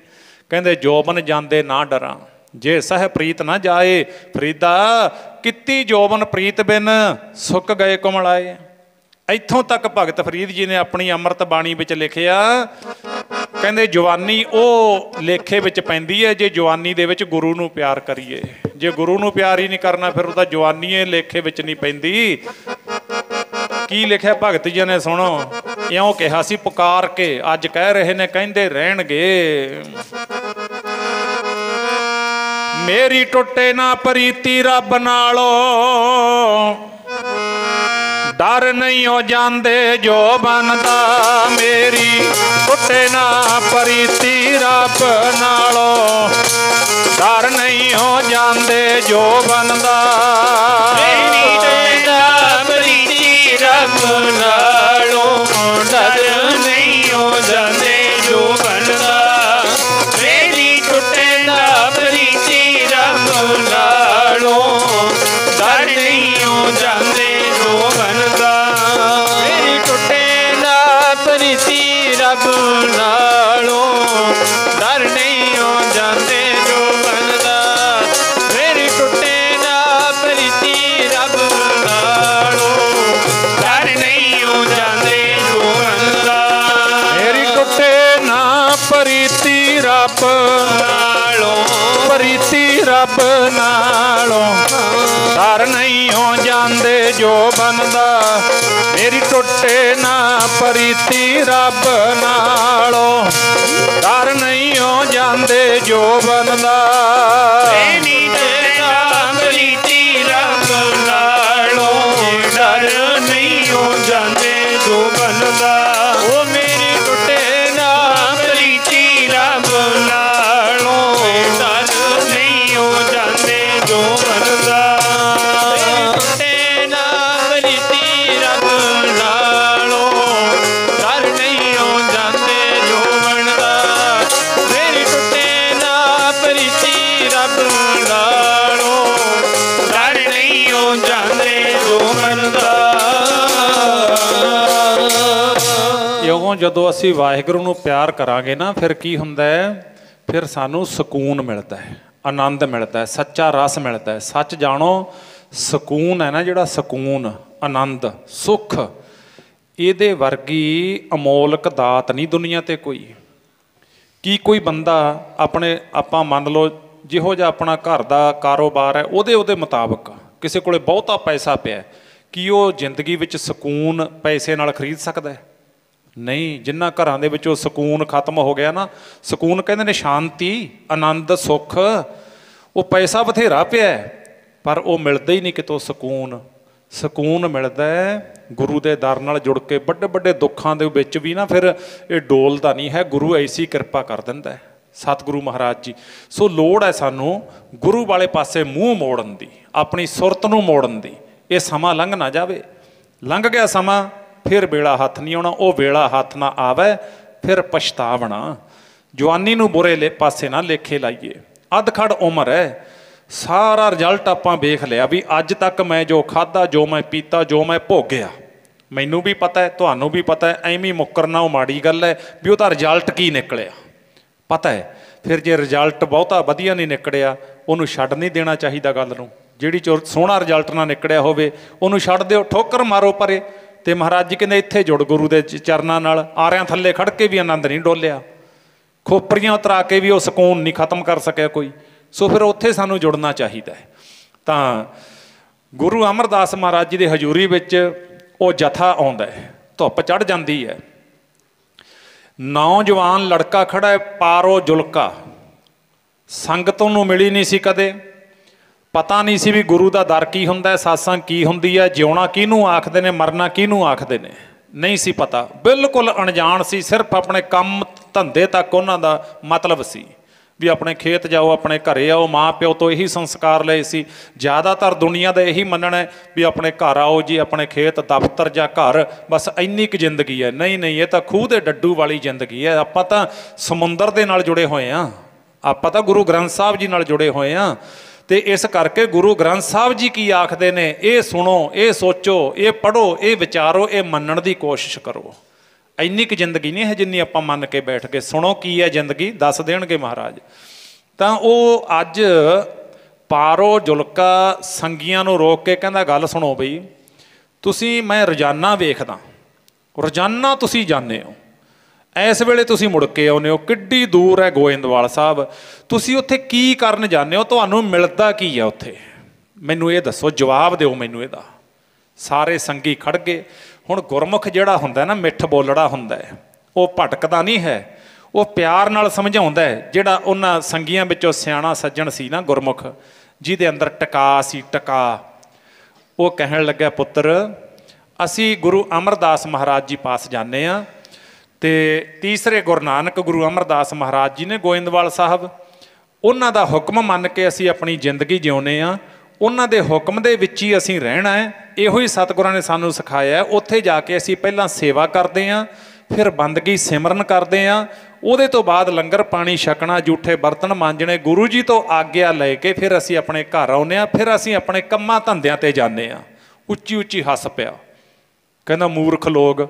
ਕਹਿੰਦੇ ਜੋਬਨ ਜਾਂਦੇ ਨਾ ਡਰਾਂ, ਜੇ ਸਹਿ ਪ੍ਰੀਤ ਨਾ ਜਾਏ। ਫਰੀਦਾ ਕੀਤੀ ਜੋਬਨ ਪ੍ਰੀਤ ਬਿਨ, ਸੁੱਕ ਗਏ ਕੁਮਲਾਏ। ਇੱਥੋਂ ਤੱਕ ਭਗਤ ਫਰੀਦ ਜੀ ਨੇ ਆਪਣੀ ਅੰਮ੍ਰਿਤ ਬਾਣੀ ਵਿੱਚ ਲਿਖਿਆ, ਕਹਿੰਦੇ ਜਵਾਨੀ ਉਹ ਲੇਖੇ ਵਿੱਚ ਪੈਂਦੀ ਹੈ ਜੇ ਜਵਾਨੀ ਦੇ ਵਿੱਚ ਗੁਰੂ ਨੂੰ ਪਿਆਰ ਕਰੀਏ। ਜੇ ਗੁਰੂ ਨੂੰ ਪਿਆਰ ਹੀ ਨਹੀਂ ਕਰਨਾ, ਫਿਰ ਉਹਦਾ ਜਵਾਨੀ ਇਹ ਲੇਖੇ ਵਿੱਚ ਨਹੀਂ ਪੈਂਦੀ। ਕੀ ਲਿਖਿਆ ਭਗਤ ਜੀ ਨੇ, ਸੁਣੋ। ਇਉਂ ਕਿਹਾ ਸੀ ਪੁਕਾਰ ਕੇ, ਅੱਜ ਕਹਿ ਰਹੇ ਨੇ ਕਹਿੰਦੇ ਰਹਿਣਗੇ। ਮੇਰੀ ਟੁੱਟੇ ਨਾ ਪ੍ਰੀਤੀ ਰੱਬ ਨਾਲੋਂ, ਡਰ ਨਹੀਂ ਹੋ ਜਾਂਦੇ ਜੋ ਬਣਦਾ। ਮੇਰੀ ਟੁੱਟੇ ਨਾ ਪ੍ਰੀਤੀ ਰੱਬ ਨਾਲੋਂ, ਡਰ ਨਹੀਂ ਹੋ ਜਾਂਦੇ ਜੋ ਬਣਦਾ। ਮੇਰੀ ਟੁੱਟੇ ਨਾ ਪ੍ਰੀਤੀ ਰੱਬ ਨਾਲੋਂ, ਡਰ ਨਹੀਂ ਹੋ ਜਾਂਦੇ ਜੋ ਬਣਦਾ। ਮੇਰੀ ਟੁੱਟੇ ਨਾ ਪ੍ਰੀਤੀ ਰੱਬ ਨਾਲੋਂ, ਡਰ ਨਹੀਂ ਹੋ ਜਾਂਦੇ ਜੋ ਬਣਦਾ। ਮੇਰੀ ਟੁੱਟੇ ਨਾ ਪ੍ਰੀਤੀ ਰੱਬ ਨਾਲੋਂ, ਡਰ ਨਹੀਂ ਹੋ ਜਾਂਦੇ ਜੋ ਬਣਦਾ। ਮੇਰੀ ਟੁੱਟੇ ਨਾ ਪ੍ਰੀਤੀ ਰੱਬ ਨਾਲੋਂ, ਡਰ ਨਹੀਂ ਹੋ ਜਾਂਦੇ ਜੋ ਬਣਦਾ। ਮੇਰੀ ਟੁੱਟੇ ਨਾ ਪ੍ਰੀਤੀ ਰੱਬ ਨਾਲੋਂ, ਪ੍ਰੀਤੀ ਰੱਬ ਨਾਲੋਂ, ਡਰ ਨਹੀਂ ਹੋ ਜਾਂਦੇ ਜੋ ਬਣਦਾ। ਮੇਰੀ ਟੁੱਟੇ ਨਾ ਪ੍ਰੀਤੀ ਰੱਬ ਨਾਲੋਂ, ਡਰ ਨਹੀਂ ਹੋ ਜਾਂਦੇ ਜੋ ਬਣਦਾ। ਮੇਰੀ ਟੁੱਟੇ ਨਾ ਪ੍ਰੀਤੀ ਰੱਬ ਨਾਲੋਂ, ਡਰ ਨਹੀਂ ਹੋ ਜਾਂਦੇ ਜੋ ਬਣਦਾ। ਉਹ ਮੇਰੀ ਟੁੱਟੇ ਨਾ ਪ੍ਰੀਤੀ ਰੱਬ ਨਾਲੋਂ, ਡਰ ਨਹੀਂ ਹੋ ਜਾਂਦੇ ਜੋ ਬਣਦਾ। ਟੁੱਟੇ ਨਾ ਪ੍ਰੀਤੀ ਰੱਬ ਨਾਲੋਂ, ਡਰ ਨਹੀਂ ਹੋ ਜਾਂਦੇ ਜੋ ਬਣਦਾ। ਮੇਰੀ ਟੁੱਟੇ ਨਾ ਪ੍ਰੀਤੀ ਰੱਬ ਨਾਲੋਂ, ਡਰ ਨਹੀਂ ਹੋ ਜਾਂਦੇ ਜੋ ਬਣਦਾ। ਇਉਂ ਜਦੋਂ ਅਸੀਂ ਵਾਹਿਗੁਰੂ ਨੂੰ ਪਿਆਰ ਕਰਾਂਗੇ ਨਾ, ਫਿਰ ਕੀ ਹੁੰਦਾ ਹੈ? ਫਿਰ ਸਾਨੂੰ ਸਕੂਨ ਮਿਲਦਾ ਹੈ, ਆਨੰਦ ਮਿਲਦਾ ਹੈ, ਸੱਚਾ ਰਸ ਮਿਲਦਾ ਹੈ। ਸੱਚ ਜਾਣੋ, ਸਕੂਨ ਹੈ ਨਾ ਜਿਹੜਾ, ਸਕੂਨ, ਆਨੰਦ, ਸੁੱਖ, ਇਹਦੇ ਵਰਗੀ ਅਮੋਲਕ ਦਾਤ ਨਹੀਂ ਦੁਨੀਆ 'ਤੇ ਕੋਈ। ਕੀ ਕੋਈ ਬੰਦਾ ਆਪਣੇ, ਆਪਾਂ ਮੰਨ ਲਓ ਜਿਹੋ ਜਿਹਾ ਆਪਣਾ ਘਰ ਦਾ ਕਾਰੋਬਾਰ ਹੈ ਉਹਦੇ ਮੁਤਾਬਕ ਕਿਸੇ ਕੋਲੇ ਬਹੁਤਾ ਪੈਸਾ ਪਿਆ, ਕੀ ਉਹ ਜ਼ਿੰਦਗੀ ਵਿੱਚ ਸਕੂਨ ਪੈਸੇ ਨਾਲ ਖਰੀਦ ਸਕਦਾ ਹੈ? ਨਹੀਂ। ਜਿਨ੍ਹਾਂ ਘਰਾਂ ਦੇ ਵਿੱਚ ਉਹ ਸਕੂਨ ਖਤਮ ਹੋ ਗਿਆ ਨਾ, ਸਕੂਨ ਕਹਿੰਦੇ ਨੇ ਸ਼ਾਂਤੀ, ਆਨੰਦ, ਸੁੱਖ, ਉਹ ਪੈਸਾ ਬਥੇਰਾ ਪਿਆ ਪਰ ਉਹ ਮਿਲਦਾ ਹੀ ਨਹੀਂ ਕਿਤੋਂ ਸਕੂਨ। ਸਕੂਨ ਮਿਲਦਾ ਹੈ ਗੁਰੂ ਦੇ ਦਰ ਨਾਲ ਜੁੜ ਕੇ। ਵੱਡੇ ਵੱਡੇ ਦੁੱਖਾਂ ਦੇ ਵਿੱਚ ਵੀ ਨਾ ਫਿਰ ਇਹ ਡੋਲਦਾ ਨਹੀਂ ਹੈ, ਗੁਰੂ ਐਸੀ ਕਿਰਪਾ ਕਰ ਦਿੰਦਾ ਹੈ, ਸਤਿਗੁਰੂ ਮਹਾਰਾਜ ਜੀ। ਸੋ ਲੋੜ ਹੈ ਸਾਨੂੰ ਗੁਰੂ ਵਾਲੇ ਪਾਸੇ ਮੂੰਹ ਮੋੜਨ ਦੀ, ਆਪਣੀ ਸੁਰਤ ਨੂੰ ਮੋੜਨ ਦੀ। ਇਹ ਸਮਾਂ ਲੰਘ ਨਾ ਜਾਵੇ। ਲੰਘ ਗਿਆ ਸਮਾਂ, ਫਿਰ ਵੇਲਾ ਹੱਥ ਨਹੀਂ ਆਉਣਾ। ਉਹ ਵੇਲਾ ਹੱਥ ਨਾ ਆਵੇ ਫਿਰ ਪਛਤਾਵਣਾ। ਜਵਾਨੀ ਨੂੰ ਬੁਰੇ ਪਾਸੇ ਨਾ ਲੇਖੇ ਲਾਈਏ। ਅੱਧਖੜ ਉਮਰ ਹੈ, ਸਾਰਾ ਰਿਜ਼ਲਟ ਆਪਾਂ ਵੇਖ ਲਿਆ ਵੀ ਅੱਜ ਤੱਕ ਮੈਂ ਜੋ ਖਾਧਾ, ਜੋ ਮੈਂ ਪੀਤਾ, ਜੋ ਮੈਂ ਭੋਗਿਆ, ਮੈਨੂੰ ਵੀ ਪਤਾ ਹੈ, ਤੁਹਾਨੂੰ ਵੀ ਪਤਾ ਹੈ। ਐਵੇਂ ਮੁੱਕਰਨਾ ਉਹ ਮਾੜੀ ਗੱਲ ਹੈ ਵੀ ਉਹਦਾ ਰਿਜ਼ਲਟ ਕੀ ਨਿਕਲਿਆ ਪਤਾ ਹੈ। ਫਿਰ ਜੇ ਰਿਜ਼ਲਟ ਬਹੁਤਾ ਵਧੀਆ ਨਹੀਂ ਨਿਕਲਿਆ, ਉਹਨੂੰ ਛੱਡ ਨਹੀਂ ਦੇਣਾ ਚਾਹੀਦਾ ਗੱਲ ਨੂੰ। ਜਿਹੜੀ ਸੋਹਣਾ ਰਿਜ਼ਲਟ ਨਾ ਨਿਕਲਿਆ ਹੋਵੇ ਉਹਨੂੰ ਛੱਡ ਦਿਓ, ਠੋਕਰ ਮਾਰੋ ਪਰੇ। ਤੇ ਮਹਾਰਾਜ ਜੀ ਕਹਿੰਦੇ ਇੱਥੇ ਜੁੜ ਗੁਰੂ ਦੇ ਚਰਨਾਂ ਨਾਲ। ਆਰਿਆਂ ਥੱਲੇ ਖੜ ਕੇ ਵੀ ਆਨੰਦ ਨਹੀਂ ਡੋਲਿਆ, ਖੋਪਰੀਆਂ ਉਤਰਾ ਕੇ ਵੀ ਉਹ ਸਕੂਨ ਨਹੀਂ ਖਤਮ ਕਰ ਸਕਿਆ ਕੋਈ। ਸੋ ਫਿਰ ਉੱਥੇ ਸਾਨੂੰ ਜੁੜਨਾ ਚਾਹੀਦਾ ਹੈ। ਤਾਂ ਗੁਰੂ ਅਮਰਦਾਸ ਮਹਾਰਾਜ ਜੀ ਦੇ ਹਜ਼ੂਰੀ ਵਿੱਚ ਉਹ ਜਥਾ ਆਉਂਦਾ ਹੈ, ਧੁੱਪ ਚੜ੍ਹ ਜਾਂਦੀ ਹੈ। ਨੌਜਵਾਨ ਲੜਕਾ ਖੜਾ ਹੈ, ਪਾਰੋ ਜੁਲਕਾ, ਸੰਗਤ ਨੂੰ ਮਿਲੀ ਨਹੀਂ ਸੀ ਕਦੇ, ਪਤਾ ਨਹੀਂ ਸੀ ਵੀ ਗੁਰੂ ਦਾ ਦਰ ਕੀ ਹੁੰਦਾ ਹੈ, ਸਾਸਾਂ ਕੀ ਹੁੰਦੀ ਹੈ, ਜਿਉਣਾ ਕਿਹਨੂੰ ਆਖਦੇ ਨੇ, ਮਰਨਾ ਕਿਹਨੂੰ ਆਖਦੇ ਨੇ, ਨਹੀਂ ਸੀ ਪਤਾ। ਬਿਲਕੁਲ ਅਣਜਾਣ ਸੀ। ਸਿਰਫ ਆਪਣੇ ਕੰਮ ਧੰਦੇ ਤੱਕ ਉਹਨਾਂ ਦਾ ਮਤਲਬ ਸੀ ਵੀ ਆਪਣੇ ਖੇਤ ਜਾਓ, ਆਪਣੇ ਘਰੇ ਆਓ। ਮਾਂ ਪਿਓ ਤੋਂ ਇਹੀ ਸੰਸਕਾਰ ਲਏ ਸੀ। ਜ਼ਿਆਦਾਤਰ ਦੁਨੀਆ ਦਾ ਇਹੀ ਮੰਨਣਾ ਵੀ ਆਪਣੇ ਘਰ ਆਓ ਜੀ, ਆਪਣੇ ਖੇਤ, ਦਫ਼ਤਰ ਜਾਂ ਘਰ, ਬਸ ਇੰਨੀ ਕੁ ਜ਼ਿੰਦਗੀ ਹੈ। ਨਹੀਂ ਨਹੀਂ, ਇਹ ਤਾਂ ਖੂਹ ਦੇ ਡੱਡੂ ਵਾਲੀ ਜ਼ਿੰਦਗੀ ਹੈ। ਆਪਾਂ ਤਾਂ ਸਮੁੰਦਰ ਦੇ ਨਾਲ ਜੁੜੇ ਹੋਏ ਹਾਂ, ਆਪਾਂ ਤਾਂ ਗੁਰੂ ਗ੍ਰੰਥ ਸਾਹਿਬ ਜੀ ਨਾਲ ਜੁੜੇ ਹੋਏ ਹਾਂ। ਤੇ ਇਸ ਕਰਕੇ ਗੁਰੂ ਗ੍ਰੰਥ ਸਾਹਿਬ ਜੀ ਕੀ ਆਖਦੇ ਨੇ, ਇਹ ਸੁਣੋ, ਇਹ ਸੋਚੋ, ਇਹ ਪੜ੍ਹੋ, ਇਹ ਵਿਚਾਰੋ, ਇਹ ਮੰਨਣ ਦੀ ਕੋਸ਼ਿਸ਼ ਕਰੋ। ਇੰਨੀ ਕੁ ਜ਼ਿੰਦਗੀ ਨਹੀਂ ਹੈ ਜਿੰਨੀ ਆਪਾਂ ਮੰਨ ਕੇ ਬੈਠ ਕੇ ਸੁਣੋ ਕੀ ਹੈ ਜ਼ਿੰਦਗੀ, ਦੱਸ ਦੇਣਗੇ ਮਹਾਰਾਜ। ਤਾਂ ਉਹ ਅੱਜ ਪਾਰੋ ਜੁਲਕਾ ਸੰਗੀਆਂ ਨੂੰ ਰੋਕ ਕੇ ਕਹਿੰਦਾ, ਗੱਲ ਸੁਣੋ ਬਈ, ਤੁਸੀਂ, ਮੈਂ ਰੋਜ਼ਾਨਾ ਵੇਖਦਾ, ਰੋਜ਼ਾਨਾ ਤੁਸੀਂ ਜਾਂਦੇ ਹੋ, ਇਸ ਵੇਲੇ ਤੁਸੀਂ ਮੁੜ ਕੇ ਆਉਂਦੇ ਹੋ, ਕਿੱਡੀ ਦੂਰ ਹੈ ਗੋਇੰਦਵਾਲ ਸਾਹਿਬ, ਤੁਸੀਂ ਉੱਥੇ ਕੀ ਕਰਨ ਜਾਂਦੇ ਹੋ, ਤੁਹਾਨੂੰ ਮਿਲਦਾ ਕੀ ਹੈ ਉੱਥੇ, ਮੈਨੂੰ ਇਹ ਦੱਸੋ, ਜਵਾਬ ਦਿਓ ਮੈਨੂੰ ਇਹਦਾ। ਸਾਰੇ ਸੰਗੀ ਖੜ ਗਏ। ਹੁਣ ਗੁਰਮੁਖ ਜਿਹੜਾ ਹੁੰਦਾ ਨਾ, ਮਿੱਠ ਬੋਲੜਾ ਹੁੰਦਾ ਹੈ, ਉਹ ਭਟਕਦਾ ਨਹੀਂ ਹੈ, ਉਹ ਪਿਆਰ ਨਾਲ ਸਮਝਾਉਂਦਾ ਹੈ। ਜਿਹੜਾ ਉਹਨਾਂ ਸੰਗੀਆਂ ਵਿੱਚੋਂ ਸਿਆਣਾ ਸੱਜਣ ਸੀ ਨਾ ਗੁਰਮੁਖ, ਜਿਹਦੇ ਅੰਦਰ ਟਿਕਾ ਸੀ, ਟਿਕਾ, ਉਹ ਕਹਿਣ ਲੱਗਾ, ਪੁੱਤਰ ਅਸੀਂ ਗੁਰੂ ਅਮਰਦਾਸ ਮਹਾਰਾਜ ਜੀ ਪਾਸ ਜਾਂਦੇ ਹਾਂ, ਤੇ ਤੀਸਰੇ ਗੁਰੂ ਨਾਨਕ ਗੁਰੂ ਅਮਰਦਾਸ ਮਹਾਰਾਜ ਜੀ ਨੇ ਗੋਇੰਦਵਾਲ ਸਾਹਿਬ, ਉਹਨਾਂ ਦਾ ਹੁਕਮ ਮੰਨ ਕੇ ਅਸੀਂ ਆਪਣੀ ਜ਼ਿੰਦਗੀ ਜਿਉਂਦੇ ਹਾਂ, ਉਹਨਾਂ ਦੇ ਹੁਕਮ ਦੇ ਵਿੱਚ ਹੀ ਅਸੀਂ ਰਹਿਣਾ ਹੈ। ਇਹੋ ਹੀ ਸਤਿਗੁਰਾਂ ਨੇ ਸਾਨੂੰ ਸਿਖਾਇਆ। ਉੱਥੇ ਜਾ ਕੇ ਅਸੀਂ ਪਹਿਲਾਂ ਸੇਵਾ ਕਰਦੇ ਹਾਂ, ਫਿਰ ਬੰਦਗੀ ਸਿਮਰਨ ਕਰਦੇ ਹਾਂ, ਉਹਦੇ ਤੋਂ ਬਾਅਦ ਲੰਗਰ ਪਾਣੀ ਛਕਣਾ, ਜੂਠੇ ਬਰਤਨ ਮਾਂਜਣੇ, ਗੁਰੂ ਜੀ ਤੋਂ ਆਗਿਆ ਲੈ ਕੇ ਫਿਰ ਅਸੀਂ ਆਪਣੇ ਘਰ ਆਉਂਦੇ ਹਾਂ, ਫਿਰ ਅਸੀਂ ਆਪਣੇ ਕੰਮਾਂ ਧੰਦਿਆਂ 'ਤੇ ਜਾਂਦੇ ਹਾਂ। ਉੱਚੀ ਉੱਚੀ ਹੱਸ ਪਿਆ, ਕਹਿੰਦਾ ਮੂਰਖ ਲੋਕ,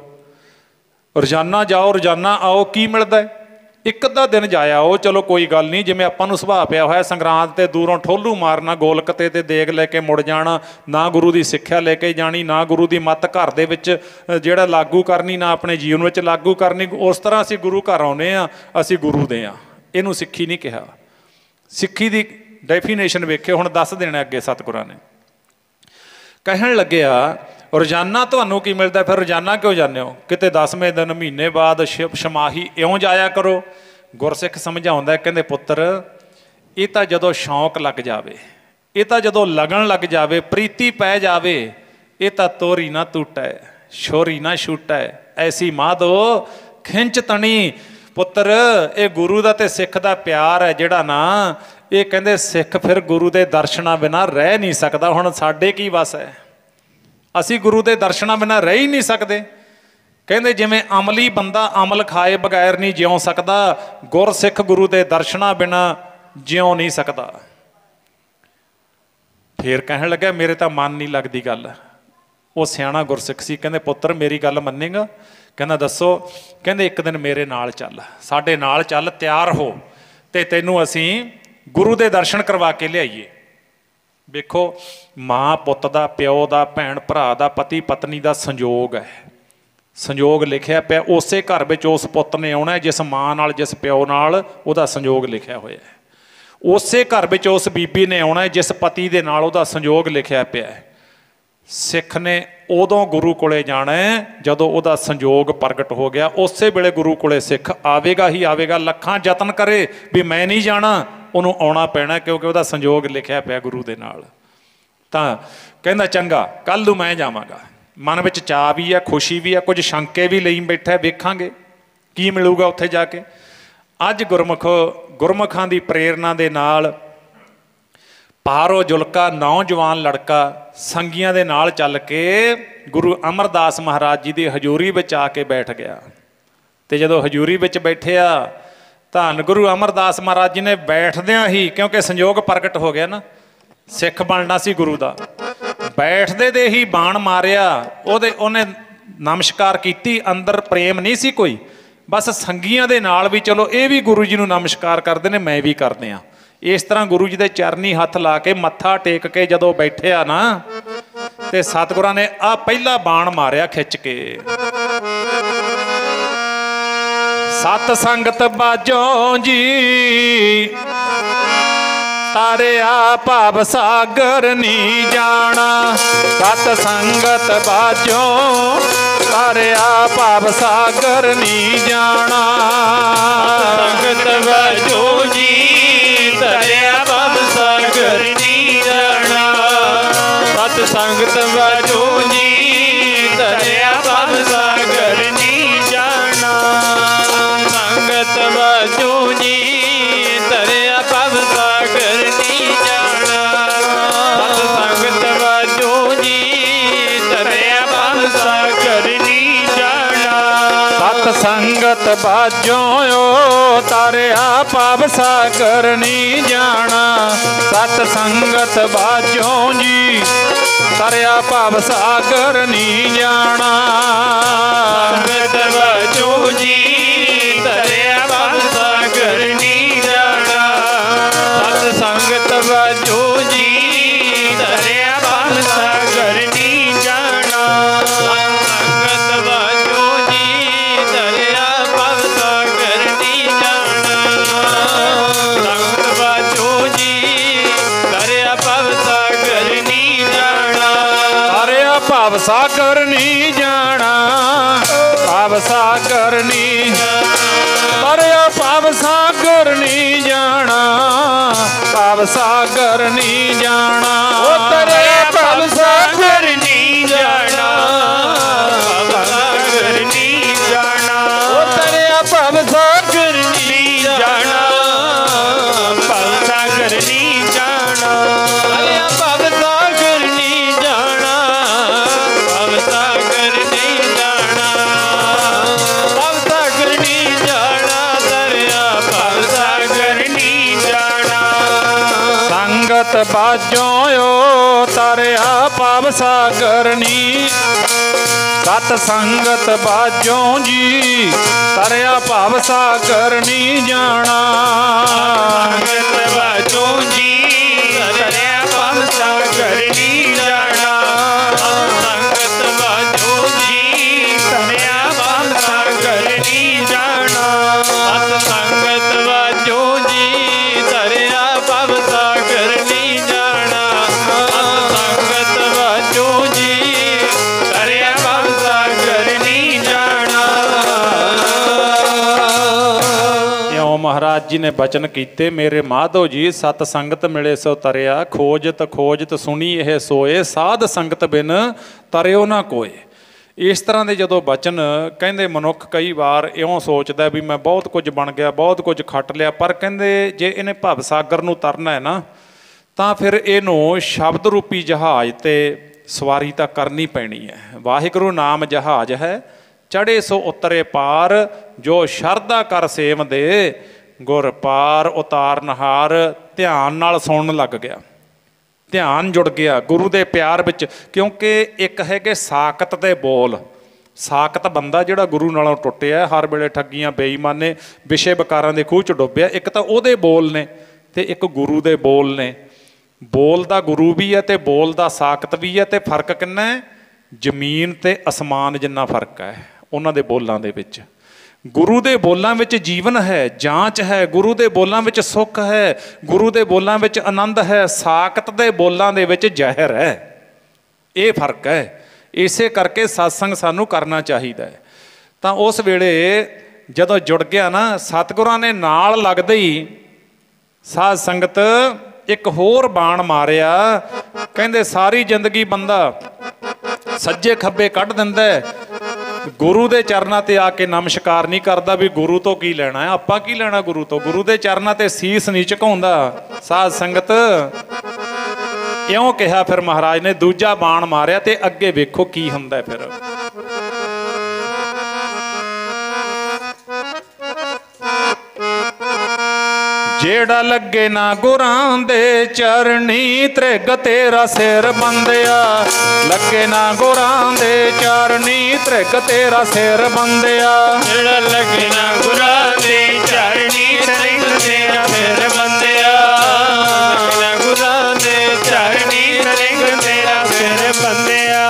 ਰੋਜ਼ਾਨਾ ਜਾਓ, ਰੋਜ਼ਾਨਾ ਆਓ, ਕੀ ਮਿਲਦਾ ਹੈ? ਇੱਕ ਅੱਧਾ ਦਿਨ ਜਾਇਆ ਉਹ, ਚਲੋ ਕੋਈ ਗੱਲ ਨਹੀਂ, ਜਿਵੇਂ ਆਪਾਂ ਨੂੰ ਸੁਭਾਅ ਪਿਆ ਹੋਇਆ ਸੰਗਰਾਂਦ ਤੇ ਦੂਰੋਂ ਠੋਲੂ ਮਾਰਨਾ, ਗੋਲਕਤੇ ਤੇ ਦੇਗ ਲੈ ਕੇ ਮੁੜ ਜਾਣਾ, ਨਾ ਗੁਰੂ ਦੀ ਸਿੱਖਿਆ ਲੈ ਕੇ ਜਾਣੀ, ਨਾ ਗੁਰੂ ਦੀ ਮੱਤ ਘਰ ਦੇ ਵਿੱਚ ਜਿਹੜਾ ਲਾਗੂ ਕਰਨੀ, ਨਾ ਆਪਣੇ ਜੀਵਨ ਵਿੱਚ ਲਾਗੂ ਕਰਨੀ। ਉਸ ਤਰ੍ਹਾਂ ਅਸੀਂ ਗੁਰੂ ਘਰ ਆਉਂਦੇ ਹਾਂ, ਅਸੀਂ ਗੁਰੂ ਦੇ ਹਾਂ। ਇਹਨੂੰ ਸਿੱਖੀ ਨਹੀਂ ਕਿਹਾ। ਸਿੱਖੀ ਦੀ ਡੈਫੀਨੇਸ਼ਨ ਵੇਖਿਓ, ਹੁਣ ਦੱਸ ਦੇਣਾ ਅੱਗੇ ਸਤਿਗੁਰਾਂ ਨੇ। ਕਹਿਣ ਲੱਗਿਆ ਰੋਜ਼ਾਨਾ ਤੁਹਾਨੂੰ ਕੀ ਮਿਲਦਾ, ਫਿਰ ਰੋਜ਼ਾਨਾ ਕਿਉਂ ਜਾਂਦੇ ਹੋ? ਕਿਤੇ 10ਵੇਂ ਦਿਨ ਮਹੀਨੇ ਬਾਅਦ ਛਮਾਹੀ ਇਉਂ ਜਾਇਆ ਕਰੋ। ਗੁਰਸਿੱਖ ਸਮਝਾਉਂਦਾ, ਕਹਿੰਦੇ ਪੁੱਤਰ ਇਹ ਤਾਂ ਜਦੋਂ ਸ਼ੌਂਕ ਲੱਗ ਜਾਵੇ, ਇਹ ਤਾਂ ਜਦੋਂ ਲਗਨ ਲੱਗ ਜਾਵੇ, ਪ੍ਰੀਤੀ ਪੈ ਜਾਵੇ, ਇਹ ਤਾਂ ਤੋਰੀ ਨਾ ਟੁੱਟੈ ਛੋਰੀ ਨਾ ਛੁੱਟੈ ਐਸੀ ਮਾਧੋ ਖਿੰਚ ਤਣੀ। ਪੁੱਤਰ ਇਹ ਗੁਰੂ ਦਾ ਤੇ ਸਿੱਖ ਦਾ ਪਿਆਰ ਹੈ ਜਿਹੜਾ ਨਾ, ਇਹ ਕਹਿੰਦੇ ਸਿੱਖ ਫਿਰ ਗੁਰੂ ਦੇ ਦਰਸ਼ਨਾਂ ਬਿਨਾਂ ਰਹਿ ਨਹੀਂ ਸਕਦਾ। ਹੁਣ ਸਾਡੇ ਕੀ ਵਸ ਹੈ, ਅਸੀਂ ਗੁਰੂ ਦੇ ਦਰਸ਼ਨਾਂ ਬਿਨਾਂ ਰਹਿ ਹੀ ਨਹੀਂ ਸਕਦੇ। ਕਹਿੰਦੇ ਜਿਵੇਂ ਅਮਲੀ ਬੰਦਾ ਅਮਲ ਖਾਏ ਬਗੈਰ ਨਹੀਂ ਜਿਉਂ ਸਕਦਾ, ਗੁਰਸਿੱਖ ਗੁਰੂ ਦੇ ਦਰਸ਼ਨਾਂ ਬਿਨਾਂ ਜਿਉਂ ਨਹੀਂ ਸਕਦਾ। ਫੇਰ ਕਹਿਣ ਲੱਗਾ ਮੇਰੇ ਤਾਂ ਮਨ ਨਹੀਂ ਲੱਗਦੀ ਗੱਲ। ਉਹ ਸਿਆਣਾ ਗੁਰਸਿੱਖ ਸੀ, ਕਹਿੰਦੇ ਪੁੱਤਰ ਮੇਰੀ ਗੱਲ ਮੰਨੇਗਾ? ਕਹਿੰਦਾ ਦੱਸੋ। ਕਹਿੰਦੇ ਇੱਕ ਦਿਨ ਮੇਰੇ ਨਾਲ ਚੱਲ, ਸਾਡੇ ਨਾਲ ਚੱਲ, ਤਿਆਰ ਹੋ ਤੇ ਤੈਨੂੰ ਅਸੀਂ ਗੁਰੂ ਦੇ ਦਰਸ਼ਨ ਕਰਵਾ ਕੇ ਲਿਆਈਏ। ਵੇਖੋ ਮਾਂ ਪੁੱਤ ਦਾ, ਪਿਓ ਦਾ, ਭੈਣ ਭਰਾ ਦਾ, ਪਤੀ ਪਤਨੀ ਦਾ ਸੰਜੋਗ ਹੈ। ਸੰਜੋਗ ਲਿਖਿਆ ਪਿਆ, ਉਸੇ ਘਰ ਵਿੱਚ ਉਸ ਪੁੱਤ ਨੇ ਆਉਣਾ ਜਿਸ ਮਾਂ ਨਾਲ, ਜਿਸ ਪਿਓ ਨਾਲ ਉਹਦਾ ਸੰਜੋਗ ਲਿਖਿਆ ਹੋਇਆ ਹੈ। ਉਸੇ ਘਰ ਵਿੱਚ ਉਸ ਬੀਬੀ ਨੇ ਆਉਣਾ ਜਿਸ ਪਤੀ ਦੇ ਨਾਲ ਉਹਦਾ ਸੰਜੋਗ ਲਿਖਿਆ ਪਿਆ ਹੈ। ਸਿੱਖ ਨੇ ਉਦੋਂ ਗੁਰੂ ਕੋਲੇ ਜਾਣਾ ਜਦੋਂ ਉਹਦਾ ਸੰਜੋਗ ਪ੍ਰਗਟ ਹੋ ਗਿਆ। ਉਸੇ ਵੇਲੇ ਗੁਰੂ ਕੋਲੇ ਸਿੱਖ ਆਵੇਗਾ ਹੀ ਆਵੇਗਾ। ਲੱਖਾਂ ਯਤਨ ਕਰੇ ਵੀ ਮੈਂ ਨਹੀਂ ਜਾਣਾ, ਉਹਨੂੰ ਆਉਣਾ ਪੈਣਾ, ਕਿਉਂਕਿ ਉਹਦਾ ਸੰਜੋਗ ਲਿਖਿਆ ਪਿਆ ਗੁਰੂ ਦੇ ਨਾਲ। ਤਾਂ ਕਹਿੰਦਾ ਚੰਗਾ ਕੱਲ੍ਹ ਨੂੰ ਮੈਂ ਜਾਵਾਂਗਾ। ਮਨ ਵਿੱਚ ਚਾਅ ਵੀ ਆ, ਖੁਸ਼ੀ ਵੀ ਆ, ਕੁਝ ਸ਼ੰਕੇ ਵੀ ਲਈ ਬੈਠਾ, ਵੇਖਾਂਗੇ ਕੀ ਮਿਲੂਗਾ ਉੱਥੇ ਜਾ ਕੇ। ਅੱਜ ਗੁਰਮੁਖਾਂ ਦੀ ਪ੍ਰੇਰਨਾ ਦੇ ਨਾਲ ਪਾਰੋ ਜੁਲਕਾ ਨੌਜਵਾਨ ਲੜਕਾ ਸੰਗੀਆਂ ਦੇ ਨਾਲ ਚੱਲ ਕੇ ਗੁਰੂ ਅਮਰਦਾਸ ਮਹਾਰਾਜ ਜੀ ਦੀ ਹਜ਼ੂਰੀ ਵਿੱਚ ਆ ਕੇ ਬੈਠ ਗਿਆ। ਤੇ ਜਦੋਂ ਹਜ਼ੂਰੀ ਵਿੱਚ ਬੈਠਿਆ, ਧੰਨ ਗੁਰੂ ਅਮਰਦਾਸ ਮਹਾਰਾਜ ਜੀ ਨੇ ਬੈਠਦਿਆਂ ਹੀ, ਕਿਉਂਕਿ ਸੰਜੋਗ ਪ੍ਰਗਟ ਹੋ ਗਿਆ ਨਾ, ਸਿੱਖ ਬਣਨਾ ਸੀ ਗੁਰੂ ਦਾ, ਬੈਠਦੇ ਦੇ ਹੀ ਬਾਣ ਮਾਰਿਆ। ਉਹਨੇ ਨਮਸਕਾਰ ਕੀਤੀ। ਅੰਦਰ ਪ੍ਰੇਮ ਨਹੀਂ ਸੀ ਕੋਈ, ਬਸ ਸੰਗੀਆਂ ਦੇ ਨਾਲ ਵੀ ਚਲੋ ਇਹ ਵੀ ਗੁਰੂ ਜੀ ਨੂੰ ਨਮਸਕਾਰ ਕਰਦੇ ਨੇ, ਮੈਂ ਵੀ ਕਰਦੇ ਹਾਂ। ਇਸ ਤਰ੍ਹਾਂ ਗੁਰੂ ਜੀ ਦੇ ਚਰਨੀ ਹੱਥ ਲਾ ਕੇ ਮੱਥਾ ਟੇਕ ਕੇ ਜਦੋਂ ਬੈਠਿਆ ਨਾ, ਤੇ ਸਤਿਗੁਰਾਂ ਨੇ ਆ ਪਹਿਲਾ ਬਾਣ ਮਾਰਿਆ ਖਿੱਚ ਕੇ। ਸਤ ਸੰਗਤ ਬਾਝੋਂ ਜੀ ਤਾਰਿਆ ਭਵ ਸਾਗਰ ਨੀ ਜਾਣਾ। ਸਤ ਸੰਗਤ ਬਾਝੋਂ ਤਾਰਿਆ ਭਵ ਸਾਗਰ ਨੀ ਜਾਣਾ। ਸੰਗਤ ਬਾਝੋਂ ਜੀ ਤਾਰਿਆ ਭਵ ਸਾਗਰ ਨੀ ਜਾਣਾ। ਸਤ ਸੰਗਤ ਬਾਝੋਂ ਜੀ ਤਾਰਿਆ ਭਵ ਸਾਗਰ ਨੀ ਜਾਣਾ। ਸੰਗਤ ਬਾਝੋਂ ਜੀ ਤਾਰਿਆ ਭਵ ਸਾਗਰ ਨੀ ਜਾਣਾ। ਸਤ ਸੰਗਤ ਬਾਝੋਂ ਜੀ ਤਾਰਿਆ ਭਵ ਸਾਗਰ ਨੀ ਜਾਣਾ। ਸਤ ਸੰਗਤ ਬਾਝੋਂ ਤਾਰਿਆ ਭਵ ਸਾਗਰ ਨੀ ਜਾਣਾ। ਸਤ ਸੰਗਤ ਬਾਝੋਂ ਜੀ ਤਾਰਿਆ ਭਵ ਸਾਗਰ ਨੀ ਜਾਣਾ। ਸੰਗਤ ਬਾਝੋਂ ਜੀ ਤਾਰਿਆ ਭਵ ਸਾਗਰ ਨੀ ਜਾਣਾ। ਸਤ ਸੰਗਤ ਬਾਝੋਂ ਜੀ ਤਾਰਿਆ ਭਵ ਸਾਗਰ ਨੀ ਜਾਣਾ। ਸੰਗਤ ਬਾਝੋਂ ਜੀ ਤਾਰਿਆ ਭਵ ਸਾਗਰ ਨੀ ਜਾਣਾ। ਸੰਗਤ ਬਾਝੋਂ ਜੀ ਤਾਰਿਆ ਭਵ ਸਾਗਰ ਨੀ ਜਾਣਾ। ਤਾਰਿਆ ਭਵ ਸਾਗਰ ਨੀ ਜਾਣਾ। ਭਵ ਸਾਗਰ ਨੀ ਤਾਰਿਆ ਭਵ ਸਾਗਰ ਨੀ ਜਾਣਾ। ਭਵ ਸਾਗਰ ਨੀ ਜਾਣਾ। ਉਹ ਤਾਰਿਆ ਭਵ ਸਾਗਰ ਨੀ ਜਾਣਾ। ਭਵ ਸਾਗਰ ਨੀ ਜਾਣਾ। ਉਹ ਤਾਰਿਆ ਭਵ ਸਾਗਰ ਨੀ ਜਾਣਾ। ਭਵ ਸਾਗਰ ਨੀ ਜਾਣਾ। ਤਾਰਿਆ ਭਵ ਸਾਗਰ ਨੀ ਜਾਣਾ। ਭਵ ਸਾਗਰ ਨੀ ਜਾਣਾ। ਭਵ ਸਾਗਰ ਨੀ ਜਾਣਾ। ਤਾਰਿਆ ਭਵ ਸਾਗਰ ਨੀ ਜਾਣਾ। ਸੰਗਤ ਬਾਝੋਂ ਤਾਰਿਆ ਭਵ ਸਾਗਰ ਨੀ। ਸਤ ਸੰਗਤ ਬਾਝੋਂ ਜੀ ਤਾਰਿਆ ਭਵ ਸਾਗਰ ਨੀ ਜਾਣਾ। ਸੰਗਤ ਬਾਝੋਂ ਜੀ ਤਾਰਿਆ ਭਵ ਸਾਗਰ ਨੀ ਜਾਣਾ। ਸੰਗਤ ਬਾਝੋਂ ਜੀ ਤਾਰਿਆ ਭਵ ਸਾਗਰ ਨੀ ਜਾਣਾ। ਸਤ ਸੰਗਤ ਬਾਝੋਂ ਜੀ ਤਾਰਿਆ ਭਵ ਸਾਗਰ ਨੀ ਜਾਣਾ। ਸਤ ਸੰਗਤ ਬਾਝੋਂ महाराज जी ने बचन कीते, मेरे माधो जी सत संगत मिले सो तरिया, खोजत खोजत सुनी यह सोए, साध संगत बिन तरियो ना कोए। इस तरह के जो बचन कहते मनुख कई बार इउं सोचता भी मैं बहुत कुछ बन गया, बहुत कुछ खट लिया, पर कहते जे इन्हें भव सागर नूं तरना है ना तो फिर इनू शब्द रूपी जहाज ते सवारी तो करनी पैनी है। वाहिगुरू नाम जहाज है, चढ़े सो उतरे पार, जो शरदा कर सेम दे, गुर पार उतारनहार। ध्यान नाल सुनन लग गया, ध्यान जुड़ गया गुरु के प्यार विच, क्योंकि एक है कि साकत दे बोल, साकत बंदा जिहड़ा गुरु नालों टुटिया, हर वेले ठगियां बेईमाने विषय विकारां दे खूह च डुੱਬਿਆ, एक तो उहदे बोल ने ते एक गुरु दे बोल ने। बोल दा गुरु भी है तो बोल दा साकत भी है, तो फर्क किन्ना है, जमीन ते आसमान जिन्ना फर्क है उन्हां दे बोलां दे विच। गुरु दे बोलां विच जीवन है, जांच है, गुरु दे बोलां विच सुख है, गुरु दे बोलां विच आनंद है, साकत दे बोलां दे विच जहर है। ये फर्क है, इसे करके सत्संग सानू करना चाहिए। तो उस वेले जदों जुड़ गया ना, सतगुरां ने नाल लगदे ही साध संगत एक होर बाण मारिया, कहंदे सारी जिंदगी बंदा सज्जे खब्बे कढ़ दिंदा है, गुरु दे चरनां ते आके नमस्कार नहीं करता, भी गुरु तो की लेना है, आपां की लेना गुरु तो, गुरु दे चरनां ते सीस नहीं झुकाउंदा। साध संगत इउं कहा, फिर महाराज ने दूजा बाण मारिया ते अगे वेखो की हुंदा फिर। जेड़ा लगे ना गुरां दे चरनी, त्रिग तेरा सिर बंदिया, लगे ना गुरां दे चरनी, त्रिग तेरा सिर बंदिया। जेड़ा लगे ना गुरां दे चरनी, त्रिग तेरा सिर बंदिया, लगे ना गुरां दे चरनी, त्रिग तेरा सिर बंदिया,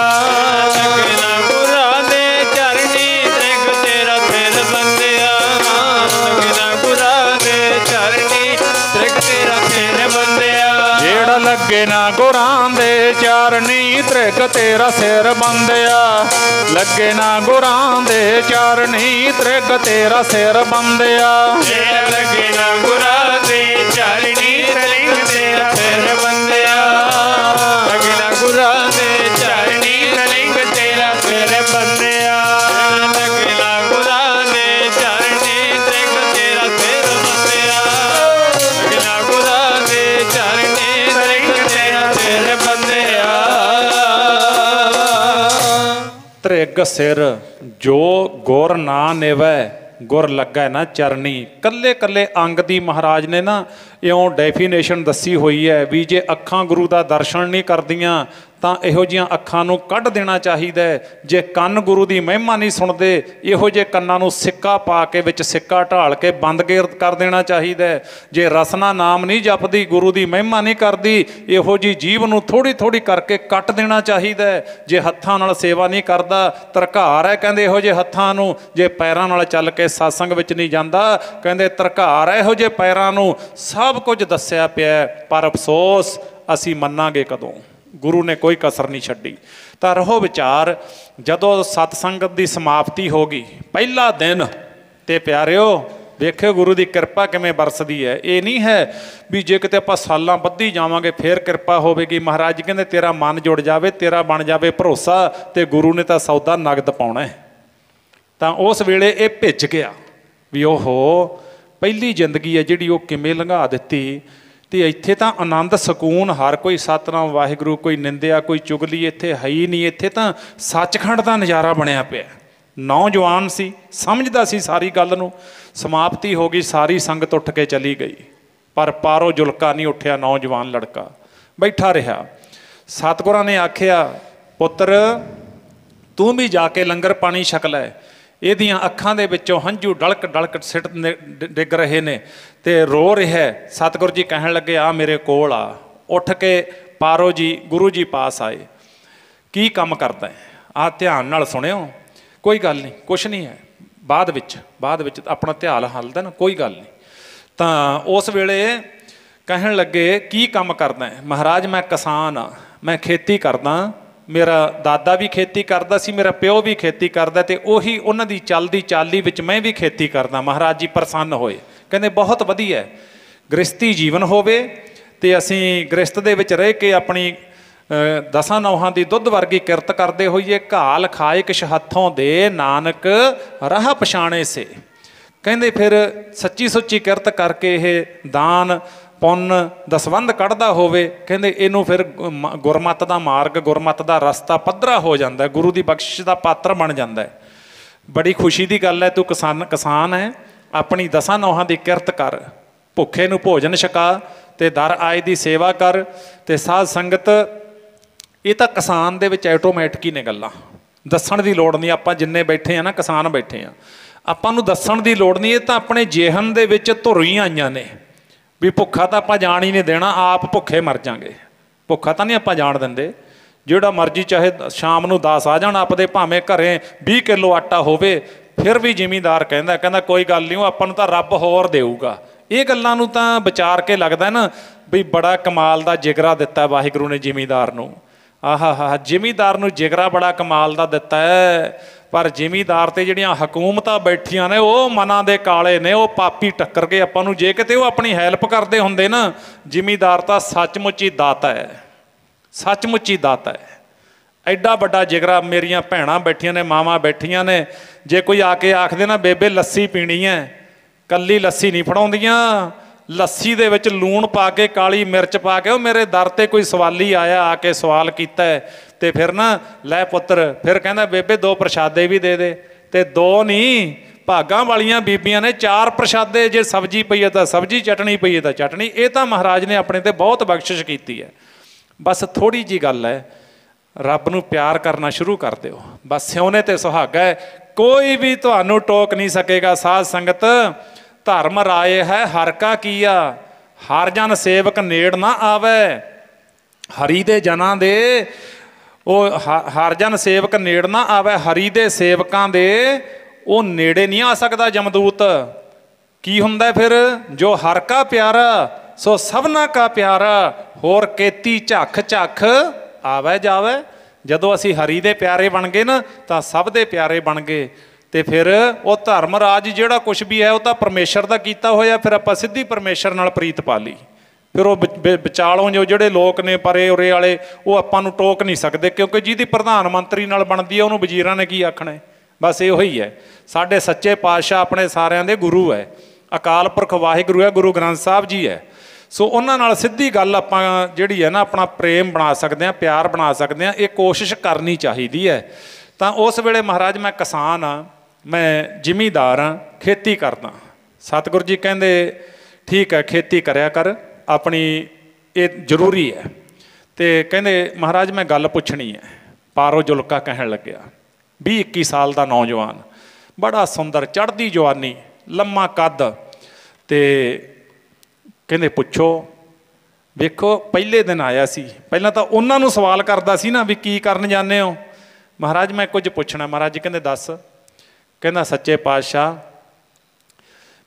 लगे ना गुरां दे चरनी, त्रिग तेरा सिर बंदिया, लगे ना गुरां दे चरनी, त्रिग तेरा सिर बंदिया। जेड़ा लगे ना गुरां दे चरनी, त्रिग तेरा सिर बंदिया, लगे ना गुरां दे चरनी, त्रिग तेरा सिर बंदिया। जेड़ा लगे ना गुरां दे चरनी, त्रिग तेरा सिर बंदिया, लगे ना गुरां दे चरनी, त्रिग तेरा सिर बंदिया, लगे ना गुरां दे चरनी, त्रिग तेरा सिर बंदिया, लगे ना गुरां दे चरनी, त्रिग तेरा सिर बंदिया। त्रिग सिर जो गुर ना निवै, गुर लगा ना चरनी। कल्ले कल्ले अंग दी महाराज ने ना इउं डेफिनेशन दसी हुई है भी जे अखां गुरु दा दर्शन नहीं करदियां ਤਾਂ ਇਹੋ ਜਿਹੀਆਂ ਅੱਖਾਂ ਨੂੰ ਕੱਢ ਦੇਣਾ ਚਾਹੀਦਾ। ਜੇ ਕੰਨ ਗੁਰੂ ਦੀ ਮਹਿਮਾ ਨਹੀਂ ਸੁਣਦੇ, ਇਹੋ ਜਿਹੇ ਕੰਨਾਂ ਨੂੰ ਸਿੱਕਾ ਪਾ ਕੇ ਵਿੱਚ ਸਿੱਕਾ ਢਾਲ ਕੇ ਬੰਦ ਕਰ ਦੇਣਾ ਚਾਹੀਦਾ। ਜੇ ਰਸਨਾ ਨਾਮ ਨਹੀਂ ਜਪਦੀ, ਗੁਰੂ ਦੀ ਮਹਿਮਾ ਨਹੀਂ ਕਰਦੀ, ਇਹੋ ਜਿਹੀ ਜੀਭ ਨੂੰ ਥੋੜ੍ਹੀ ਥੋੜ੍ਹੀ ਕਰਕੇ ਕੱਟ ਦੇਣਾ ਚਾਹੀਦਾ। ਜੇ ਹੱਥਾਂ ਨਾਲ ਸੇਵਾ ਨਹੀਂ ਕਰਦਾ, ਧਰਕਾਰ ਹੈ ਕਹਿੰਦੇ ਇਹੋ ਜਿਹੇ ਹੱਥਾਂ ਨੂੰ। ਜੇ ਪੈਰਾਂ ਨਾਲ ਚੱਲ ਕੇ ਸਤਸੰਗ ਵਿੱਚ ਨਹੀਂ ਜਾਂਦਾ, ਕਹਿੰਦੇ ਧਰਕਾਰ ਹੈ ਇਹੋ ਜਿਹੇ ਪੈਰਾਂ ਨੂੰ। ਸਭ ਕੁਝ ਦੱਸਿਆ ਪਿਆ, ਪਰ ਅਫਸੋਸ ਅਸੀਂ ਮੰਨਾਂਗੇ ਕਦੋਂ? गुरु ने कोई कसर नहीं छड्डी। तो रहो विचार, जदों सतसंगत की समाप्ति होगी, पहला दिन तो प्यारिओ वेखिओ गुरु की कृपा किवें बरसदी है। ये नहीं है भी जे किते आपां सालां बद्धी जावांगे फिर कृपा होवेगी। महाराज जी कहंदे तेरा मन जुड़ जावे, तेरा बन जावे भरोसा, तो गुरु ने तो सौदा नगद पाउणा है। तो उस वेले ये भिज गया भी ओहो पहली जिंदगी है जिहड़ी वो किवें लंघा दित्ती। तो इत्थे तो आनंद सकून हर कोई सतनाम वाहिगुरू, कोई निंदिया कोई चुगली इत्थे है ही नहीं। इत्थे तो सचखंड का नज़ारा बनया पिया। नौजवान सी, समझदा सी सारी गल नूं। समाप्ति हो गई, सारी संगत उठ के चली गई, पर पारो जुलका नहीं उठिया। नौजवान लड़का बैठा रहा। सतगुरां ने आखिया पुत्र तू भी जाके लंगर पानी छक लै। ਇਹਦੀਆਂ ਅੱਖਾਂ ਦੇ ਵਿੱਚੋਂ ਹੰਝੂ ਡਲਕ ਡਲਕ ਸਿੱਟ ਡਿੱਗ ਰਹੇ ਨੇ ਤੇ ਰੋ ਰਿਹਾ। ਸਤਿਗੁਰੂ ਜੀ ਕਹਿਣ ਲੱਗੇ ਆ ਮੇਰੇ ਕੋਲ ਆ। ਉੱਠ ਕੇ ਪਾਰੋ ਜੀ ਗੁਰੂ ਜੀ ਪਾਸ ਆਏ। ਕੀ ਕੰਮ ਕਰਦਾ ਹੈ? ਆ ਧਿਆਨ ਨਾਲ ਸੁਣਿਓ, ਕੋਈ ਗੱਲ ਨਹੀਂ, ਕੁਛ ਨਹੀਂ ਹੈ। ਬਾਅਦ ਵਿੱਚ ਆਪਣਾ ਧਿਆਨ ਹੱਲਦਾ ਨਾ, ਕੋਈ ਗੱਲ ਨਹੀਂ। ਤਾਂ ਉਸ ਵੇਲੇ ਕਹਿਣ ਲੱਗੇ ਕੀ ਕੰਮ ਕਰਦਾ ਹੈ? ਮਹਾਰਾਜ ਮੈਂ ਕਿਸਾਨ ਆ, ਮੈਂ ਖੇਤੀ ਕਰਦਾ। मेरा दादा भी खेती करता सी, मेरा प्यो भी खेती करता, तो उही उन्हां दी चलदी चाली विच मैं भी खेती करदा। महाराज जी प्रसन्न होए, ਕਹਿੰਦੇ ਬਹੁਤ ਵਧੀਆ ਗ੍ਰਸਤੀ ਜੀਵਨ ਹੋਵੇ ਤੇ ਅਸੀਂ ਗ੍ਰਸਤ ਦੇ ਵਿੱਚ ਰਹਿ ਕੇ ਆਪਣੀ ਦਸਾਂ ਨੌਹਾਂ ਦੀ ਦੁੱਧ ਵਰਗੀ ਕਿਰਤ ਕਰਦੇ ਹੋਈਏ। ਘਾਲ ਖਾਏ ਕਿਛ ਹੱਥੋਂ ਦੇ ਨਾਨਕ ਰਾਹ ਪਛਾਣੇ ਸੇ। ਕਹਿੰਦੇ ਫਿਰ ਸੱਚੀ ਸੁੱਚੀ ਕਿਰਤ ਕਰਕੇ ਇਹ ਦਾਨ ਪੁੰਨ ਦਸਵੰਧ ਕੱਢਦਾ ਹੋਵੇ, ਕਹਿੰਦੇ ਇਹਨੂੰ ਫਿਰ ਗੁਰਮੱਤ ਦਾ ਮਾਰਗ, ਗੁਰਮੱਤ ਦਾ ਰਸਤਾ ਪੱਧਰਾ ਹੋ ਜਾਂਦਾ, ਗੁਰੂ ਦੀ ਬਖਸ਼ਿਸ਼ ਦਾ ਪਾਤਰ ਬਣ ਜਾਂਦਾ। ਬੜੀ ਖੁਸ਼ੀ ਦੀ ਗੱਲ ਹੈ। ਤੂੰ ਕਿਸਾਨ ਹੈ, ਆਪਣੀ ਦਸਾਂ ਨੌਹਾਂ ਦੀ ਕਿਰਤ ਕਰ, ਭੁੱਖੇ ਨੂੰ ਭੋਜਨ ਛਕਾ ਤੇ ਦਰ ਆਏ ਦੀ ਸੇਵਾ ਕਰ। ਤੇ ਸਾਧ ਸੰਗਤ ਇਹ ਤਾਂ ਕਿਸਾਨ ਦੇ ਵਿੱਚ ਆਟੋਮੈਟਿਕ ਹੀ ਨੇ ਗੱਲਾਂ, ਦੱਸਣ ਦੀ ਲੋੜ ਨਹੀਂ। ਆਪਾਂ ਜਿੰਨੇ ਬੈਠੇ ਆ ਨਾ ਕਿਸਾਨ ਬੈਠੇ ਆ, ਆਪਾਂ ਨੂੰ ਦੱਸਣ ਦੀ ਲੋੜ ਨਹੀਂ। ਇਹ ਤਾਂ ਆਪਣੇ ਜਿਹਨ ਦੇ ਵਿੱਚ ਧੁਰੀਆਂ ਆਈਆਂ ਨੇ ਵੀ ਭੁੱਖਾ ਤਾਂ ਆਪਾਂ ਜਾਣ ਹੀ ਨਹੀਂ ਦੇਣਾ, ਆਪ ਭੁੱਖੇ ਮਰ ਜਾਵਾਂਗੇ। ਭੁੱਖਾ ਤਾਂ ਨਹੀਂ ਆਪਾਂ ਜਾਣ ਦਿੰਦੇ। ਜਿਹੜਾ ਮਰਜ਼ੀ ਚਾਹੇ ਸ਼ਾਮ ਨੂੰ 10 ਆ ਜਾਣ ਆਪਦੇ, ਭਾਵੇਂ ਘਰੇ 20 ਕਿਲੋ ਆਟਾ ਹੋਵੇ, ਫਿਰ ਵੀ ਜ਼ਿਮੀਂਦਾਰ ਕਹਿੰਦਾ ਕੋਈ ਗੱਲ ਨਹੀਂ, ਉਹ ਆਪਾਂ ਨੂੰ ਤਾਂ ਰੱਬ ਹੋਰ ਦੇਊਗਾ। ਇਹ ਗੱਲਾਂ ਨੂੰ ਤਾਂ ਵਿਚਾਰ ਕੇ ਲੱਗਦਾ ਨਾ ਵੀ ਬੜਾ ਕਮਾਲ ਦਾ ਜਿਗਰਾ ਦਿੱਤਾ ਵਾਹਿਗੁਰੂ ਨੇ ਜ਼ਿਮੀਂਦਾਰ ਨੂੰ। ਆਹਾ ਜ਼ਿਮੀਂਦਾਰ ਨੂੰ ਜਿਗਰਾ ਬੜਾ ਕਮਾਲ ਦਾ ਦਿੱਤਾ ਹੈ। ਪਰ ਜ਼ਿਮੀਂਦਾਰ ਤੇ ਜਿਹੜੀਆਂ ਹਕੂਮਤਾਂ ਬੈਠੀਆਂ ਨੇ ਉਹ ਮਨਾਂ ਦੇ ਕਾਲੇ ਨੇ, ਉਹ ਪਾਪੀ ਟੱਕਰ ਕੇ ਆਪਾਂ ਨੂੰ। ਜੇ ਕਿਤੇ ਉਹ ਆਪਣੀ ਹੈਲਪ ਕਰਦੇ ਹੁੰਦੇ ਨਾ, ਜ਼ਿਮੀਂਦਾਰ ਤਾਂ ਸੱਚਮੁੱਚ ਹੀ ਦਾਤਾ ਹੈ, ਸੱਚਮੁੱਚ ਹੀ ਦਾਤਾ ਹੈ। ਐਡਾ ਵੱਡਾ ਜਿਗਰਾ। ਮੇਰੀਆਂ ਭੈਣਾਂ ਬੈਠੀਆਂ ਨੇ, ਮਾਵਾਂ ਬੈਠੀਆਂ ਨੇ, ਜੇ ਕੋਈ ਆ ਕੇ ਆਖਦੇ ਨਾ ਬੇਬੇ ਲੱਸੀ ਪੀਣੀ ਹੈ, ਕੱਲੀ ਲੱਸੀ ਨਹੀਂ ਫੜਾਉਂਦੀਆਂ, ਲੱਸੀ ਦੇ ਵਿੱਚ ਲੂਣ ਪਾ ਕੇ, ਕਾਲੀ ਮਿਰਚ ਪਾ ਕੇ। ਉਹ ਮੇਰੇ ਦਰ ਤੇ ਕੋਈ ਸਵਾਲੀ ਆਇਆ, ਆ ਕੇ ਸਵਾਲ ਕੀਤਾ ਤੇ ਫਿਰ ਨਾ ਲੈ ਪੁੱਤਰ, ਫਿਰ ਕਹਿੰਦਾ ਬੇਬੇ 2 ਪ੍ਰਸ਼ਾਦੇ ਵੀ ਦੇ ਦੇ। ਤੇ 2 ਨਹੀਂ, ਭਾਗਾਂ ਵਾਲੀਆਂ ਬੀਬੀਆਂ ਨੇ 4 ਪ੍ਰਸ਼ਾਦੇ। ਜੇ ਸਬਜ਼ੀ ਪਈ ਹੈ ਤਾਂ ਸਬਜ਼ੀ, ਚਟਣੀ ਪਈ ਹੈ ਤਾਂ ਚਟਣੀ। ਇਹ ਤਾਂ ਮਹਾਰਾਜ ਨੇ ਆਪਣੇ ਤੇ ਬਹੁਤ ਬਖਸ਼ਿਸ਼ ਕੀਤੀ ਹੈ। ਬਸ ਥੋੜ੍ਹੀ ਜਿਹੀ ਗੱਲ ਹੈ, ਰੱਬ ਨੂੰ ਪਿਆਰ ਕਰਨਾ ਸ਼ੁਰੂ ਕਰ ਦਿਓ। ਬਸ ਸਿਉਨੇ ਤੇ ਸੁਹਾਗਾ ਹੈ, ਕੋਈ ਵੀ ਤੁਹਾਨੂੰ ਟੋਕ ਨਹੀਂ ਸਕੇਗਾ। ਸਾਧ ਸੰਗਤ ਧਰਮ ਰਾਏ ਹੈ ਹਰ ਕਾ ਕੀਆ, ਹਰ ਜਨ ਸੇਵਕ ਨੇੜ ਨਾ ਆਵੇ। ਹਰੀ ਦੇ ਜਨਾਂ ਦੇ ਉਹ ਹਰ ਜਨ ਸੇਵਕ ਨੇੜ ਨਾ ਆਵੇ, ਹਰੀ ਦੇ ਸੇਵਕਾਂ ਦੇ ਉਹ ਨੇੜੇ ਨਹੀਂ ਆ ਸਕਦਾ ਜਮਦੂਤ। ਕੀ ਹੁੰਦਾ ਫਿਰ? ਜੋ ਹਰ ਕਾ ਪਿਆਰਾ ਸੋ ਸਭਨਾ ਕਾ ਪਿਆਰਾ, ਹੋਰ ਕੇਤੀ ਝੱਖ ਝੱਖ ਆਵੇ ਜਾਵੇ। ਜਦੋਂ ਅਸੀਂ ਹਰੀ ਦੇ ਪਿਆਰੇ ਬਣ ਗਏ ਨਾ ਤਾਂ ਸਭ ਦੇ ਪਿਆਰੇ ਬਣ ਗਏ। ਤੇ ਫਿਰ ਉਹ ਧਰਮ ਰਾਜ ਜਿਹੜਾ ਕੁਛ ਵੀ ਹੈ ਉਹ ਤਾਂ ਪਰਮੇਸ਼ਰ ਦਾ ਕੀਤਾ ਹੋਇਆ। ਫਿਰ ਆਪਾਂ ਸਿੱਧੀ ਪਰਮੇਸ਼ਰ ਨਾਲ ਪ੍ਰੀਤ ਪਾ ਲਈ। ਫਿਰ ਉਹ ਵਿਚਾਲੋਂ ਜੋ ਜਿਹੜੇ ਲੋਕ ਨੇ ਪਰੇ ਉਰੇ ਵਾਲੇ, ਉਹ ਆਪਾਂ ਨੂੰ ਟੋਕ ਨਹੀਂ ਸਕਦੇ, ਕਿਉਂਕਿ ਜਿਹਦੀ ਪ੍ਰਧਾਨ ਮੰਤਰੀ ਨਾਲ ਬਣਦੀ ਹੈ ਉਹਨੂੰ ਵਜ਼ੀਰਾਂ ਨੇ ਕੀ ਆਖਣਾ। ਬਸ ਇਹੋ ਹੀ ਹੈ। ਸਾਡੇ ਸੱਚੇ ਪਾਤਸ਼ਾਹ ਆਪਣੇ ਸਾਰਿਆਂ ਦੇ ਗੁਰੂ ਹੈ, ਅਕਾਲ ਪੁਰਖ ਵਾਹਿਗੁਰੂ ਹੈ, ਗੁਰੂ ਗ੍ਰੰਥ ਸਾਹਿਬ ਜੀ ਹੈ। ਸੋ ਉਹਨਾਂ ਨਾਲ ਸਿੱਧੀ ਗੱਲ ਆਪਾਂ ਜਿਹੜੀ ਹੈ ਨਾ ਆਪਣਾ ਪ੍ਰੇਮ ਬਣਾ ਸਕਦੇ ਹਾਂ, ਪਿਆਰ ਬਣਾ ਸਕਦੇ ਹਾਂ। ਇਹ ਕੋਸ਼ਿਸ਼ ਕਰਨੀ ਚਾਹੀਦੀ ਹੈ। ਤਾਂ ਉਸ ਵੇਲੇ ਮਹਾਰਾਜ ਮੈਂ ਕਿਸਾਨ ਹਾਂ, ਮੈਂ ਜ਼ਿਮੀਂਦਾਰ ਹਾਂ, ਖੇਤੀ ਕਰਦਾ। ਸਤਿਗੁਰੂ ਜੀ ਕਹਿੰਦੇ ਠੀਕ ਹੈ ਖੇਤੀ ਕਰਿਆ ਕਰ, ਆਪਣੀ ਇਹ ਜ਼ਰੂਰੀ ਹੈ। ਤੇ ਕਹਿੰਦੇ ਮਹਾਰਾਜ ਮੈਂ ਗੱਲ ਪੁੱਛਣੀ ਹੈ। ਪਾਰੋ ਜੁਲਕਾ ਕਹਿਣ ਲੱਗਿਆ, 20-21 ਸਾਲ ਦਾ ਨੌਜਵਾਨ, ਬੜਾ ਸੁੰਦਰ, ਚੜ੍ਹਦੀ ਜਵਾਨੀ, ਲੰਮਾ ਕੱਦ। ਤੇ ਕਹਿੰਦੇ ਪੁੱਛੋ। ਵੇਖੋ ਪਹਿਲੇ ਦਿਨ ਆਇਆ ਸੀ, ਪਹਿਲਾਂ ਤਾਂ ਉਹਨਾਂ ਨੂੰ ਸਵਾਲ ਕਰਦਾ ਸੀ ਨਾ ਵੀ ਕੀ ਕਰਨ ਜਾਂਦੇ ਹੋ। ਮਹਾਰਾਜ ਮੈਂ ਕੁਝ ਪੁੱਛਣਾ। ਮਹਾਰਾਜ ਜੀ ਕਹਿੰਦੇ ਦੱਸ। ਕਹਿੰਦਾ ਸੱਚੇ ਪਾਤਸ਼ਾਹ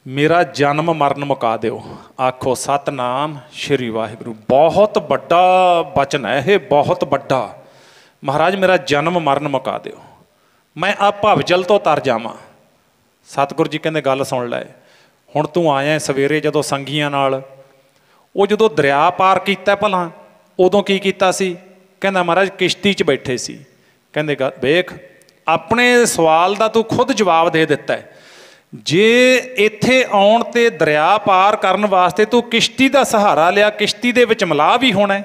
ਮੇਰਾ ਜਨਮ ਮਰਨ ਮੁਕਾ ਦਿਓ। ਆਖੋ ਸਤਨਾਮ ਸ਼੍ਰੀ ਵਾਹਿਗੁਰੂ। ਬਹੁਤ ਵੱਡਾ ਬਚਨ ਹੈ ਇਹ, ਬਹੁਤ ਵੱਡਾ। ਮਹਾਰਾਜ ਮੇਰਾ ਜਨਮ ਮਰਨ ਮੁਕਾ ਦਿਓ, ਮੈਂ ਆ ਭਵਜਲ ਤੋਂ ਤਰ ਜਾਵਾਂ। ਸਤਿਗੁਰੂ ਜੀ ਕਹਿੰਦੇ ਗੱਲ ਸੁਣ ਲੈ। ਹੁਣ ਤੂੰ ਆਇਆ ਸਵੇਰੇ ਜਦੋਂ ਸੰਗੀਆਂ ਨਾਲ, ਉਹ ਜਦੋਂ ਦਰਿਆ ਪਾਰ ਕੀਤਾ ਭਲਾ ਉਦੋਂ ਕੀ ਕੀਤਾ ਸੀ? ਕਹਿੰਦਾ ਮਹਾਰਾਜ ਕਿਸ਼ਤੀ 'ਚ ਬੈਠੇ ਸੀ। ਕਹਿੰਦੇ ਵੇਖ ਆਪਣੇ ਸਵਾਲ ਦਾ ਤੂੰ ਖੁਦ ਜਵਾਬ ਦੇ ਦਿੱਤਾ। ਜੇ ਇੱਥੇ ਆਉਣ ਤੇ ਦਰਿਆ ਪਾਰ ਕਰਨ ਵਾਸਤੇ ਤੂੰ ਕਿਸ਼ਤੀ ਦਾ ਸਹਾਰਾ ਲਿਆ, ਕਿਸ਼ਤੀ ਦੇ ਵਿੱਚ ਮਲਾਹ ਵੀ ਹੋਣਾ।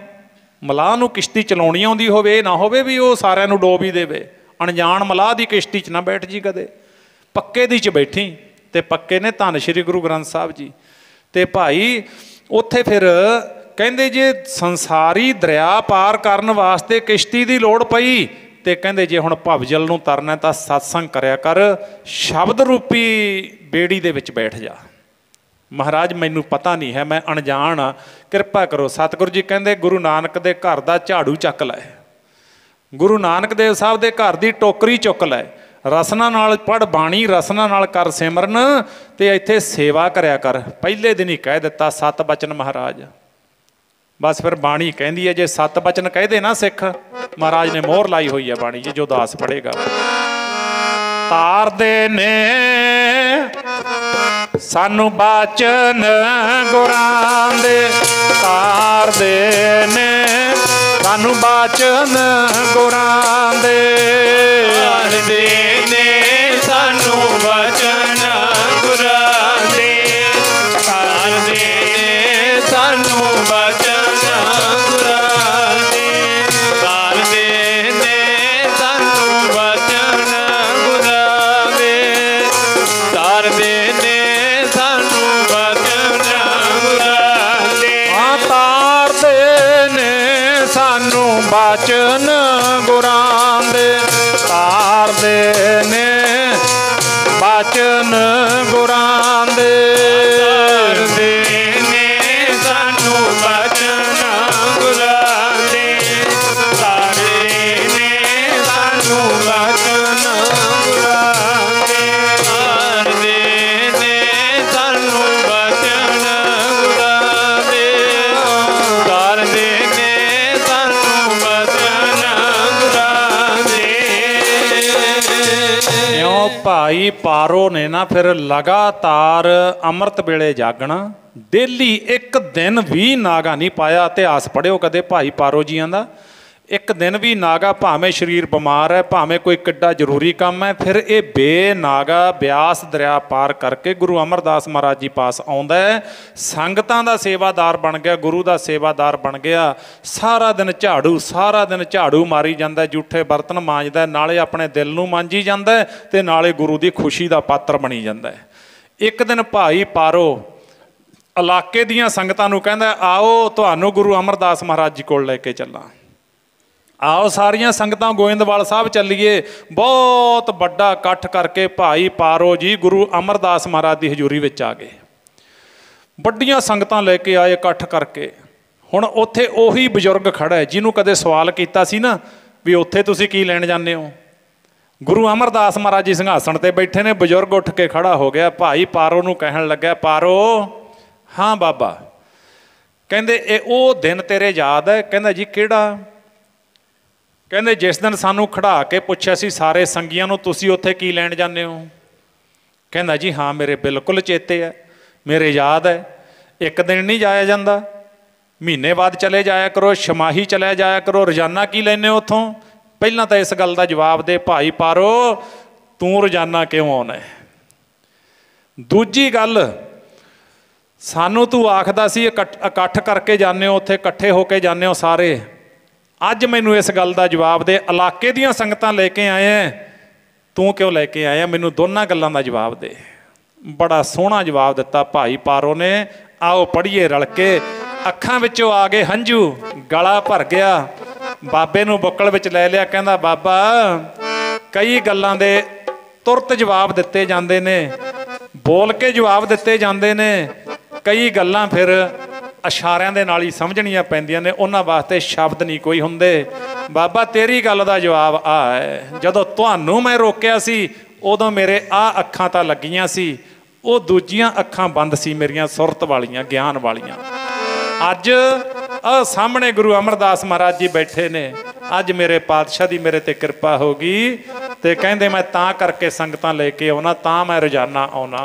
ਮਲਾਹ ਨੂੰ ਕਿਸ਼ਤੀ ਚਲਾਉਣੀ ਆਉਂਦੀ ਹੋਵੇ, ਇਹ ਨਾ ਹੋਵੇ ਵੀ ਉਹ ਸਾਰਿਆਂ ਨੂੰ ਡੋਬ ਹੀ ਦੇਵੇ। ਅਣਜਾਣ ਮਲਾਹ ਦੀ ਕਿਸ਼ਤੀ 'ਚ ਨਾ ਬੈਠ ਜੀ ਕਦੇ, ਪੱਕੇ ਦੀ 'ਚ ਬੈਠੀ। ਤੇ ਪੱਕੇ ਨੇ ਧੰਨ ਸ਼੍ਰੀ ਗੁਰੂ ਗ੍ਰੰਥ ਸਾਹਿਬ ਜੀ। ਤੇ ਭਾਈ ਉੱਥੇ ਫਿਰ ਕਹਿੰਦੇ ਜੇ ਸੰਸਾਰੀ ਦਰਿਆ ਪਾਰ ਕਰਨ ਵਾਸਤੇ ਕਿਸ਼ਤੀ ਦੀ ਲੋੜ ਪਈ ਤੇ ਕਹਿੰਦੇ ਜੇ ਹੁਣ ਭਵਜਲ ਨੂੰ ਤਰਨਾ ਤਾਂ ਸਤਸੰਗ ਕਰਿਆ ਕਰ, ਸ਼ਬਦ ਰੂਪੀ ਬੇੜੀ ਦੇ ਵਿੱਚ ਬੈਠ ਜਾ। ਮਹਾਰਾਜ ਮੈਨੂੰ ਪਤਾ ਨਹੀਂ ਹੈ, ਮੈਂ ਅਣਜਾਣ ਆ, ਕਿਰਪਾ ਕਰੋ। ਸਤਿਗੁਰੂ ਜੀ ਕਹਿੰਦੇ ਗੁਰੂ ਨਾਨਕ ਦੇ ਘਰ ਦਾ ਝਾੜੂ ਚੱਕ ਲੈ, ਗੁਰੂ ਨਾਨਕ ਦੇਵ ਸਾਹਿਬ ਦੇ ਘਰ ਦੀ ਟੋਕਰੀ ਚੁੱਕ ਲੈ, ਰਸਨਾ ਨਾਲ ਪੜ੍ਹ ਬਾਣੀ, ਰਸਨਾ ਨਾਲ ਕਰ ਸਿਮਰਨ ਤੇ ਇੱਥੇ ਸੇਵਾ ਕਰਿਆ ਕਰ। ਪਹਿਲੇ ਦਿਨ ਹੀ ਕਹਿ ਦਿੱਤਾ 7 ਬਚਨ ਮਹਾਰਾਜ। ਬਸ ਫਿਰ ਬਾਣੀ ਕਹਿੰਦੀ ਹੈ ਜੇ 7 ਬਚਨ ਕਹਦੇ ਨਾ ਸਿੱਖ, ਮਹਾਰਾਜ ਨੇ ਮੋਹਰ ਲਾਈ ਹੋਈ ਹੈ ਬਾਣੀ 'ਚ, ਜੋ ਦਾਸ ਪੜ੍ਹੇਗਾ। ਤਾਰਦੇ ਨੇ सानू बाचन गुरां दे तारदे ने, सानू बाचन गुरां दे तारदे ने, सानू बाचन गुरां दे तारदे ने, सानू बाचन गुरां दे तारदे ने, सानू बाचन गुरां दे तारदे ने, सानू बाचन गुरां दे। हाँ तारदे ने सानू बाचन गुरां दे, तारदे ने बाचन गुरां दे तारदे ने, सानू बाचन गुरां दे तारदे ने, सानू बाचन गुरां दे तारदे ने, सानू बाचन गुरां दे तारदे ने, सानू बाचन गुरां दे। इਉਂ भाई पारो ने ना फिर लगातार अमृत वेले जागना, डेली एक दिन भी नागा नहीं पाया। इतिहास पढ़ियो कदे भाई पारो जियां दा, एक दिन भी नागा, भावें शरीर बिमार है, भावें कोई किड्डा जरूरी काम है, फिर ये बेनागा ब्यास दरिया पार करके गुरु अमरदास महाराज जी पास आउंदा है। संगतां दा सेवादार बन गया, गुरु दा सेवादार बन गया। सारा दिन झाड़ू मारी जांदा, जूठे बर्तन मांजदा, नाले अपने दिल नूं मांजी जांदा ते नाले गुरु दी खुशी दा पात्र बनी जांदा है। एक दिन भाई पारो इलाके दीयां संगतां नूं कहंदा, आओ तुहानूं गुरु अमरदास महाराज जी कोल लैके चलां। आओ सारियां संगतां गोविंदवाल साहब चलीए। बहुत बड़ा इकट्ठ करके भाई पारो जी गुरु अमरदास महाराज की हजूरी विच आ गए। बड़ियां संगतां लैके आए इकट्ठ करके। हुण उत्थे ओही बजुर्ग खड़ा है जिन्हों कदे सवाल किया सी ना भी उत्थे तुसीं की लैण जांदे हो। गुरु अमरदास महाराज जी सिंघासन ते बैठे ने, बजुर्ग उठ के खड़ा हो गया। भाई पारो नूं कहण लग्या, पारो हाँ बाबा, कहंदे ए ओ दिन तेरे याद है? कहंदा जी किहड़ा? कहंदे जिस दिन सानू खड़ा के पुछया सी सारे संगियां नूं तुसीं उत्थे की लैण जांदे हो। कहंदा जी हाँ मेरे बिल्कुल चेते है, मेरे याद है। एक दिन नहीं जाया जांदा, महीने बाद चले जाया करो, छमाही चले जाया करो, रोजाना की लैने हो उत्थों? पहलां तां इस गल दा जवाब दे भाई पारो, तूं रोजाना क्यों आउणा है? दूजी गल, सानू तू आखदा सी इकट्ठ करके जाने हो, उत्थे इकट्ठे होके जाने हो सारे। अज मैनू इस गल का जवाब दे, इलाके दीयां संगतां लेके आए हैं, तू क्यों लेके आया? मैनू दोनों गल्लां का जवाब दे। बड़ा सोहना जवाब दिता भाई पारो ने। आओ पढ़िए रल के। अखां विचों आ गए हंझू, गला भर गया। बाबे नूं बुक्कल विच लै लिया, कहंदा बाबा कई गल्लां दे तुरत जवाब दिते जांदे ने, बोल के जवाब दिते जांदे ने, कई गल्लां फिर इशारिਆਂ ਦੇ ਨਾਲ ही समझणियां पैंदियां ने, उन्हां वास्ते शब्द नहीं कोई हुंदे। बाबा तेरी गल दा जवाब आ है, जदों तुहानूं मैं रोकिया सी उदों मेरे आ अखां तां लगियां सी, वो दूजियां अखां बंद सी मेरियां सुरत वालियां, ज्ञान वालियां। अज आ सामने गुरु अमरदास महाराज जी बैठे ने, अज मेरे पातशाह दी मेरे ते कृपा हो गई ते कहंदे मैं तां करके संगतां लेके आउणा, तां मैं रोजाना आउणा।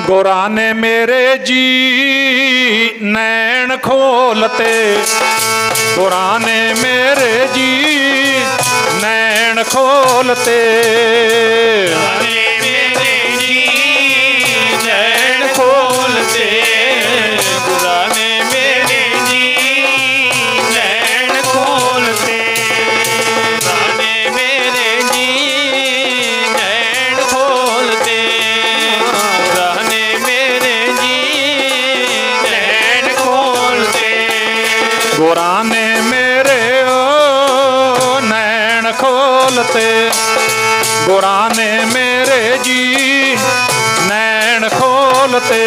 गुरा ने मेरे जी नैन खोलते, गुरा ने मेरे जी नैन खोलते, मेरे जी नैन खोलते, गुरा ने मेरे जी नैन खोलते, गुरा ने मेरे जी नैन खोलते, गुरा ने मेरे जी नैन खोलते, गुरा ने मेरे ओ नैन खोलते, गुरा ने मेरे जी नैन खोलते,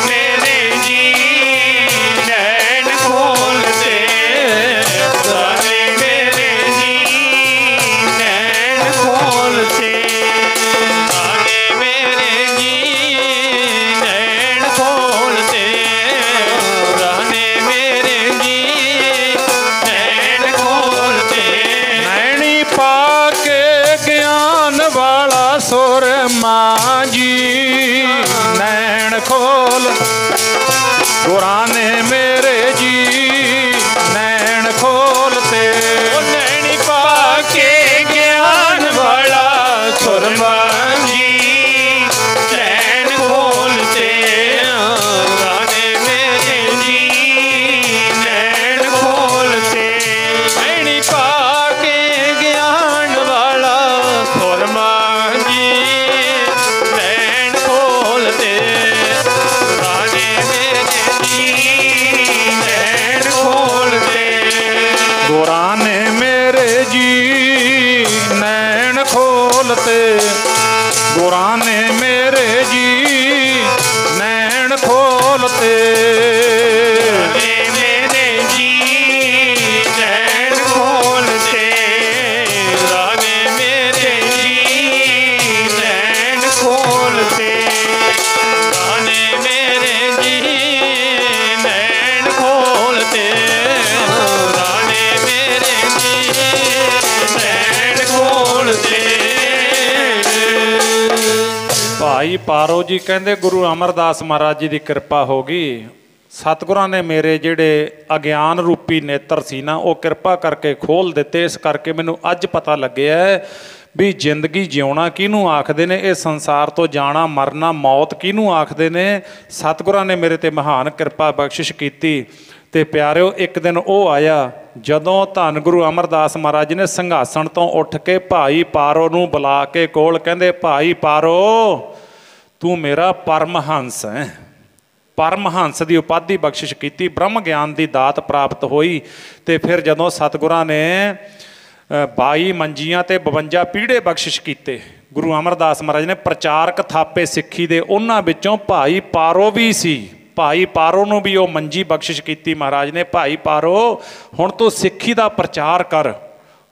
मेरे जी नैन खोलते, सारे मेरे जी नैन खोलते, सारे मेरे जी नैन खोलते, सारे मेरे जी नैन खोलते। नैनी पाके ज्ञान वाला सुर ਮਾਂ ਜੀ ਨੈਣ ਖੋਲ, ਗੁਰਾਂ ਨੇ ਮੇਰੇ ਜੀ ਨੈਣ ਖੋਲ ਤੇ। ਨੈਣੀ ਪਾ ਕੇ ਗਿਆਨ ਵਾਲਾ ਸੁਰਮਾ ਜੀ ਨੈਣ ਖੋਲ ਤੇ। ਗੁਰਾਂ ਨੇ ਮੇਰੇ ਜੀ ਨੈਣ ਖੋਲ ਤੇ। ਨੈਣੀ ਪਾ ਕੇ ਗਿਆਨ ਵਾਲਾ ਸੁਰਮਾ ਜੀ ਨੈਣ ਖੋਲ ਤੇ। ਗੁਰਾਂ ਨੇ ਮੇਰੇ ਜੀ ਨੈਣ ਖੋਲ ਤੇ। ਗੁਰਾਂ ਨੇ ਮੇਰੇ ਜੀ ਨੈਣ ਖੋਲ ਤੇ। ਗੁਰਾਂ ਨੇ ਮੇਰੇ ਜੀ ਨੈਣ ਖੋਲ ਤੇ। ਮੇਰੇ ਜੀ ਨੈਣ ਖੋਲ ਤੇ। ਰਾਣੇ ਮੇਰੇ ਜੀ ਨੈਣ ਖੋਲ ਤੇ। ਰਾਣੇ ਮੇਰੇ ਜੀ ਨੈਣ ਖੋਲ ਤੇ। ਰਾਣੇ ਮੇਰੇ ਜੀ ਨੈਣ ਖੋਲ ਤੇ। ਭਾਈ ਪਾਰੋ ਜੀ ਕਹਿੰਦੇ ਗੁਰੂ ਅਮਰਦਾਸ ਮਹਾਰਾਜ ਜੀ ਦੀ ਕਿਰਪਾ ਹੋ ਗਈ। ਸਤਿਗੁਰਾਂ ਨੇ ਮੇਰੇ ਜਿਹੜੇ ਅਗਿਆਨ ਰੂਪੀ ਨੇਤਰ ਸੀ ਨਾ ਉਹ ਕਿਰਪਾ ਕਰਕੇ ਖੋਲ ਦਿੱਤੇ। ਇਸ ਕਰਕੇ ਮੈਨੂੰ ਅੱਜ ਪਤਾ ਲੱਗਿਆ ਵੀ ਜ਼ਿੰਦਗੀ ਜਿਉਣਾ ਕਿਹਨੂੰ ਆਖਦੇ ਨੇ, ਇਹ ਸੰਸਾਰ ਤੋਂ ਜਾਣਾ ਮਰਨਾ ਮੌਤ ਕਿਹਨੂੰ ਆਖਦੇ ਨੇ। ਸਤਿਗੁਰਾਂ ਨੇ ਮੇਰੇ ਤੇ ਮਹਾਨ ਕਿਰਪਾ ਬਖਸ਼ਿਸ਼ ਕੀਤੀ। ਤੇ ਪਿਆਰਿਓ ਇੱਕ ਦਿਨ ਉਹ ਆਇਆ ਜਦੋਂ ਧੰਨ ਗੁਰੂ ਅਮਰਦਾਸ ਮਹਾਰਾਜ ਜੀ ਨੇ ਸਿੰਘਾਸਣ ਤੋਂ ਉੱਠ ਕੇ ਭਾਈ ਪਾਰੋ ਨੂੰ ਬੁਲਾ ਕੇ ਕੋਲ ਕਹਿੰਦੇ, ਭਾਈ ਪਾਰੋ ਤੂੰ ਮੇਰਾ ਪਰਮਹੰਸ ਹੈ। ਪਰਮਹੰਸ ਦੀ ਉਪਾਧੀ ਬਖਸ਼ਿਸ਼ ਕੀਤੀ, ਬ੍ਰਹਮ ਗਿਆਨ ਦੀ ਦਾਤ ਪ੍ਰਾਪਤ ਹੋਈ। ਤੇ ਫਿਰ ਜਦੋਂ ਸਤਿਗੁਰਾਂ ਨੇ 22 ਮੰਜੀਆਂ ਤੇ 52 ਪੀੜੇ ਬਖਸ਼ਿਸ਼ ਕੀਤੇ, ਗੁਰੂ ਅਮਰਦਾਸ ਮਹਾਰਾਜ ਨੇ ਪ੍ਰਚਾਰਕ ਥਾਪੇ ਸਿੱਖੀ ਦੇ, ਉਹਨਾਂ ਵਿੱਚੋਂ ਭਾਈ ਪਾਰੋ ਵੀ ਸੀ। ਭਾਈ ਪਾਰੋ ਨੂੰ ਵੀ ਉਹ ਮੰਜੀ ਬਖਸ਼ਿਸ਼ ਕੀਤੀ ਮਹਾਰਾਜ ਨੇ। ਭਾਈ ਪਾਰੋ ਹੁਣ ਤੂੰ ਸਿੱਖੀ ਦਾ ਪ੍ਰਚਾਰ ਕਰ,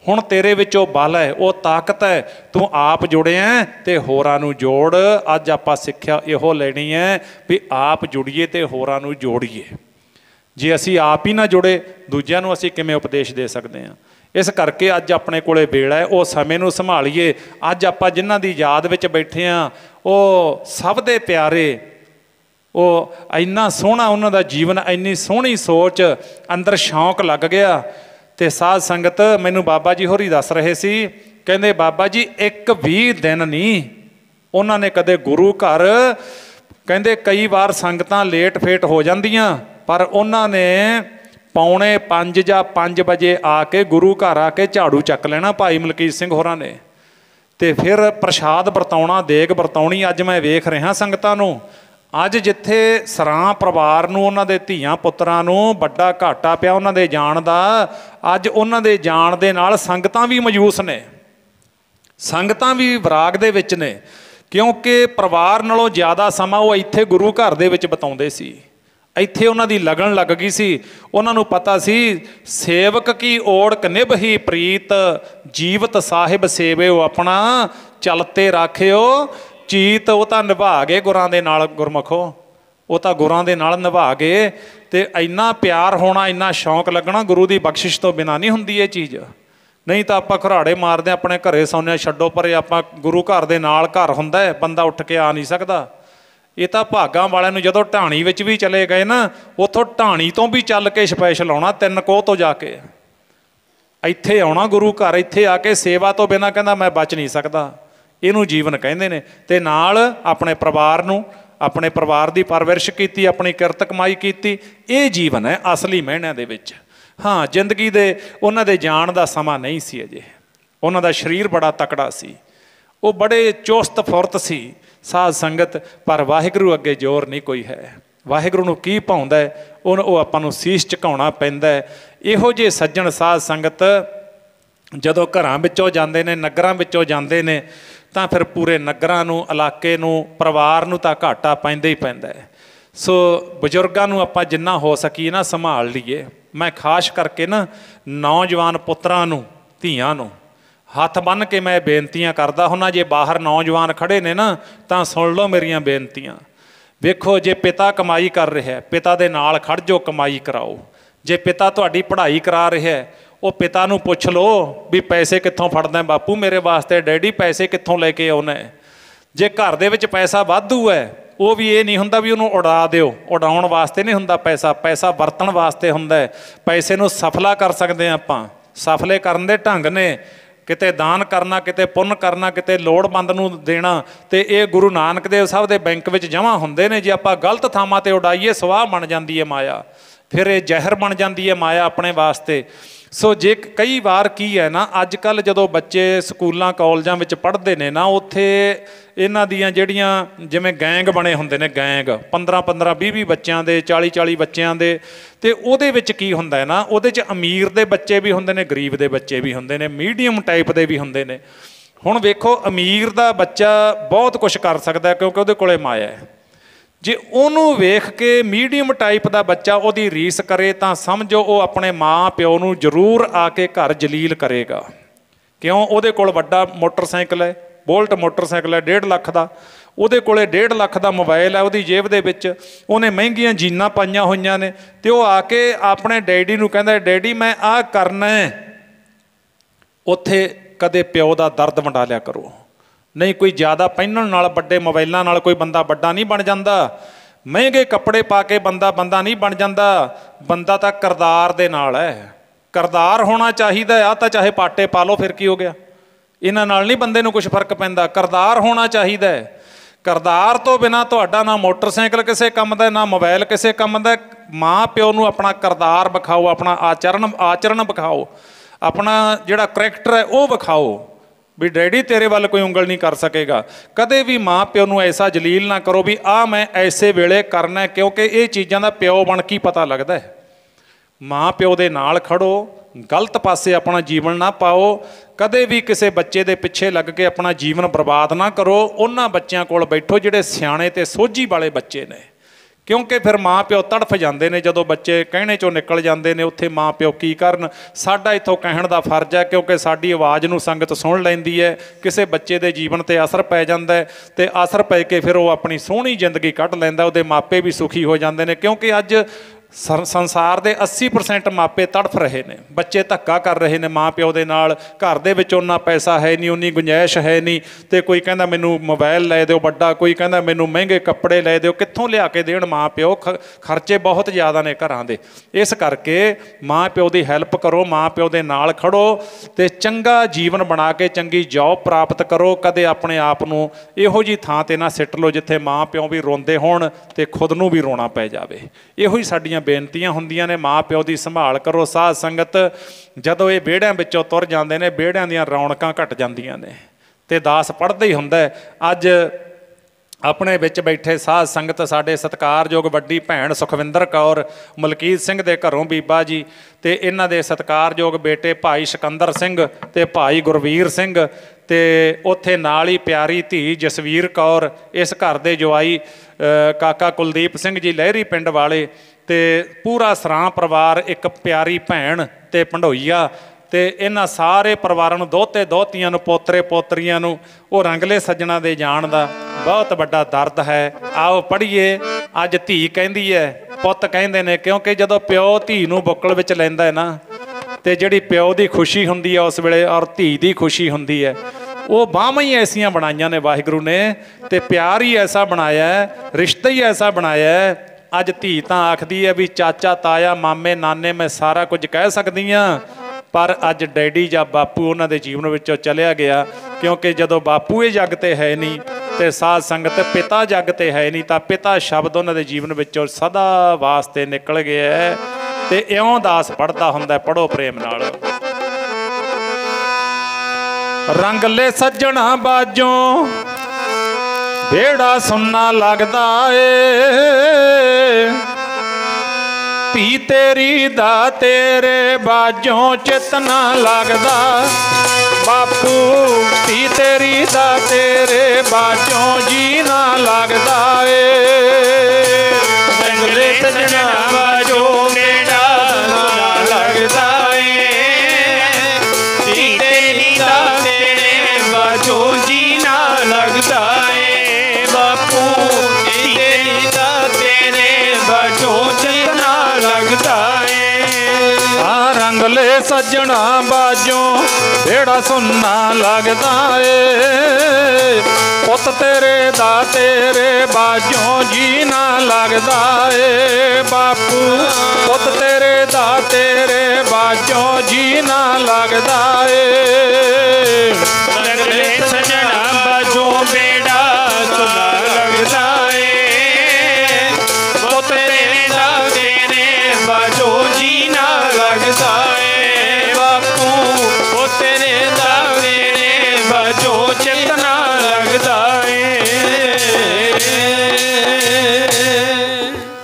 ਹੁਣ ਤੇਰੇ ਵਿੱਚ ਉਹ ਬਲ ਹੈ, ਉਹ ਤਾਕਤ ਹੈ, ਤੂੰ ਆਪ ਜੁੜਿਆ ਤੇ ਹੋਰਾਂ ਨੂੰ ਜੋੜ। ਅੱਜ ਆਪਾਂ ਸਿੱਖਿਆ ਇਹੋ ਲੈਣੀ ਹੈ ਵੀ ਆਪ ਜੁੜੀਏ ਤੇ ਹੋਰਾਂ ਨੂੰ ਜੋੜੀਏ। ਜੇ ਅਸੀਂ ਆਪ ਹੀ ਨਾ ਜੁੜੇ ਦੂਜਿਆਂ ਨੂੰ ਅਸੀਂ ਕਿਵੇਂ ਉਪਦੇਸ਼ ਦੇ ਸਕਦੇ ਹਾਂ। ਇਸ ਕਰਕੇ ਅੱਜ ਆਪਣੇ ਕੋਲੇ ਵੇਲਾ ਹੈ, ਉਹ ਸਮੇਂ ਨੂੰ ਸੰਭਾਲੀਏ। ਅੱਜ ਆਪਾਂ ਜਿਨ੍ਹਾਂ ਦੀ ਯਾਦ ਵਿੱਚ ਬੈਠੇ ਹਾਂ ਉਹ ਸਭ ਦੇ ਪਿਆਰੇ, ਉਹ ਇੰਨਾ ਸੋਹਣਾ ਉਹਨਾਂ ਦਾ ਜੀਵਨ, ਇੰਨੀ ਸੋਹਣੀ ਸੋਚ, ਅੰਦਰ ਸ਼ੌਂਕ ਲੱਗ ਗਿਆ। ਤੇ ਸਾਧ ਸੰਗਤ ਮੈਨੂੰ ਬਾਬਾ ਜੀ ਹੋਰੀ ਦੱਸ ਰਹੇ ਸੀ, ਕਹਿੰਦੇ ਬਾਬਾ ਜੀ ਇੱਕ ਵੀ ਦਿਨ ਨਹੀਂ ਉਹਨਾਂ ਨੇ ਕਦੇ ਗੁਰੂ ਘਰ, ਕਹਿੰਦੇ ਕਈ ਵਾਰ ਸੰਗਤਾਂ ਲੇਟ ਫੇਟ ਹੋ ਜਾਂਦੀਆਂ ਪਰ ਉਹਨਾਂ ਨੇ 4:45 ਜਾਂ 5 ਵਜੇ ਆ ਕੇ ਗੁਰੂ ਘਰ ਆ ਕੇ ਝਾੜੂ ਚੱਕ ਲੈਣਾ ਭਾਈ ਮਲਕੀਤ ਸਿੰਘ ਹੋਰਾਂ ਨੇ। ਤੇ ਫਿਰ ਪ੍ਰਸ਼ਾਦ ਵਰਤਾਉਣਾ, ਦੇਗ ਵਰਤਾਉਣੀ। ਅੱਜ ਮੈਂ ਵੇਖ ਰਿਹਾ ਸੰਗਤਾਂ ਨੂੰ, ਅੱਜ ਜਿੱਥੇ ਸਰਾਂ ਪਰਿਵਾਰ ਨੂੰ, ਉਹਨਾਂ ਦੇ ਧੀਆਂ ਪੁੱਤਰਾਂ ਨੂੰ ਵੱਡਾ ਘਾਟਾ ਪਿਆ ਉਹਨਾਂ ਦੇ ਜਾਣ ਦਾ, ਅੱਜ ਉਹਨਾਂ ਦੇ ਜਾਣ ਦੇ ਨਾਲ ਸੰਗਤਾਂ ਵੀ ਮਾਯੂਸ ਨੇ, ਸੰਗਤਾਂ ਵੀ ਵਿਰਾਗ ਦੇ ਵਿੱਚ ਨੇ। ਕਿਉਂਕਿ ਪਰਿਵਾਰ ਨਾਲੋਂ ਜ਼ਿਆਦਾ ਸਮਾਂ ਉਹ ਇੱਥੇ ਗੁਰੂ ਘਰ ਦੇ ਵਿੱਚ ਬਿਤਾਉਂਦੇ ਸੀ। ਇੱਥੇ ਉਹਨਾਂ ਦੀ ਲਗਨ ਲੱਗ ਗਈ ਸੀ। ਉਹਨਾਂ ਨੂੰ ਪਤਾ ਸੀ ਸੇਵਕ ਕੀ ਓੜਕ ਨਿਭਹੀ ਪ੍ਰੀਤ, ਜੀਵਤ ਸਾਹਿਬ ਸੇਵਿਓ ਆਪਣਾ, ਚਲਤੇ ਰਾਖਿਓ ਚੀਤ। ਉਹ ਤਾਂ ਨਿਭਾ ਗਏ ਗੁਰਾਂ ਦੇ ਨਾਲ, ਗੁਰਮਖੋ ਉਹ ਤਾਂ ਗੁਰਾਂ ਦੇ ਨਾਲ ਨਿਭਾ ਗਏ। ਤੇ ਇੰਨਾ ਪਿਆਰ ਹੋਣਾ, ਇੰਨਾ ਸ਼ੌਂਕ ਲੱਗਣਾ, ਗੁਰੂ ਦੀ ਬਖਸ਼ਿਸ਼ ਤੋਂ ਬਿਨਾਂ ਨਹੀਂ ਹੁੰਦੀ ਇਹ ਚੀਜ਼। ਨਹੀਂ ਤਾਂ ਆਪਾਂ ਘਰਾੜੇ ਮਾਰਦੇ ਆਪਣੇ ਘਰੇ ਸੌਂਦੇ, ਛੱਡੋ ਪਰੇ, ਆਪਾਂ ਗੁਰੂ ਘਰ ਦੇ ਨਾਲ ਘਰ ਹੁੰਦਾ, ਬੰਦਾ ਉੱਠ ਕੇ ਆ ਨਹੀਂ ਸਕਦਾ। ਇਹ ਤਾਂ ਭਾਗਾਂ ਵਾਲਿਆਂ ਨੂੰ ਜਦੋਂ ਢਾਣੀ ਵਿੱਚ ਵੀ ਚਲੇ ਗਏ ਨਾ, ਉੱਥੋਂ ਢਾਣੀ ਤੋਂ ਵੀ ਚੱਲ ਕੇ ਸਪੈਸ਼ਲ ਆਉਣਾ, 3 ਕੋਹ ਤੋਂ ਜਾ ਕੇ ਇੱਥੇ ਆਉਣਾ ਗੁਰੂ ਘਰ। ਇੱਥੇ ਆ ਕੇ ਸੇਵਾ ਤੋਂ ਬਿਨਾਂ ਕਹਿੰਦਾ ਮੈਂ ਬਚ ਨਹੀਂ ਸਕਦਾ। ਇਹਨੂੰ ਜੀਵਨ ਕਹਿੰਦੇ ਨੇ। ਤੇ ਨਾਲ ਆਪਣੇ ਪਰਿਵਾਰ ਨੂੰ, ਆਪਣੇ ਪਰਿਵਾਰ ਦੀ ਪਰਵਰਿਸ਼ ਕੀਤੀ, ਆਪਣੀ ਕਿਰਤ ਕਮਾਈ ਕੀਤੀ। ਇਹ ਜੀਵਨ ਹੈ ਅਸਲੀ ਮਹੀਨਿਆਂ ਦੇ ਵਿੱਚ। ਹਾਂ, ਜ਼ਿੰਦਗੀ ਦੇ ਉਹਨਾਂ ਦੇ ਜਾਣ ਦਾ ਸਮਾਂ ਨਹੀਂ ਸੀ ਅਜੇ। ਉਹਨਾਂ ਦਾ ਸਰੀਰ ਬੜਾ ਤਕੜਾ ਸੀ, ਉਹ ਬੜੇ ਚੁਸਤ ਫੁਰਤ ਸੀ ਸਾਧ ਸੰਗਤ। ਪਰ ਵਾਹਿਗੁਰੂ ਅੱਗੇ ਜ਼ੋਰ ਨਹੀਂ ਕੋਈ ਹੈ। ਵਾਹਿਗੁਰੂ ਨੂੰ ਕੀ ਭਾਉਂਦਾ ਹੈ, ਉਹ ਆਪਾਂ ਨੂੰ ਸੀਸ ਝੁਕਾਉਣਾ ਪੈਂਦਾ ਹੈ। ਇਹੋ ਜਿਹੇ ਸੱਜਣ ਸਾਧ ਸੰਗਤ ਜਦੋਂ ਘਰਾਂ ਵਿੱਚੋਂ ਜਾਂਦੇ ਨੇ, ਨਗਰਾਂ ਵਿੱਚੋਂ ਜਾਂਦੇ ਨੇ, ਤਾਂ ਫਿਰ ਪੂਰੇ ਨਗਰਾਂ ਨੂੰ, ਇਲਾਕੇ ਨੂੰ, ਪਰਿਵਾਰ ਨੂੰ ਤਾਂ ਘਾਟਾ ਪੈਂਦਾ ਹੀ ਪੈਂਦਾ ਹੈ। ਸੋ ਬਜ਼ੁਰਗਾਂ ਨੂੰ ਆਪਾਂ ਜਿੰਨਾ ਹੋ ਸਕੀਏ ਨਾ ਸੰਭਾਲ ਲਈਏ। ਮੈਂ ਖਾਸ ਕਰਕੇ ਨਾ ਨੌਜਵਾਨ ਪੁੱਤਰਾਂ ਨੂੰ, ਧੀਆਂ ਨੂੰ ਹੱਥ ਬੰਨ੍ਹ ਕੇ ਮੈਂ ਬੇਨਤੀਆਂ ਕਰਦਾ ਹੁੰਦਾ। ਜੇ ਬਾਹਰ ਨੌਜਵਾਨ ਖੜ੍ਹੇ ਨੇ ਨਾ ਤਾਂ ਸੁਣ ਲਓ ਮੇਰੀਆਂ ਬੇਨਤੀਆਂ। ਵੇਖੋ, ਜੇ ਪਿਤਾ ਕਮਾਈ ਕਰ ਰਿਹਾ, ਪਿਤਾ ਦੇ ਨਾਲ ਖੜ੍ਹ ਜਾਓ, ਕਮਾਈ ਕਰਾਓ। ਜੇ ਪਿਤਾ ਤੁਹਾਡੀ ਪੜ੍ਹਾਈ ਕਰਾ ਰਿਹਾ, ਉਹ ਪਿਤਾ ਨੂੰ ਪੁੱਛ ਲਓ ਵੀ ਪੈਸੇ ਕਿੱਥੋਂ ਫੜਦਾ ਬਾਪੂ ਮੇਰੇ ਵਾਸਤੇ, ਡੈਡੀ ਪੈਸੇ ਕਿੱਥੋਂ ਲੈ ਕੇ ਆਉਣਾ। जे घर दे विच पैसा वाधू है, वो भी ये नहीं हुंदा भी उन्होंने उड़ा दिओ, उड़ाउण वास्ते नहीं हुंदा पैसा, पैसा वरतण वास्ते हुंदा है। पैसे नूं सफला कर सकते हैं आपां, सफले करन दे ढंग ने, किते दान करना, किते पुन्न करना, किते लोड़वंद नूं देना, ते ये गुरु नानक देव साहब दे बैंक विच जमा हुंदे ने। जे आपां गलत थावां ते उड़ाईए स्वाह बन जाती है माया, फिर ये जहर बन जाती है माया अपने वास्ते। सो जे कई बार की है ना, अजकल जदों बच्चे स्कूलों कॉलेजां विच पढ़ते हैं ना, उत्थे इन्हां दियां जिहड़ियां जिवें गैंग बने हुंदे ने, गैंग 15-15 20-20 बच्चों के, 40-40 बच्चों के, तो उहदे विच की हुंदा है ना, उहदे च अमीर दे बच्चे भी हुंदे ने, गरीब दे बच्चे भी हुंदे ने, मीडियम टाइप दे भी हुंदे ने। हुण वेखो अमीर दा बच्चा बहुत कुछ कर सकदा है क्योंकि उहदे कोले माया है। जे उहनूं वेख के मीडियम टाइप का बच्चा उहदी रीस करे तो समझो वो अपने माँ प्यो नूं जरूर आके घर जलील करेगा। क्यों? उहदे कोल वड्डा मोटरसाइकिल है, बोल्ट मोटरसाइकिल है 1.5 लाख का, उहदे कोले 1.5 लाख का मोबाइल है, उहदी जेब दे विच उहने महंगियां जीनां पाईयां होईयां ने, ते वो आके अपने डैडी नूं कहंदा डैडी मैं आ करना है। उत्थे कदे प्यो दा दर्द वंडा लिया करो। नहीं कोई ज़्यादा पहनण नाल, बड़े मोबाइलों नाल कोई बंदा बड़ा नहीं बन जाता, महंगे कपड़े पा के बंदा नहीं बन जाता। बंदा तो करदार दे नाल है, करदार होना चाहिए। आ तो चाहे पाटे पा लो, फिर की हो गया, इन्हां नाल नहीं बंदे नूं कुछ फर्क पैंदा। करदार होना चाहिए। करदार तो बिना तुहाडा ना मोटरसाइकिल किसी काम दा, ना मोबाइल किसी काम दा। माँ प्यो नूं अपना करदार विखाओ, अपना आचरण विखाओ, अपना जिहड़ा करैक्टर है वो विखाओ भी डैडी तेरे वाल कोई उंगल नहीं कर सकेगा। कदे भी माँ प्यो नूं ऐसा जलील ना करो भी आ मैं ऐसे वेले करना है, क्योंकि ये चीज़ों का प्यो बन के पता लगता है। माँ प्यो दे नाल खड़ो, गलत पासे अपना जीवन ना पाओ। कदे भी किसी बच्चे दे पिछे लग के अपना जीवन बर्बाद ना करो। उन्हां बच्चों कोल बैठो जिहड़े सियाणे ते सोझी वाले बच्चे ने, क्योंकि फिर माँ प्यो तड़फ जाते हैं जदों बच्चे कहने चों निकल जाते हैं। उत्थे माँ प्यो की करन? साडा इत्थों कहण दा फर्ज है, क्योंकि साडी आवाज़ नूं संगत सुन लैंदी है। किसी बच्चे दे जीवन ते असर पै जांदा है, ते असर पै के फिर वो अपनी सोहनी जिंदगी कढ लैंदा, उहदे मापे भी सुखी हो जाते हैं। क्योंकि अज संसार के 80% मापे तड़फ रहे हैं, बच्चे धक्का कर रहे हैं माँ प्यो दे नाल। घर दे विच उन्ना पैसा है नहीं, उन्नी गुंजाइश है नहीं, तो कोई कहंदा मैनू मोबाइल लै दिओ बड़ा, कोई कहंदा मैनू महंगे कपड़े लै दिओ। कित्थों लिया के देण माँ प्यो? खर्चे बहुत ज़्यादा ने घरां दे। इस करके माँ प्यो की हैल्प करो, माँ प्यो दे नाल खड़ो, तो चंगा जीवन बना के चंगी जॉब प्राप्त करो। कदे अपने आप नूं इहो जी थां ते ना सिੱਟ लो जिथे माँ प्यो भी रोंदे होण ते खुद नूं भी रोना पै जावे। इहो ही साडीआं बेनतियां हुंदियां ने। माँ प्यो की संभाल करो। साध संगत जदों ये बेड़ियां विचों तुर जांदे ने, बेड़ियां दीयां रौनकां घट जांदियां ने, ते दास पढ़दा ही हुंदा है। अज अपने विच बैठे साध संगत साडे सत्कारयोग वड्डी भैण सुखविंदर कौर मलकीत सिंह दे घरों बीबा जी, ते इन्हां दे सत्कारयोग बेटे भाई सिकंदर सिंह ते भाई गुरवीर सिंह, ते उत्थे नाल ही प्यारी धी जसवीर कौर, इस घर दे जवाई काका कुलदीप सिंह जी लहरी पिंड वाले, ते पूरा सरां परिवार, एक प्यारी भैन ते भंडोईया, ते इन्हां सारे परिवारां नूं, दोहते दोहतियां नूं, पोतरे पोतरियां नूं वो रंगले सज्जणा दे जाण दा बहुत वड्डा दर्द है। आओ पढ़ीए। अज धी कहंदी है, पुत्त कहंदे ने, क्योंकि जदों प्यो धी नूं बुक्कल विच लैंदा है ना, ते जिहड़ी प्यो दी खुशी हुंदी है उस वेले और धी दी खुशी हुंदी है, वो बाहां ही ऐसियां बनाईयां ने वाहिगुरू ने, ते प्यार ही ऐसा बनाया है, रिश्ता ही ऐसा बनाया है। अज धी तां आखदी है भी चाचा ताया मामे नाने मैं सारा कुछ कह सकदी हाँ, पर अज डैडी जां बापू उन्हां दे जीवन विचों चलिया गया। क्योंकि जदों बापू ये जग ते है नहीं, ते साध संगत पिता जग ते है नहीं, तां पिता शब्द उन्हां दे जीवन विचों सदा वास्ते निकल गया है। ते इउं दास पढ़दा हुंदा। पढ़ो प्रेम नाल। रंगले सज्जणा बाजों बेड़ा सुन्ना लगदा ए, धी तेरी दा तेरे बाजों चित ना लगदा। बापू धी तेरी दा तेरे बाजों जी ना लगदा ए। रंगले सज्जणा बाजों बेड़ा सुन्ना लगदा ए, धी तेरी दा तेरे बाजों जी ना लगदा ए। बापू धी तेरी दा तेरे बाजों चित ना लगदा ए। आ रंगले सज्जणा बाजों बेड़ा सुनना लगदा ए पुत तेरे दा तेरे बाजों जी ना लगदा ए बापू पुत तेरे दा तेरे बाजों जी ना लगदा ए लगले सज्जणा बाजों बेड़ा सुनना लगदा ए पुत तेरे दा तेरे बाजों जी ना लगदा ए बापू पुत तेरे दा तेरे बाजों चित ना लगदा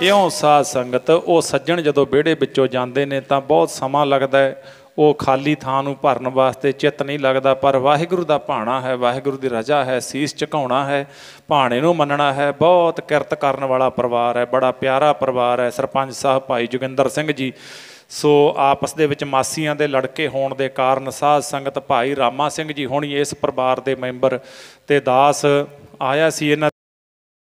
इउं साध संगत ਉਹ ਸੱਜਣ ਜਦੋਂ ਵਿਹੜੇ ਵਿੱਚੋਂ ਜਾਂਦੇ ਨੇ ਤਾਂ ਬਹੁਤ ਸਮਾਂ ਲੱਗਦਾ ਹੈ। ਉਹ ਖਾਲੀ ਥਾਂ ਨੂੰ ਭਰਨ ਵਾਸਤੇ ਚਿੱਤ ਨਹੀਂ ਲੱਗਦਾ, ਪਰ ਵਾਹਿਗੁਰੂ ਦਾ ਭਾਣਾ ਹੈ, ਵਾਹਿਗੁਰੂ ਦੀ ਰਜ਼ਾ ਹੈ, ਸੀਸ ਝੁਕਾਉਣਾ ਹੈ, ਭਾਣੇ ਨੂੰ ਮੰਨਣਾ ਹੈ। ਬਹੁਤ ਕਿਰਤ ਕਰਨ ਵਾਲਾ ਪਰਿਵਾਰ ਹੈ, ਬੜਾ ਪਿਆਰਾ ਪਰਿਵਾਰ ਹੈ। ਸਰਪੰਚ ਸਾਹਿਬ ਭਾਈ ਜੋਗਿੰਦਰ ਸਿੰਘ ਜੀ ਸੋ ਆਪਸ ਦੇ ਵਿੱਚ ਮਾਸੀਆਂ ਦੇ ਲੜਕੇ ਹੋਣ ਦੇ ਕਾਰਨ ਸਾਧ ਸੰਗਤ ਭਾਈ ਰਾਮਾ ਸਿੰਘ ਜੀ ਹੋਣੀ ਇਸ ਪਰਿਵਾਰ ਦੇ ਮੈਂਬਰ ਤੇ ਦਾਸ ਆਇਆ ਸੀ ਇਹਨਾਂ